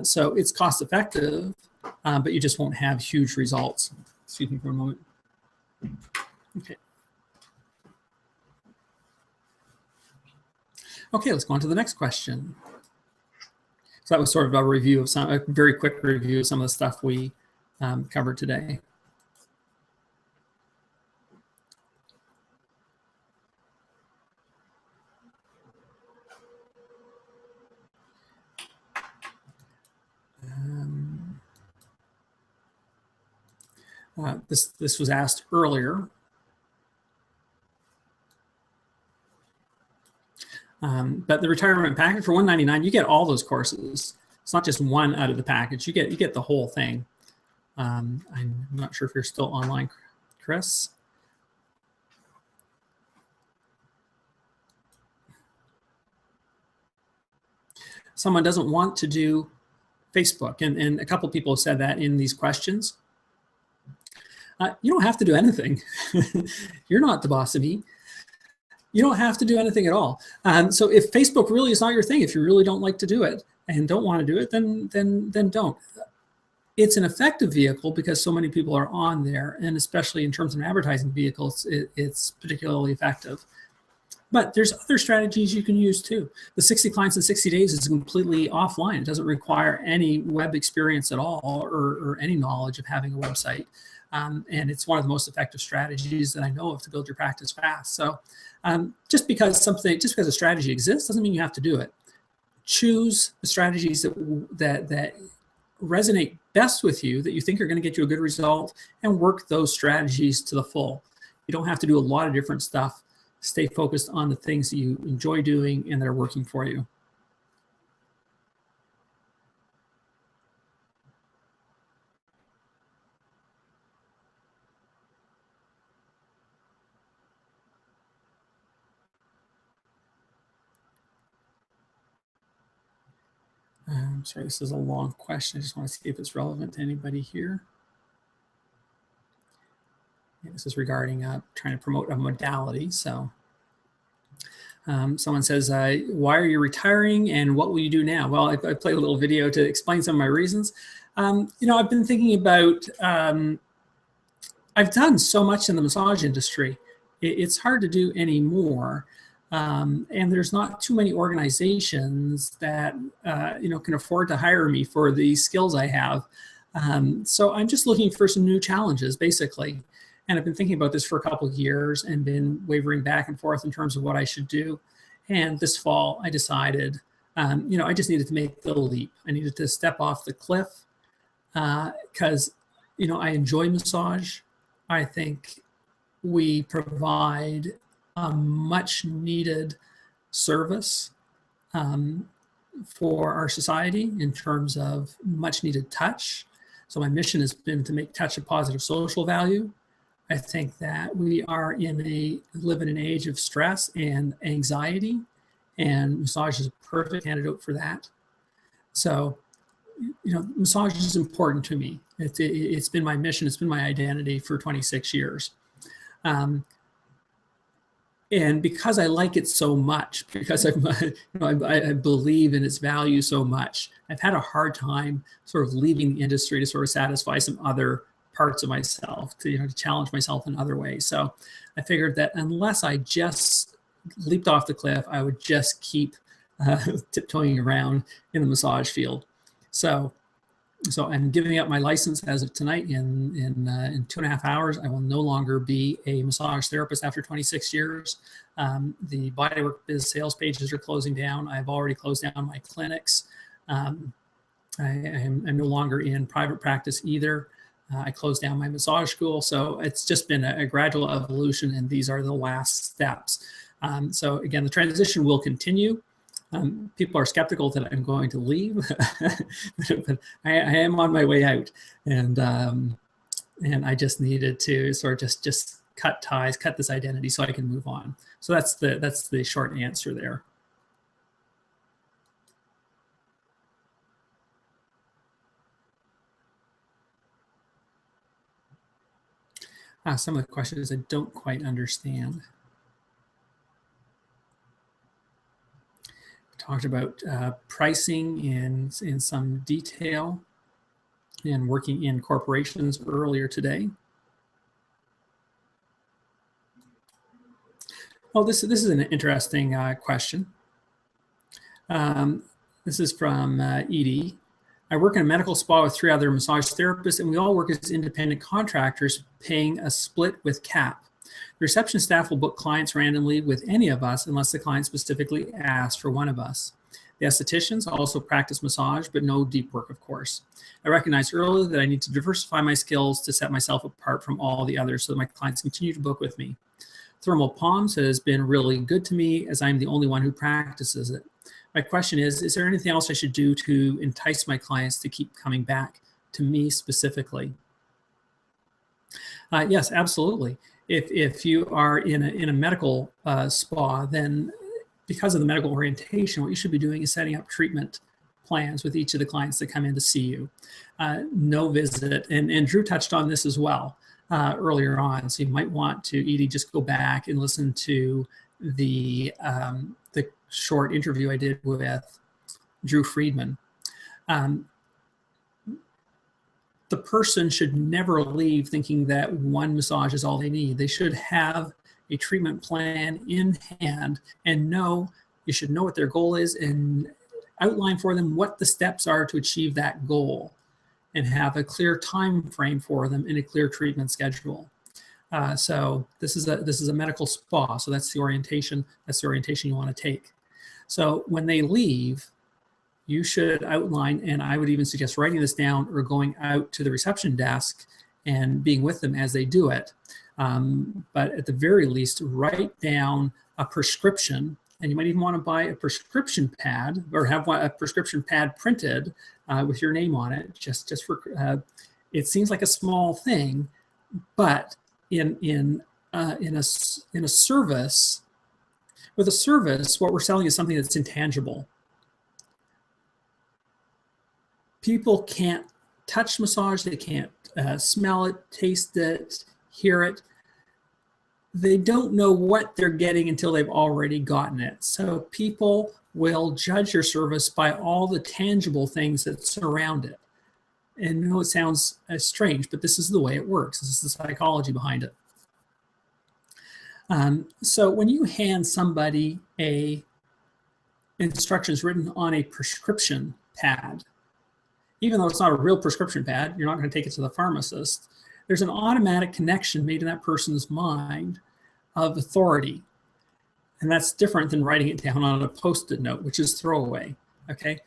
So it's cost effective, but you just won't have huge results. Excuse me for a moment. Okay. Okay, let's go on to the next question. So that was sort of a review of a very quick review of some of the stuff we covered today. This was asked earlier. But the retirement package for $199, you get all those courses. It's not just one out of the package. You get the whole thing. I'm not sure if you're still online, Chris. Someone doesn't want to do Facebook, and a couple people have said that in these questions. You don't have to do anything. You're not the boss of me. You don't have to do anything at all. So if Facebook really is not your thing, if you really don't like to do it and don't want to do it, then don't. It's an effective vehicle because so many people are on there, and especially in terms of advertising vehicles, it's particularly effective. But there's other strategies you can use too. The 60 clients in 60 days is completely offline. It doesn't require any web experience at all or any knowledge of having a website. And it's one of the most effective strategies that I know of to build your practice fast. So just because a strategy exists doesn't mean you have to do it. Choose the strategies that resonate best with you, that you think are going to get you a good result, and work those strategies to the full. You don't have to do a lot of different stuff. Stay focused on the things that you enjoy doing and that are working for you. I'm sorry, this is a long question. I just want to see if it's relevant to anybody here. Yeah, this is regarding trying to promote a modality. So someone says, why are you retiring and what will you do now? Well, I played a little video to explain some of my reasons. I've been thinking about, I've done so much in the massage industry. It's hard to do anymore. And there's not too many organizations that can afford to hire me for the skills I have. So I'm just looking for some new challenges, basically. And I've been thinking about this for a couple of years and been wavering back and forth in terms of what I should do. And this fall, I decided, I just needed to make the leap. I needed to step off the cliff because, I enjoy massage. I think we provide a much needed service for our society in terms of much needed touch. So my mission has been to make touch a positive social value. I think that we live in an age of stress and anxiety, and massage is a perfect antidote for that. So, massage is important to me. It's been my mission. It's been my identity for 26 years. And because I like it so much, because I believe in its value so much, I've had a hard time sort of leaving the industry to sort of satisfy some other parts of myself, to challenge myself in other ways. So I figured that unless I just leaped off the cliff, I would just keep tiptoeing around in the massage field. So I'm giving up my license as of tonight. In 2.5 hours, I will no longer be a massage therapist after 26 years. The BodyworkBiz sales pages are closing down. I've already closed down my clinics. I'm no longer in private practice either. I closed down my massage school. So it's just been a gradual evolution, and these are the last steps. So again, the transition will continue. People are skeptical that I'm going to leave, but I am on my way out, and I just needed to sort of just cut ties, cut this identity, so I can move on. So that's the short answer there. Some of the questions I don't quite understand. Talked about pricing in some detail and working in corporations earlier today. Well, this is an interesting question. This is from Edie. I work in a medical spa with 3 other massage therapists, and we all work as independent contractors, paying a split with cap. The reception staff will book clients randomly with any of us unless the client specifically asks for one of us. The estheticians also practice massage, but no deep work, of course. I recognized earlier that I need to diversify my skills to set myself apart from all the others so that my clients continue to book with me. Thermal Palms has been really good to me as I'm the only one who practices it. My question is there anything else I should do to entice my clients to keep coming back to me specifically? Yes, absolutely. If you are in a medical spa, then because of the medical orientation, what you should be doing is setting up treatment plans with each of the clients that come in to see you. No visit, and Drew touched on this as well earlier on. So you might want to, Edie, just go back and listen to the short interview I did with Drew Friedman. The person should never leave thinking that one massage is all they need. They should have a treatment plan in hand and you should know what their goal is and outline for them what the steps are to achieve that goal and have a clear time frame for them and a clear treatment schedule. So this is a medical spa, so that's the orientation you want to take. So when they leave, you should outline, and I would even suggest writing this down or going out to the reception desk and being with them as they do it. But at the very least, write down a prescription, and you might even want to buy a prescription pad or have a prescription pad printed with your name on it. Just for it seems like a small thing, but in a service, with a service, what we're selling is something that's intangible. People can't touch massage, they can't smell it, taste it, hear it. They don't know what they're getting until they've already gotten it. So people will judge your service by all the tangible things that surround it. And I know it sounds strange, but this is the way it works. This is the psychology behind it. So when you hand somebody instructions written on a prescription pad, even though it's not a real prescription pad, you're not going to take it to the pharmacist, there's an automatic connection made in that person's mind of authority. And that's different than writing it down on a Post-it note, which is throwaway, okay?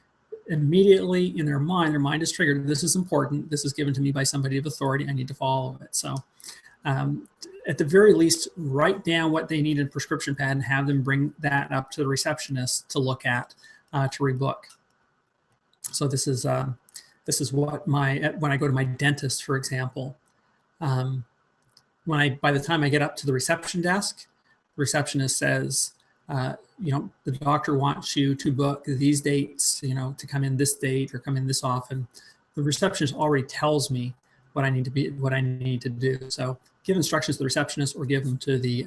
Immediately in their mind is triggered. This is important. This is given to me by somebody of authority. I need to follow it. So at the very least, write down what they need in a prescription pad and have them bring that up to the receptionist to look at, to rebook. So this is what when I go to my dentist, for example, by the time I get up to the reception desk, the receptionist says, the doctor wants you to book these dates, to come in this date or come in this often. The receptionist already tells me what I need to do. So give instructions to the receptionist or give them to the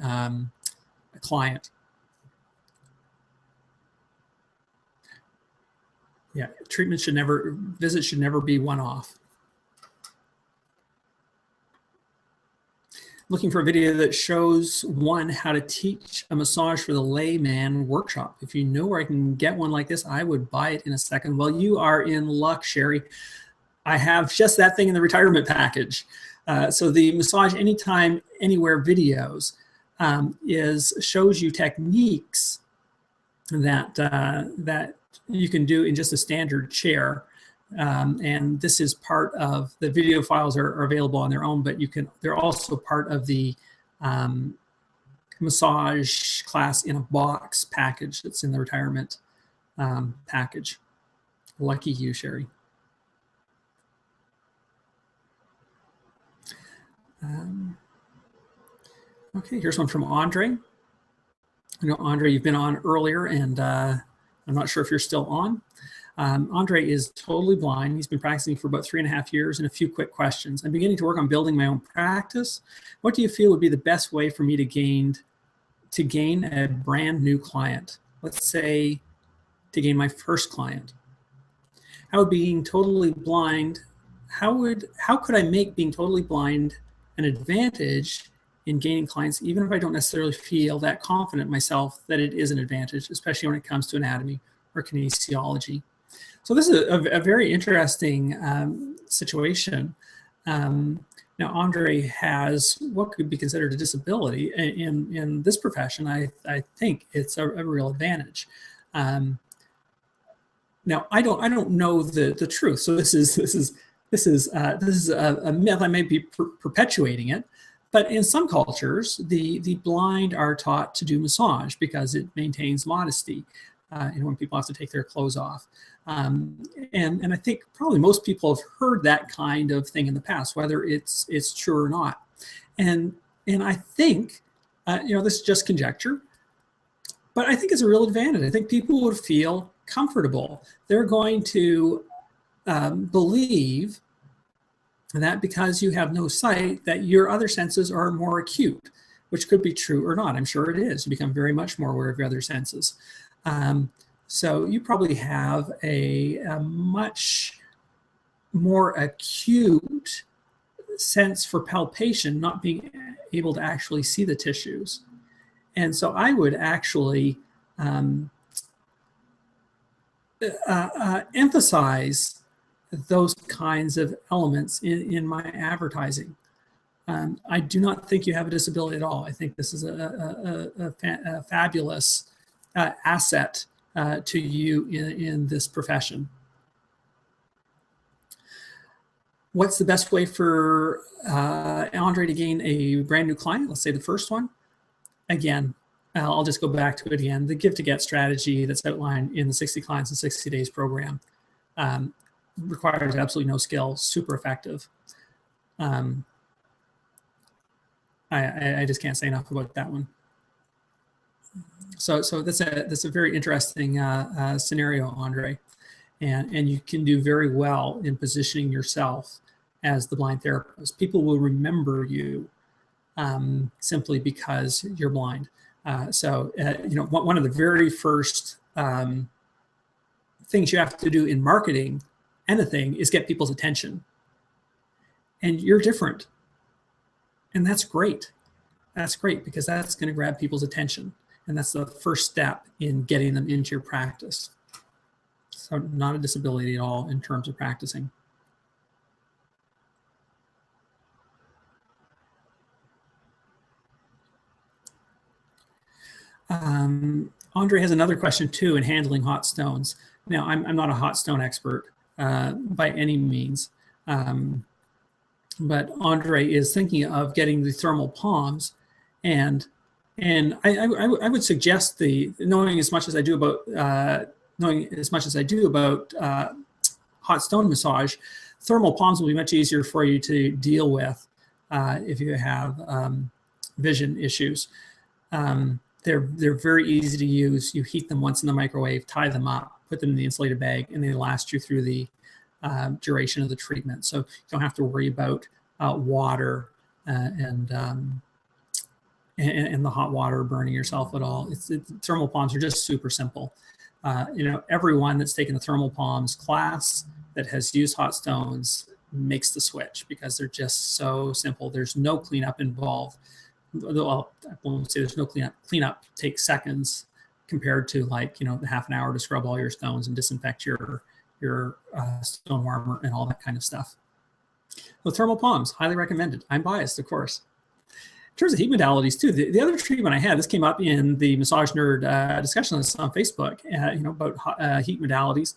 client. Yeah, visits should never be one-off. Looking for a video that shows how to teach a massage for the layman workshop. If you know where I can get one like this, I would buy it in a second. Well, you are in luck, Sherry. I have just that thing in the retirement package. So the Massage Anytime, Anywhere videos shows you techniques that you can do in just a standard chair. And this is part of the video files are available on their own, but they're also part of the massage class in a box package that's in the retirement package. Lucky you, Sherry. Okay, here's one from Andre. I know, Andre, you've been on earlier, and I'm not sure if you're still on. Andre is totally blind. He's been practicing for about 3.5 years, and a few quick questions. I'm beginning to work on building my own practice. What do you feel would be the best way for me to gain a brand new client? Let's say to gain my first client. How could I make being totally blind an advantage in gaining clients, even if I don't necessarily feel that confident myself that it is an advantage, especially when it comes to anatomy or kinesiology. So this is a very interesting situation. Now, Andre has what could be considered a disability. In this profession, I think it's a real advantage. Now, I don't know the truth, so this is a myth. I may be perpetuating it, but in some cultures, the blind are taught to do massage because it maintains modesty. When people have to take their clothes off. And I think probably most people have heard that kind of thing in the past, whether it's true or not. And I think, this is just conjecture, but I think it's a real advantage. I think people would feel comfortable. They're going to believe that because you have no sight, that your other senses are more acute, which could be true or not. I'm sure it is. You become very much more aware of your other senses. So you probably have a much more acute sense for palpation, not being able to actually see the tissues. And so I would actually emphasize those kinds of elements in my advertising. I do not think you have a disability at all. I think this is a fabulous asset to you in this profession. What's the best way for Andre to gain a brand new client? Let's say the first one. Again, I'll just go back to it again. The give to get strategy that's outlined in the 60 Clients in 60 Days program requires absolutely no skill, super effective. I just can't say enough about that one. So that's a very interesting scenario, Andre, and you can do very well in positioning yourself as the blind therapist. People will remember you simply because you're blind. One of the very first things you have to do in marketing anything is get people's attention, and you're different, and that's great. That's great because that's going to grab people's attention. And that's the first step in getting them into your practice. So not a disability at all in terms of practicing. Andre has another question too in handling hot stones. Now, I'm not a hot stone expert by any means, but Andre is thinking of getting the thermal palms, and I would suggest knowing as much as I do about hot stone massage, thermal palms will be much easier for you to deal with if you have vision issues. They're very easy to use. You heat them once in the microwave, tie them up, put them in the insulated bag, and they last you through the duration of the treatment. So you don't have to worry about water and the hot water burning yourself at all. Thermal palms are just super simple. Everyone that's taken a thermal palms class that has used hot stones makes the switch because they're just so simple. There's no cleanup involved. Well, I won't say there's no cleanup. Cleanup takes seconds compared to the half an hour to scrub all your stones and disinfect your stone warmer and all that kind of stuff. So thermal palms, highly recommended. I'm biased, of course. In terms of heat modalities too, the other treatment I had, this came up in the Massage Nerd discussion on Facebook, about heat modalities.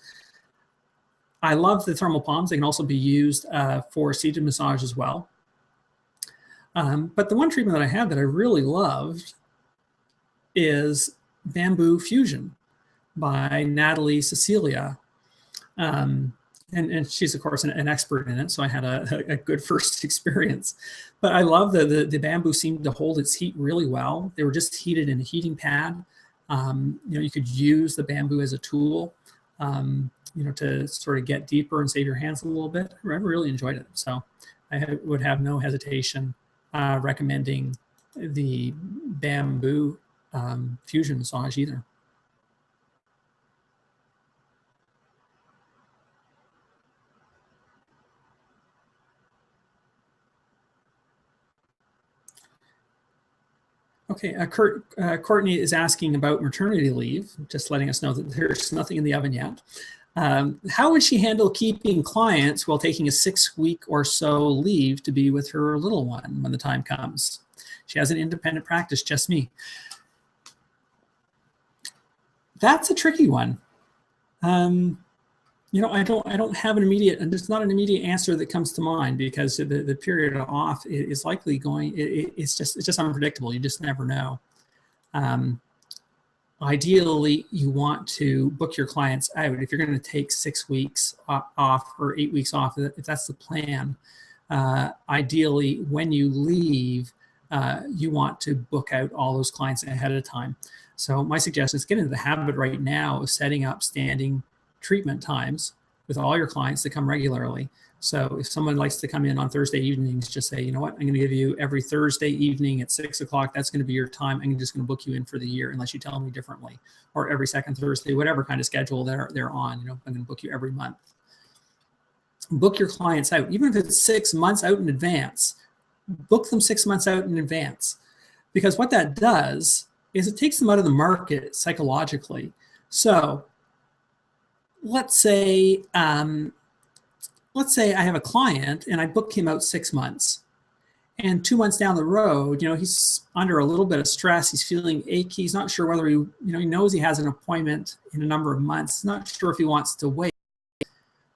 I love the thermal palms. They can also be used for seated massage as well. But the one treatment that I had that I really loved is bamboo fusion by Natalie Cecilia. And she's, of course, an expert in it, so I had a good first experience. But I love the bamboo seemed to hold its heat really well. They were just heated in a heating pad. You could use the bamboo as a tool, to sort of get deeper and save your hands a little bit. I really enjoyed it. So I would have no hesitation recommending the bamboo fusion massage either. Okay, Courtney is asking about maternity leave, just letting us know that there's nothing in the oven yet. How would she handle keeping clients while taking a 6-week or so leave to be with her little one when the time comes? She has an independent practice, just me. That's a tricky one. You know, I don't have an immediate, and there's not an immediate answer that comes to mind, because the period off is likely going, it's just unpredictable. You just never know. Ideally, you want to book your clients out. If you're going to take 6 weeks off or 8 weeks off, if that's the plan, ideally when you leave, you want to book out all those clients ahead of time. So my suggestion is get into the habit right now of setting up standing treatment times with all your clients that come regularly. So if someone likes to come in on Thursday evenings, just say, you know what, I'm going to give you every Thursday evening at 6 o'clock. That's going to be your time. I'm just going to book you in for the year unless you tell me differently. Or every second Thursday, whatever kind of schedule they're on. You know, I'm going to book you every month. Book your clients out, even if it's 6 months out in advance. Book them 6 months out in advance, because what that does is it takes them out of the market psychologically. So let's say I have a client and I book him out 6 months, and 2 months down the road, you know, he's under a little bit of stress. He's feeling achy. He's not sure whether he knows he has an appointment in a number of months. He's not sure if he wants to wait.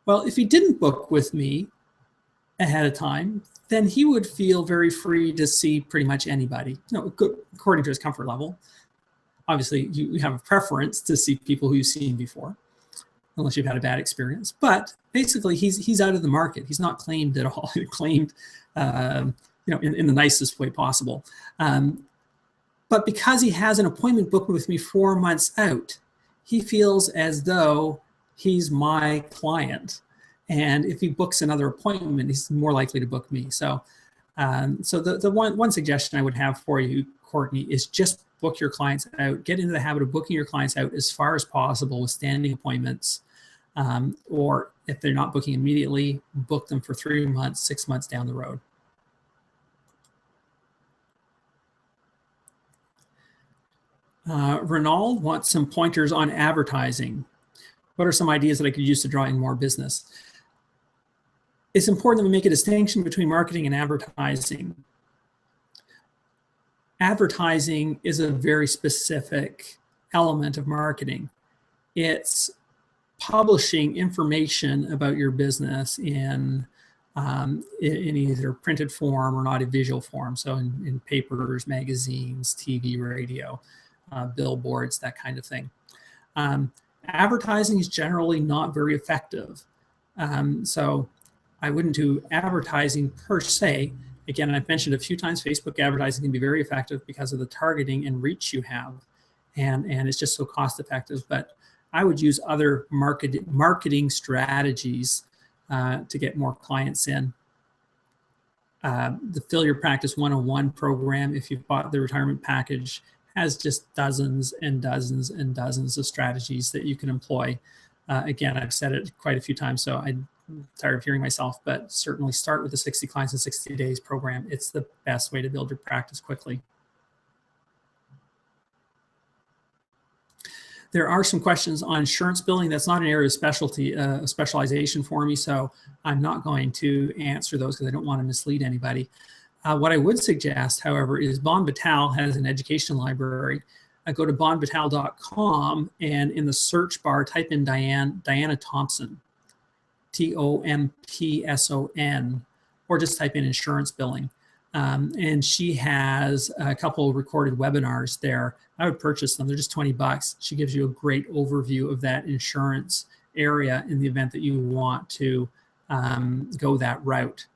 Well, if he didn't book with me ahead of time, then he would feel very free to see pretty much anybody, you know, according to his comfort level. Obviously, you have a preference to see people who you've seen before, unless you've had a bad experience. But basically, he's out of the market. He's not claimed at all. Claimed, you know, in the nicest way possible. But because he has an appointment booked with me 4 months out, he feels as though he's my client. And if he books another appointment, he's more likely to book me. So, so the one suggestion I would have for you, Courtney, is just book your clients out. Get into the habit of booking your clients out as far as possible with standing appointments. Or if they're not booking immediately, book them for 3 months, 6 months down the road. Renald wants some pointers on advertising. What are some ideas that I could use to draw in more business? It's important that we make a distinction between marketing and advertising. Advertising is a very specific element of marketing. It's publishing information about your business in either printed form or not a visual form. So in papers, magazines, TV, radio, billboards, that kind of thing. Advertising is generally not very effective. So I wouldn't do advertising per se. Again, I've mentioned a few times, Facebook advertising can be very effective because of the targeting and reach you have. And it's just so cost effective. But I would use other marketing strategies to get more clients in. The Fill Your Practice 101 program, if you've bought the retirement package, has just dozens and dozens and dozens of strategies that you can employ. Again, I've said it quite a few times, so I'm tired of hearing myself, but certainly start with the 60 Clients in 60 Days program. It's the best way to build your practice quickly. There are some questions on insurance billing. That's not an area of specialization for me, so I'm not going to answer those because I don't want to mislead anybody. What I would suggest, however, is Bon Vital has an education library. Go to bonvital.com and in the search bar, type in Diana Thompson, Thompson, or just type in insurance billing. And she has a couple of recorded webinars there. I would purchase them. They're just $20. She gives you a great overview of that insurance area in the event that you want to go that route.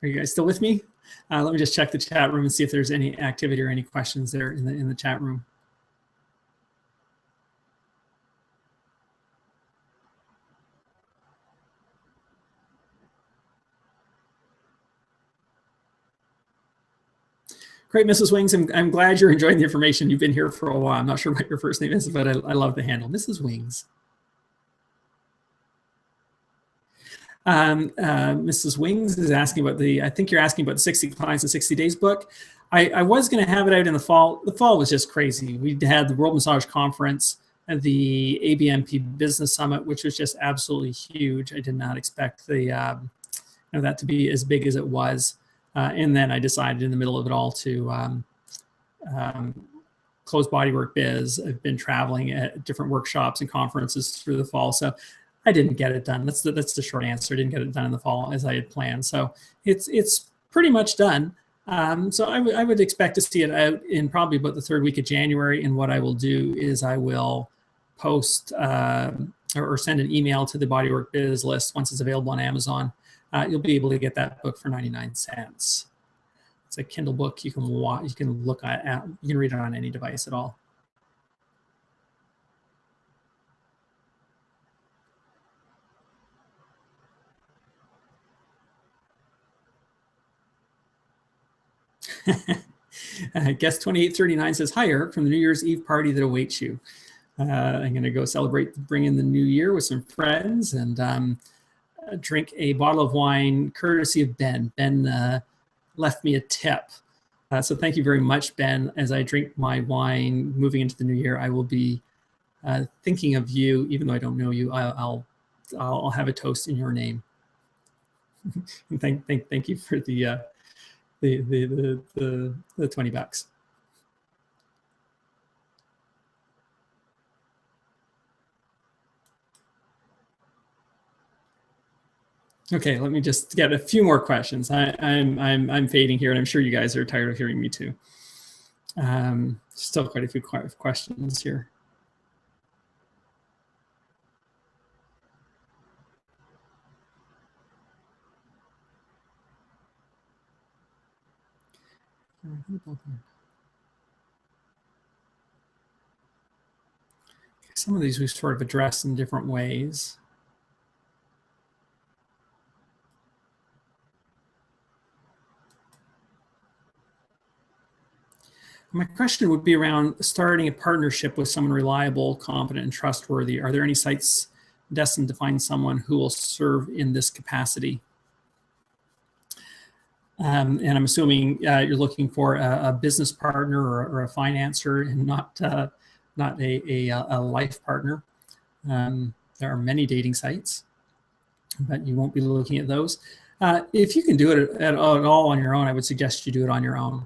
Are you guys still with me? Let me just check the chat room and see if there's any activity or any questions there in the chat room. Great, Mrs. Wings. I'm glad you're enjoying the information. You've been here for a while. I'm not sure what your first name is, but I love the handle, Mrs. Wings. Mrs. Wings is asking about I think you're asking about the 60 Clients in 60 Days book. I was going to have it out in the fall. The fall was just crazy. We had the World Massage Conference and the ABMP Business Summit, which was just absolutely huge. I did not expect that to be as big as it was. And then I decided in the middle of it all to close BodyworkBiz. I've been traveling at different workshops and conferences through the fall, so I didn't get it done. That's the short answer. I didn't get it done in the fall as I had planned. So it's pretty much done. So I would expect to see it out in probably about the third week of January. And what I will do is I will post or send an email to the BodyworkBiz list once it's available on Amazon. You'll be able to get that book for 99 cents. It's a Kindle book. You can look at, you can read it on any device at all. Guest 2839 says, "Hi, Eric, from the New Year's Eve party that awaits you. I'm going to go bring in the new year with some friends and drink a bottle of wine courtesy of Ben. Ben left me a tip. So thank you very much, Ben. As I drink my wine moving into the new year, I will be thinking of you, even though I don't know you. I'll have a toast in your name." Thank you for the $20. Okay, let me just get a few more questions. I'm fading here, and I'm sure you guys are tired of hearing me too. Still quite a few questions here. Some of these we've sort of addressed in different ways. My question would be around starting a partnership with someone reliable, competent, and trustworthy. Are there any sites destined to find someone who will serve in this capacity? And I'm assuming you're looking for a business partner or a financer, and not a life partner. There are many dating sites, but you won't be looking at those. If you can do it at all on your own, I would suggest you do it on your own.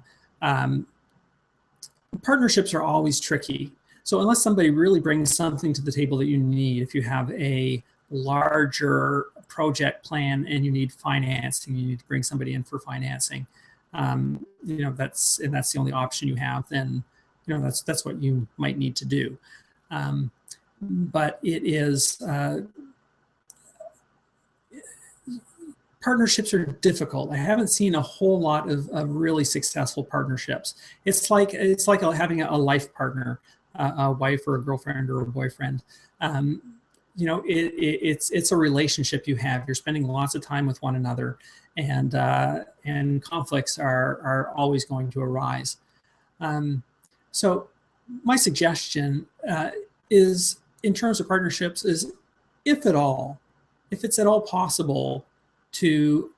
Partnerships are always tricky. So unless somebody really brings something to the table that you need, if you have a larger project plan and you need financing, you need to bring somebody in for financing, that's the only option you have, then that's what you might need to do. But it is partnerships are difficult. I haven't seen a whole lot of really successful partnerships. It's like having a life partner, a wife or a girlfriend or a boyfriend. It's a relationship you have. You're spending lots of time with one another, and conflicts are always going to arise. So my suggestion is, in terms of partnerships, is if it's at all possible, to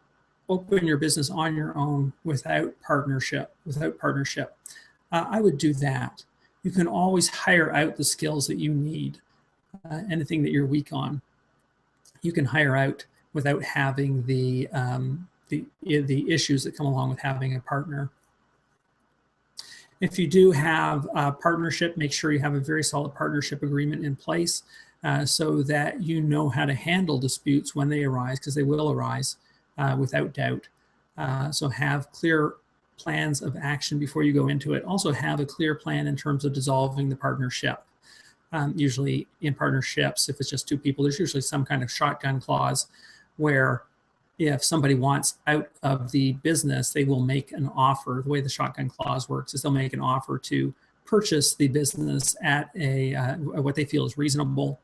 open your business on your own without partnership. I would do that. You can always hire out the skills that you need. Anything that you're weak on, you can hire out without having the issues that come along with having a partner. If you do have a partnership, make sure you have a very solid partnership agreement in place, so that you know how to handle disputes when they arise, because they will arise without doubt. So have clear plans of action before you go into it. Also have a clear plan in terms of dissolving the partnership. Usually in partnerships, if it's just two people, there's usually some kind of shotgun clause where if somebody wants out of the business, they will make an offer. The way the shotgun clause works is they'll make an offer to purchase the business at what they feel is reasonable.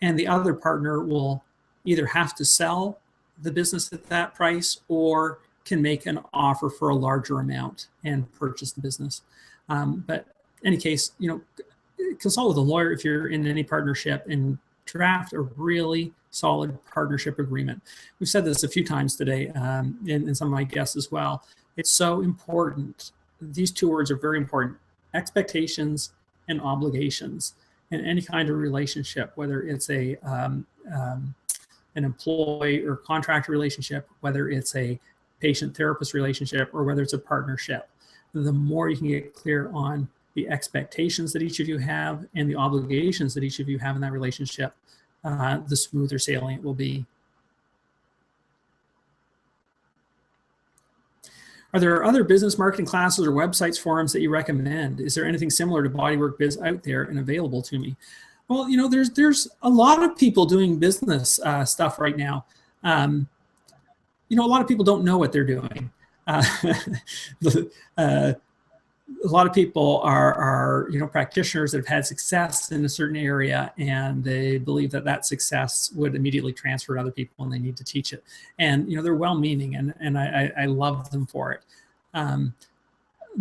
And the other partner will either have to sell the business at that price or can make an offer for a larger amount and purchase the business. But in any case, consult with a lawyer if you're in any partnership, and draft a really solid partnership agreement. We've said this a few times today, and some of my guests as well. It's so important. These two words are very important: expectations and obligations in any kind of relationship, whether it's an employee or contractor relationship, whether it's a patient-therapist relationship, or whether it's a partnership. The more you can get clear on the expectations that each of you have and the obligations that each of you have in that relationship, the smoother sailing it will be. Are there other business marketing classes or websites, forums that you recommend? Is there anything similar to BodyworkBiz out there and available to me? Well, there's a lot of people doing business stuff right now. A lot of people don't know what they're doing. A lot of people are practitioners that have had success in a certain area, and they believe that success would immediately transfer to other people, and they need to teach it. And they're well-meaning, and I love them for it.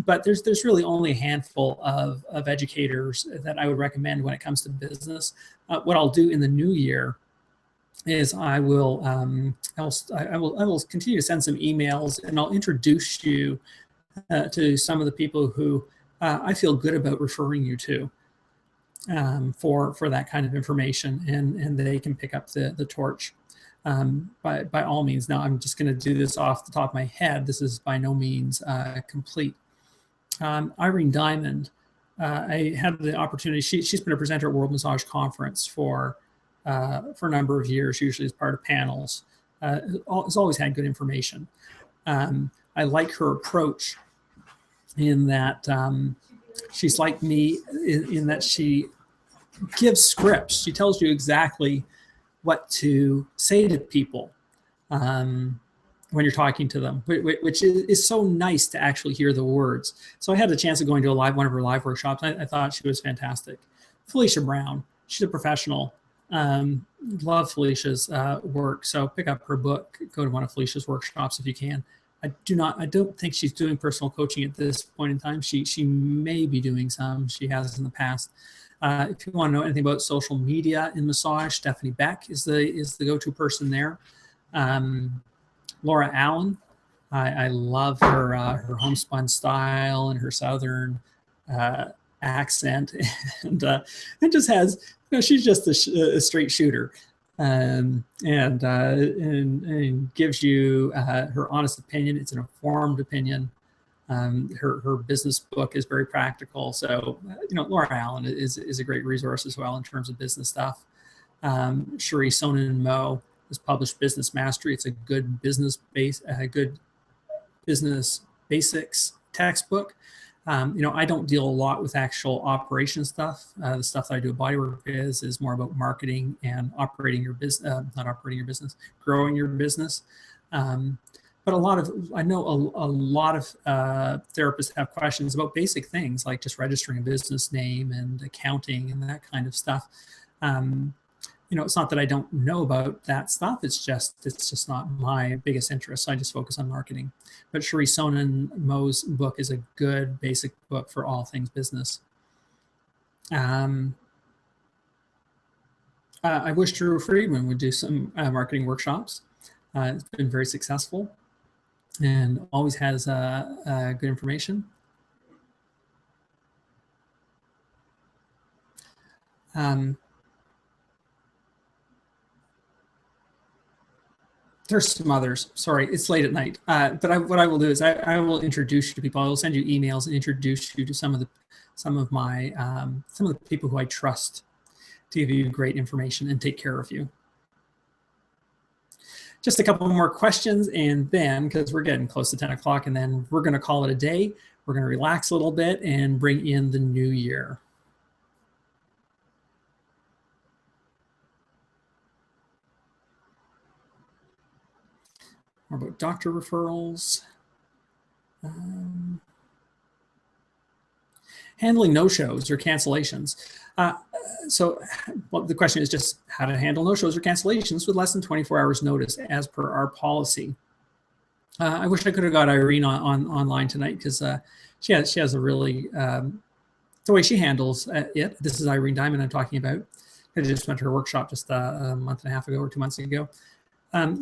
But there's really only a handful of educators that I would recommend when it comes to business. What I'll do in the new year is I will continue to send some emails, and I'll introduce you to some of the people who I feel good about referring you to for that kind of information, and they can pick up the torch by all means. Now, I'm just going to do this off the top of my head. This is by no means complete. Irene Diamond, I had the opportunity. She's been a presenter at World Massage Conference for a number of years, usually as part of panels. Has always had good information. I like her approach in that she's like me in that she gives scripts. She tells you exactly what to say to people when you're talking to them, which is so nice to actually hear the words. So I had the chance of going to one of her live workshops. I thought she was fantastic. Felicia Brown, she's a professional. Love Felicia's work. So pick up her book, go to one of Felicia's workshops if you can. I don't think she's doing personal coaching at this point in time. She may be doing some. She has in the past. If you want to know anything about social media in massage, Stephanie Beck is the go-to person there. Laura Allen, I love her homespun style and her southern accent, and just has, she's just a straight shooter. And gives you her honest opinion. It's an informed opinion. Her business book is very practical. So, Laura Allen is a great resource as well in terms of business stuff. Cherie Sonnen Mo has published Business Mastery. It's a good business basics textbook. I don't deal a lot with actual operation stuff. The stuff that I do at BodyworkBiz is more about marketing and operating your business, not operating your business, growing your business. But I know a lot of therapists have questions about basic things like just registering a business name and accounting and that kind of stuff. It's not that I don't know about that stuff. It's just not my biggest interest. So I just focus on marketing. But Cherie Sonnen Mo's book is a good basic book for all things business. I wish Drew Friedman would do some marketing workshops. It's been very successful and always has good information. There's some others. Sorry, it's late at night. But what I will do is I will introduce you to people. I will send you emails and introduce you to some of the people who I trust to give you great information and take care of you. Just a couple more questions, and then, because we're getting close to 10 o'clock, and then we're going to call it a day. We're going to relax a little bit and bring in the new year. More about doctor referrals. Handling no-shows or cancellations. So the question is just how to handle no-shows or cancellations with less than 24 hours notice as per our policy. I wish I could have got Irene online tonight because she has a really, the way she handles it. This is Irene Diamond I'm talking about. I just went to her workshop just a month and a half ago or 2 months ago.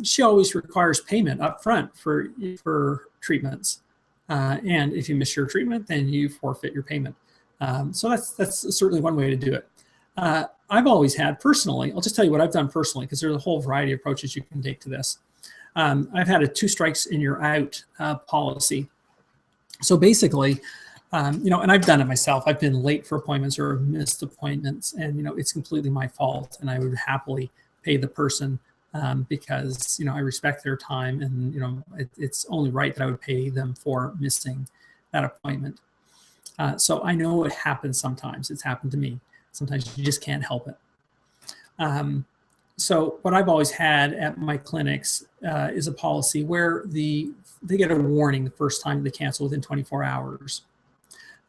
She always requires payment up front for treatments. And if you miss your treatment, then you forfeit your payment. So that's certainly one way to do it. I've always had personally, I'll just tell you what I've done personally, because there's a whole variety of approaches you can take to this. I've had a 2 strikes and you're out policy. So basically, and I've done it myself. I've been late for appointments or missed appointments, and it's completely my fault. And I would happily pay the person because I respect their time, and it's only right that I would pay them for missing that appointment. So I know it happens sometimes. It's happened to me. Sometimes you just can't help it. So what I've always had at my clinics is a policy where they get a warning the first time they cancel within 24 hours.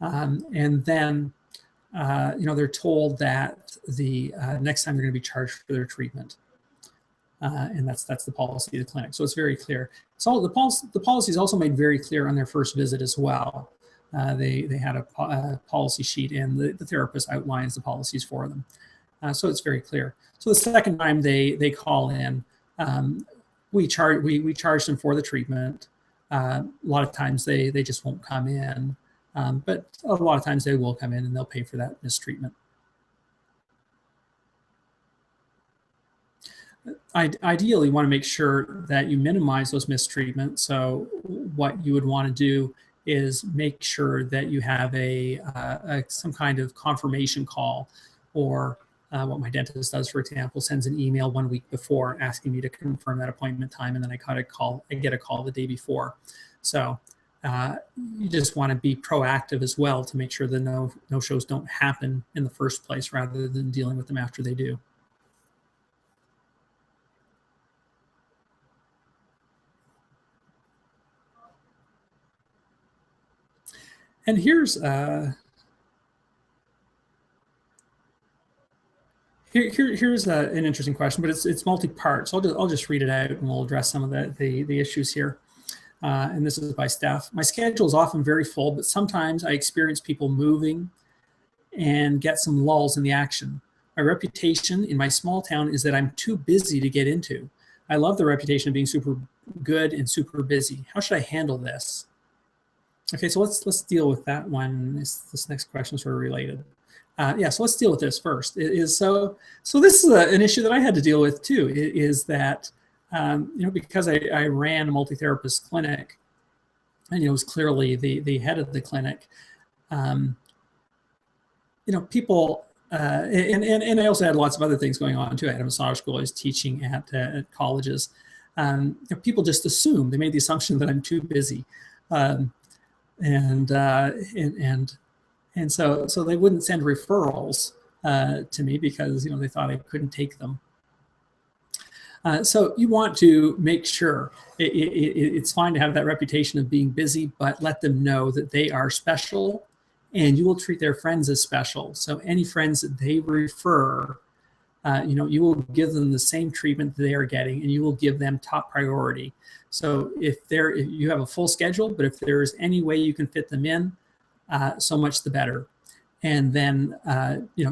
And then, they're told that the next time they're going to be charged for their treatment. And that's the policy of the clinic. So it's very clear. So the policy is also made very clear on their first visit as well. They had a policy sheet, and the therapist outlines the policies for them. So it's very clear. So the second time they call in, we charge them for the treatment. A lot of times they just won't come in, but a lot of times they will come in and they'll pay for that mistreatment. Ideally, you want to make sure that you minimize those mistreatments. So what you would want to do is make sure that you have some kind of confirmation call, or what my dentist does, for example, sends an email 1 week before asking me to confirm that appointment time, and then I get a call the day before. So you just want to be proactive as well to make sure the no-shows don't happen in the first place, rather than dealing with them after they do. And here's an interesting question, but it's multi-part. So I'll just read it out, and we'll address some of the issues here. And this is by Steph. My schedule is often very full, but sometimes I experience people moving and get some lulls in the action. My reputation in my small town is that I'm too busy to get into. I love the reputation of being super good and super busy. How should I handle this? Okay, so let's deal with that one. This next question is sort of related. So let's deal with this first. So this is an issue that I had to deal with too. Is that because I ran a multi-therapist clinic, and was clearly the head of the clinic. People and I also had lots of other things going on too. I had a massage school. I was teaching at colleges. People just assume, they made the assumption that I'm too busy. And so they wouldn't send referrals to me because they thought I couldn't take them. So you want to make sure it's fine to have that reputation of being busy, but let them know that they are special, and you will treat their friends as special. So any friends that they refer, you will give them the same treatment they are getting, and you will give them top priority. So if you have a full schedule, but if there is any way you can fit them in, so much the better. And then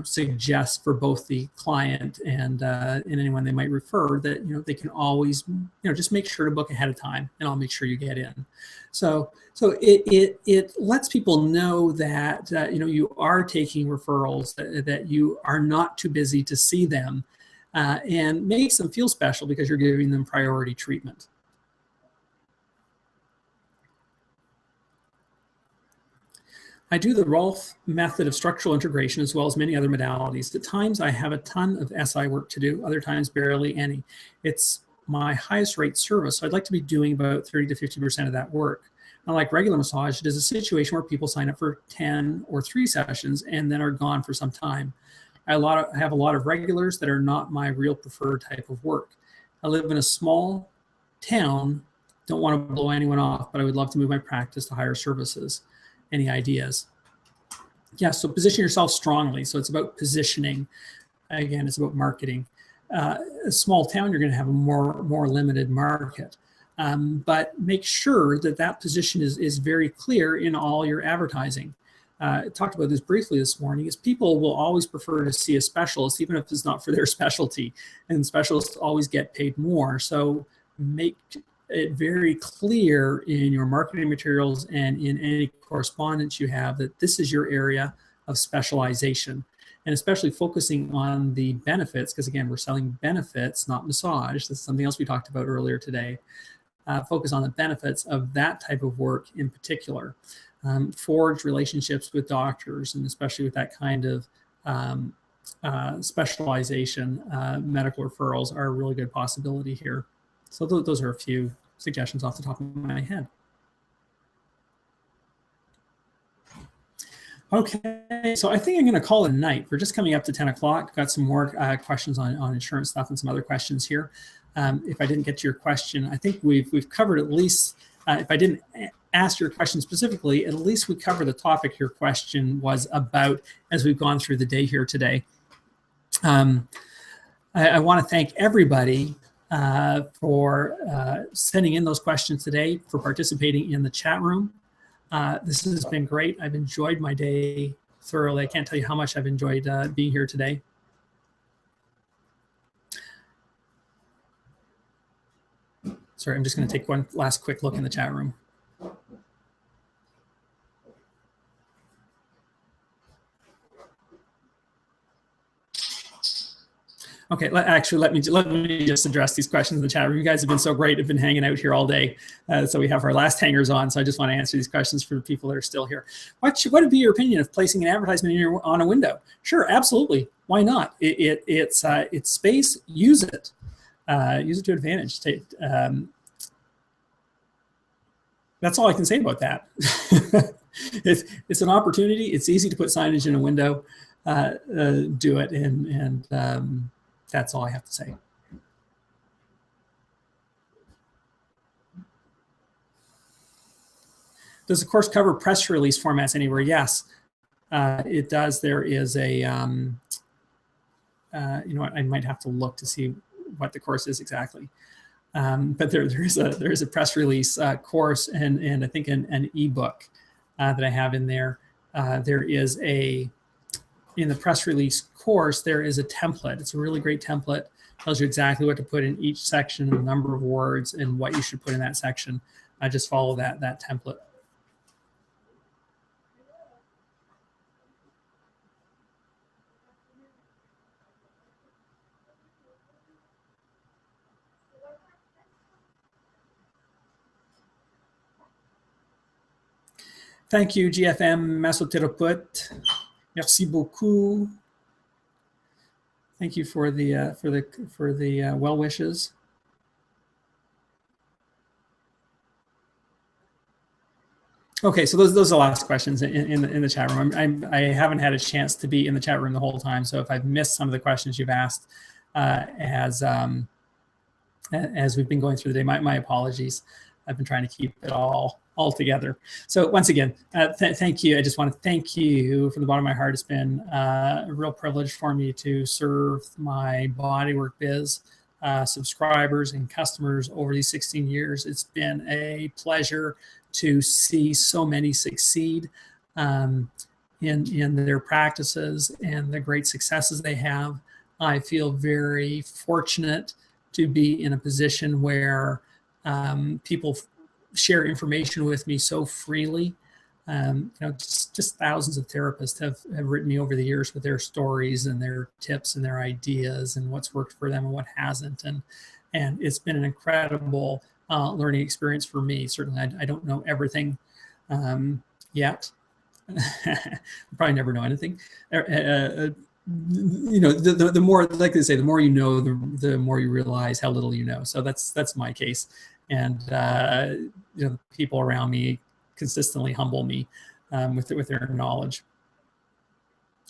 suggest for both the client and anyone they might refer that they can always just make sure to book ahead of time, and I'll make sure you get in. So it lets people know that you are taking referrals, that you are not too busy to see them, and makes them feel special because you're giving them priority treatment. I do the Rolf method of structural integration as well as many other modalities. At times I have a ton of SI work to do, other times barely any. It's my highest rate service, so I'd like to be doing about 30 to 50% of that work. Unlike regular massage, it is a situation where people sign up for 10 or 3 sessions and then are gone for some time. I have a lot of regulars that are not my real preferred type of work. I live in a small town, don't want to blow anyone off, but I would love to move my practice to higher services. Any ideas? Yeah, so position yourself strongly. So it's about positioning. Again, it's about marketing. A small town, you're going to have a more limited market. But make sure that position is very clear in all your advertising. talked about this briefly this morning, is people will always prefer to see a specialist, even if it's not for their specialty, and specialists always get paid more. So make it very clear in your marketing materials and in any correspondence you have that this is your area of specialization, and especially focusing on the benefits, because again, we're selling benefits, not massage. This is something else we talked about earlier today. Focus on the benefits of that type of work in particular. Forge relationships with doctors, and especially with that kind of specialization, medical referrals are a really good possibility here. So those are a few suggestions off the top of my head. Okay, so I think I'm going to call it a night. We're just coming up to 10 o'clock. Got some more questions on insurance stuff and some other questions here. If I didn't get to your question, I think we've covered at least, if I didn't ask your question specifically, at least we covered the topic your question was about as we've gone through the day here today. I want to thank everybody for sending in those questions today, for participating in the chat room. This has been great. I've enjoyed my day thoroughly. I can't tell you how much I've enjoyed being here today. Sorry, I'm just going to take one last quick look in the chat room. Okay, actually, let me just address these questions in the chat room. You guys have been so great. Have been hanging out here all day. So we have our last hangers on. So I just want to answer these questions for the people that are still here. What would be your opinion of placing an advertisement on a window? Sure, absolutely. Why not? It's space. Use it. Use it to advantage. That's all I can say about that. It's an opportunity. It's easy to put signage in a window. Do it, and that's all I have to say. Does the course cover press release formats anywhere? Yes, it does. There is a, you know what, I might have to look to see what the course is exactly. But there is a press release course and I think an ebook that I have in there. There is in the press release course, there is a template. It's a really great template. Tells you exactly what to put in each section, the number of words, and what you should put in that section. I just follow that template. Thank you, GFM Massothérapeute. Merci beaucoup. Thank you for the well wishes. Okay, so those are the last questions in the chat room. I haven't had a chance to be in the chat room the whole time, so if I've missed some of the questions you've asked as we've been going through the day, my apologies. I've been trying to keep it all together. So once again, thank you. I just want to thank you from the bottom of my heart. It's been a real privilege for me to serve my BodyworkBiz subscribers and customers over these 16 years. It's been a pleasure to see so many succeed in their practices and the great successes they have. I feel very fortunate to be in a position where people share information with me so freely. You know, just thousands of therapists have written me over the years with their stories and their tips and their ideas and what's worked for them and what hasn't. And it's been an incredible learning experience for me. Certainly, I don't know everything yet. I'll probably never know anything. You know, the more, like they say, the more you know, the more you realize how little you know. So that's my case. And you know, people around me consistently humble me with their knowledge.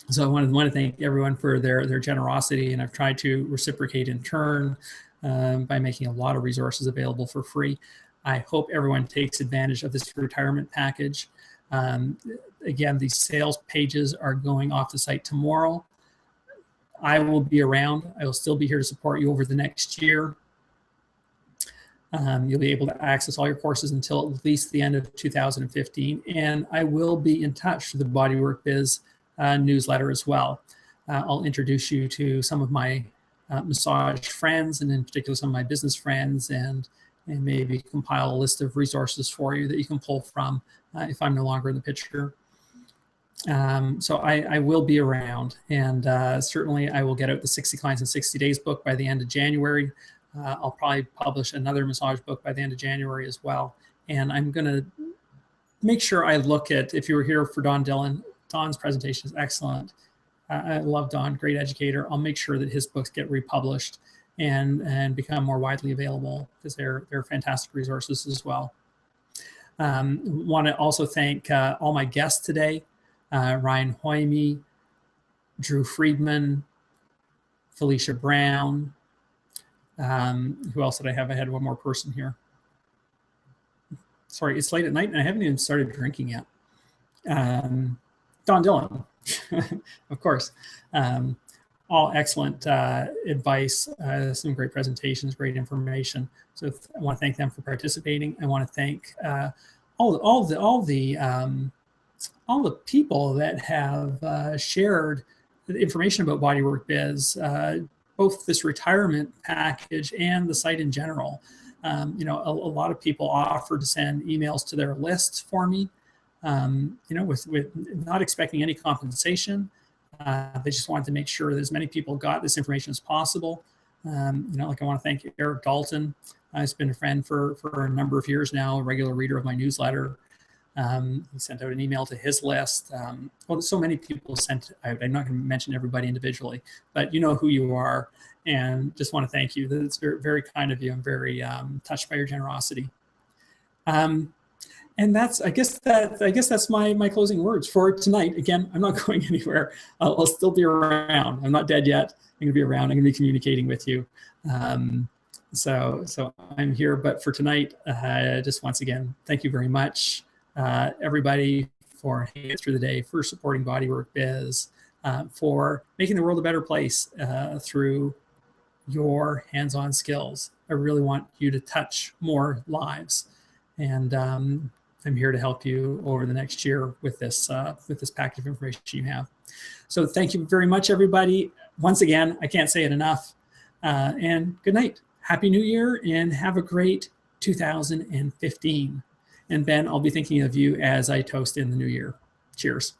So I want to thank everyone for their generosity, and I've tried to reciprocate in turn by making a lot of resources available for free. I hope everyone takes advantage of this retirement package. Again, these sales pages are going off the site tomorrow. I will be around. I will still be here to support you over the next year. You'll be able to access all your courses until at least the end of 2015. And I will be in touch with the BodyworkBiz newsletter as well. I'll introduce you to some of my massage friends, and in particular some of my business friends, and maybe compile a list of resources for you that you can pull from if I'm no longer in the picture. So I will be around, and certainly I will get out the 60 Clients in 60 Days book by the end of January. I'll probably publish another massage book by the end of January as well. And I'm going to make sure I look at, if you were here for Don Dillon, Don's presentation is excellent. I love Don, great educator. I'll make sure that his books get republished and become more widely available, because they're fantastic resources as well. Want to also thank all my guests today, Ryan Hoyme, Drew Friedman, Felicia Brown. Who else did I have? I had one more person here. Sorry, it's late at night and I haven't even started drinking yet. Don Dillon, of course. All excellent advice, some great presentations, great information. So I want to thank them for participating. I want to thank all the people that have shared the information about BodyworkBiz, both this retirement package and the site in general. You know, a lot of people offer to send emails to their lists for me, you know, with not expecting any compensation. They just wanted to make sure that as many people got this information as possible. You know, like I want to thank Eric Dalton. He's been a friend for a number of years now, a regular reader of my newsletter. He sent out an email to his list. Well, so many people sent out. I'm not going to mention everybody individually, but you know who you are, and just want to thank you. That's very, very kind of you. I'm very touched by your generosity. And that's, I guess that's my closing words for tonight. Again, I'm not going anywhere. I'll still be around. I'm not dead yet. I'm going to be around. I'm going to be communicating with you. So I'm here. But for tonight, just once again, thank you very much. Everybody, for hanging it through the day, for supporting BodyworkBiz, for making the world a better place through your hands-on skills. I really want you to touch more lives, and I'm here to help you over the next year with this package of information you have. So thank you very much, everybody. Once again, I can't say it enough. And good night. Happy New Year, and have a great 2015. And Ben, I'll be thinking of you as I toast in the new year. Cheers.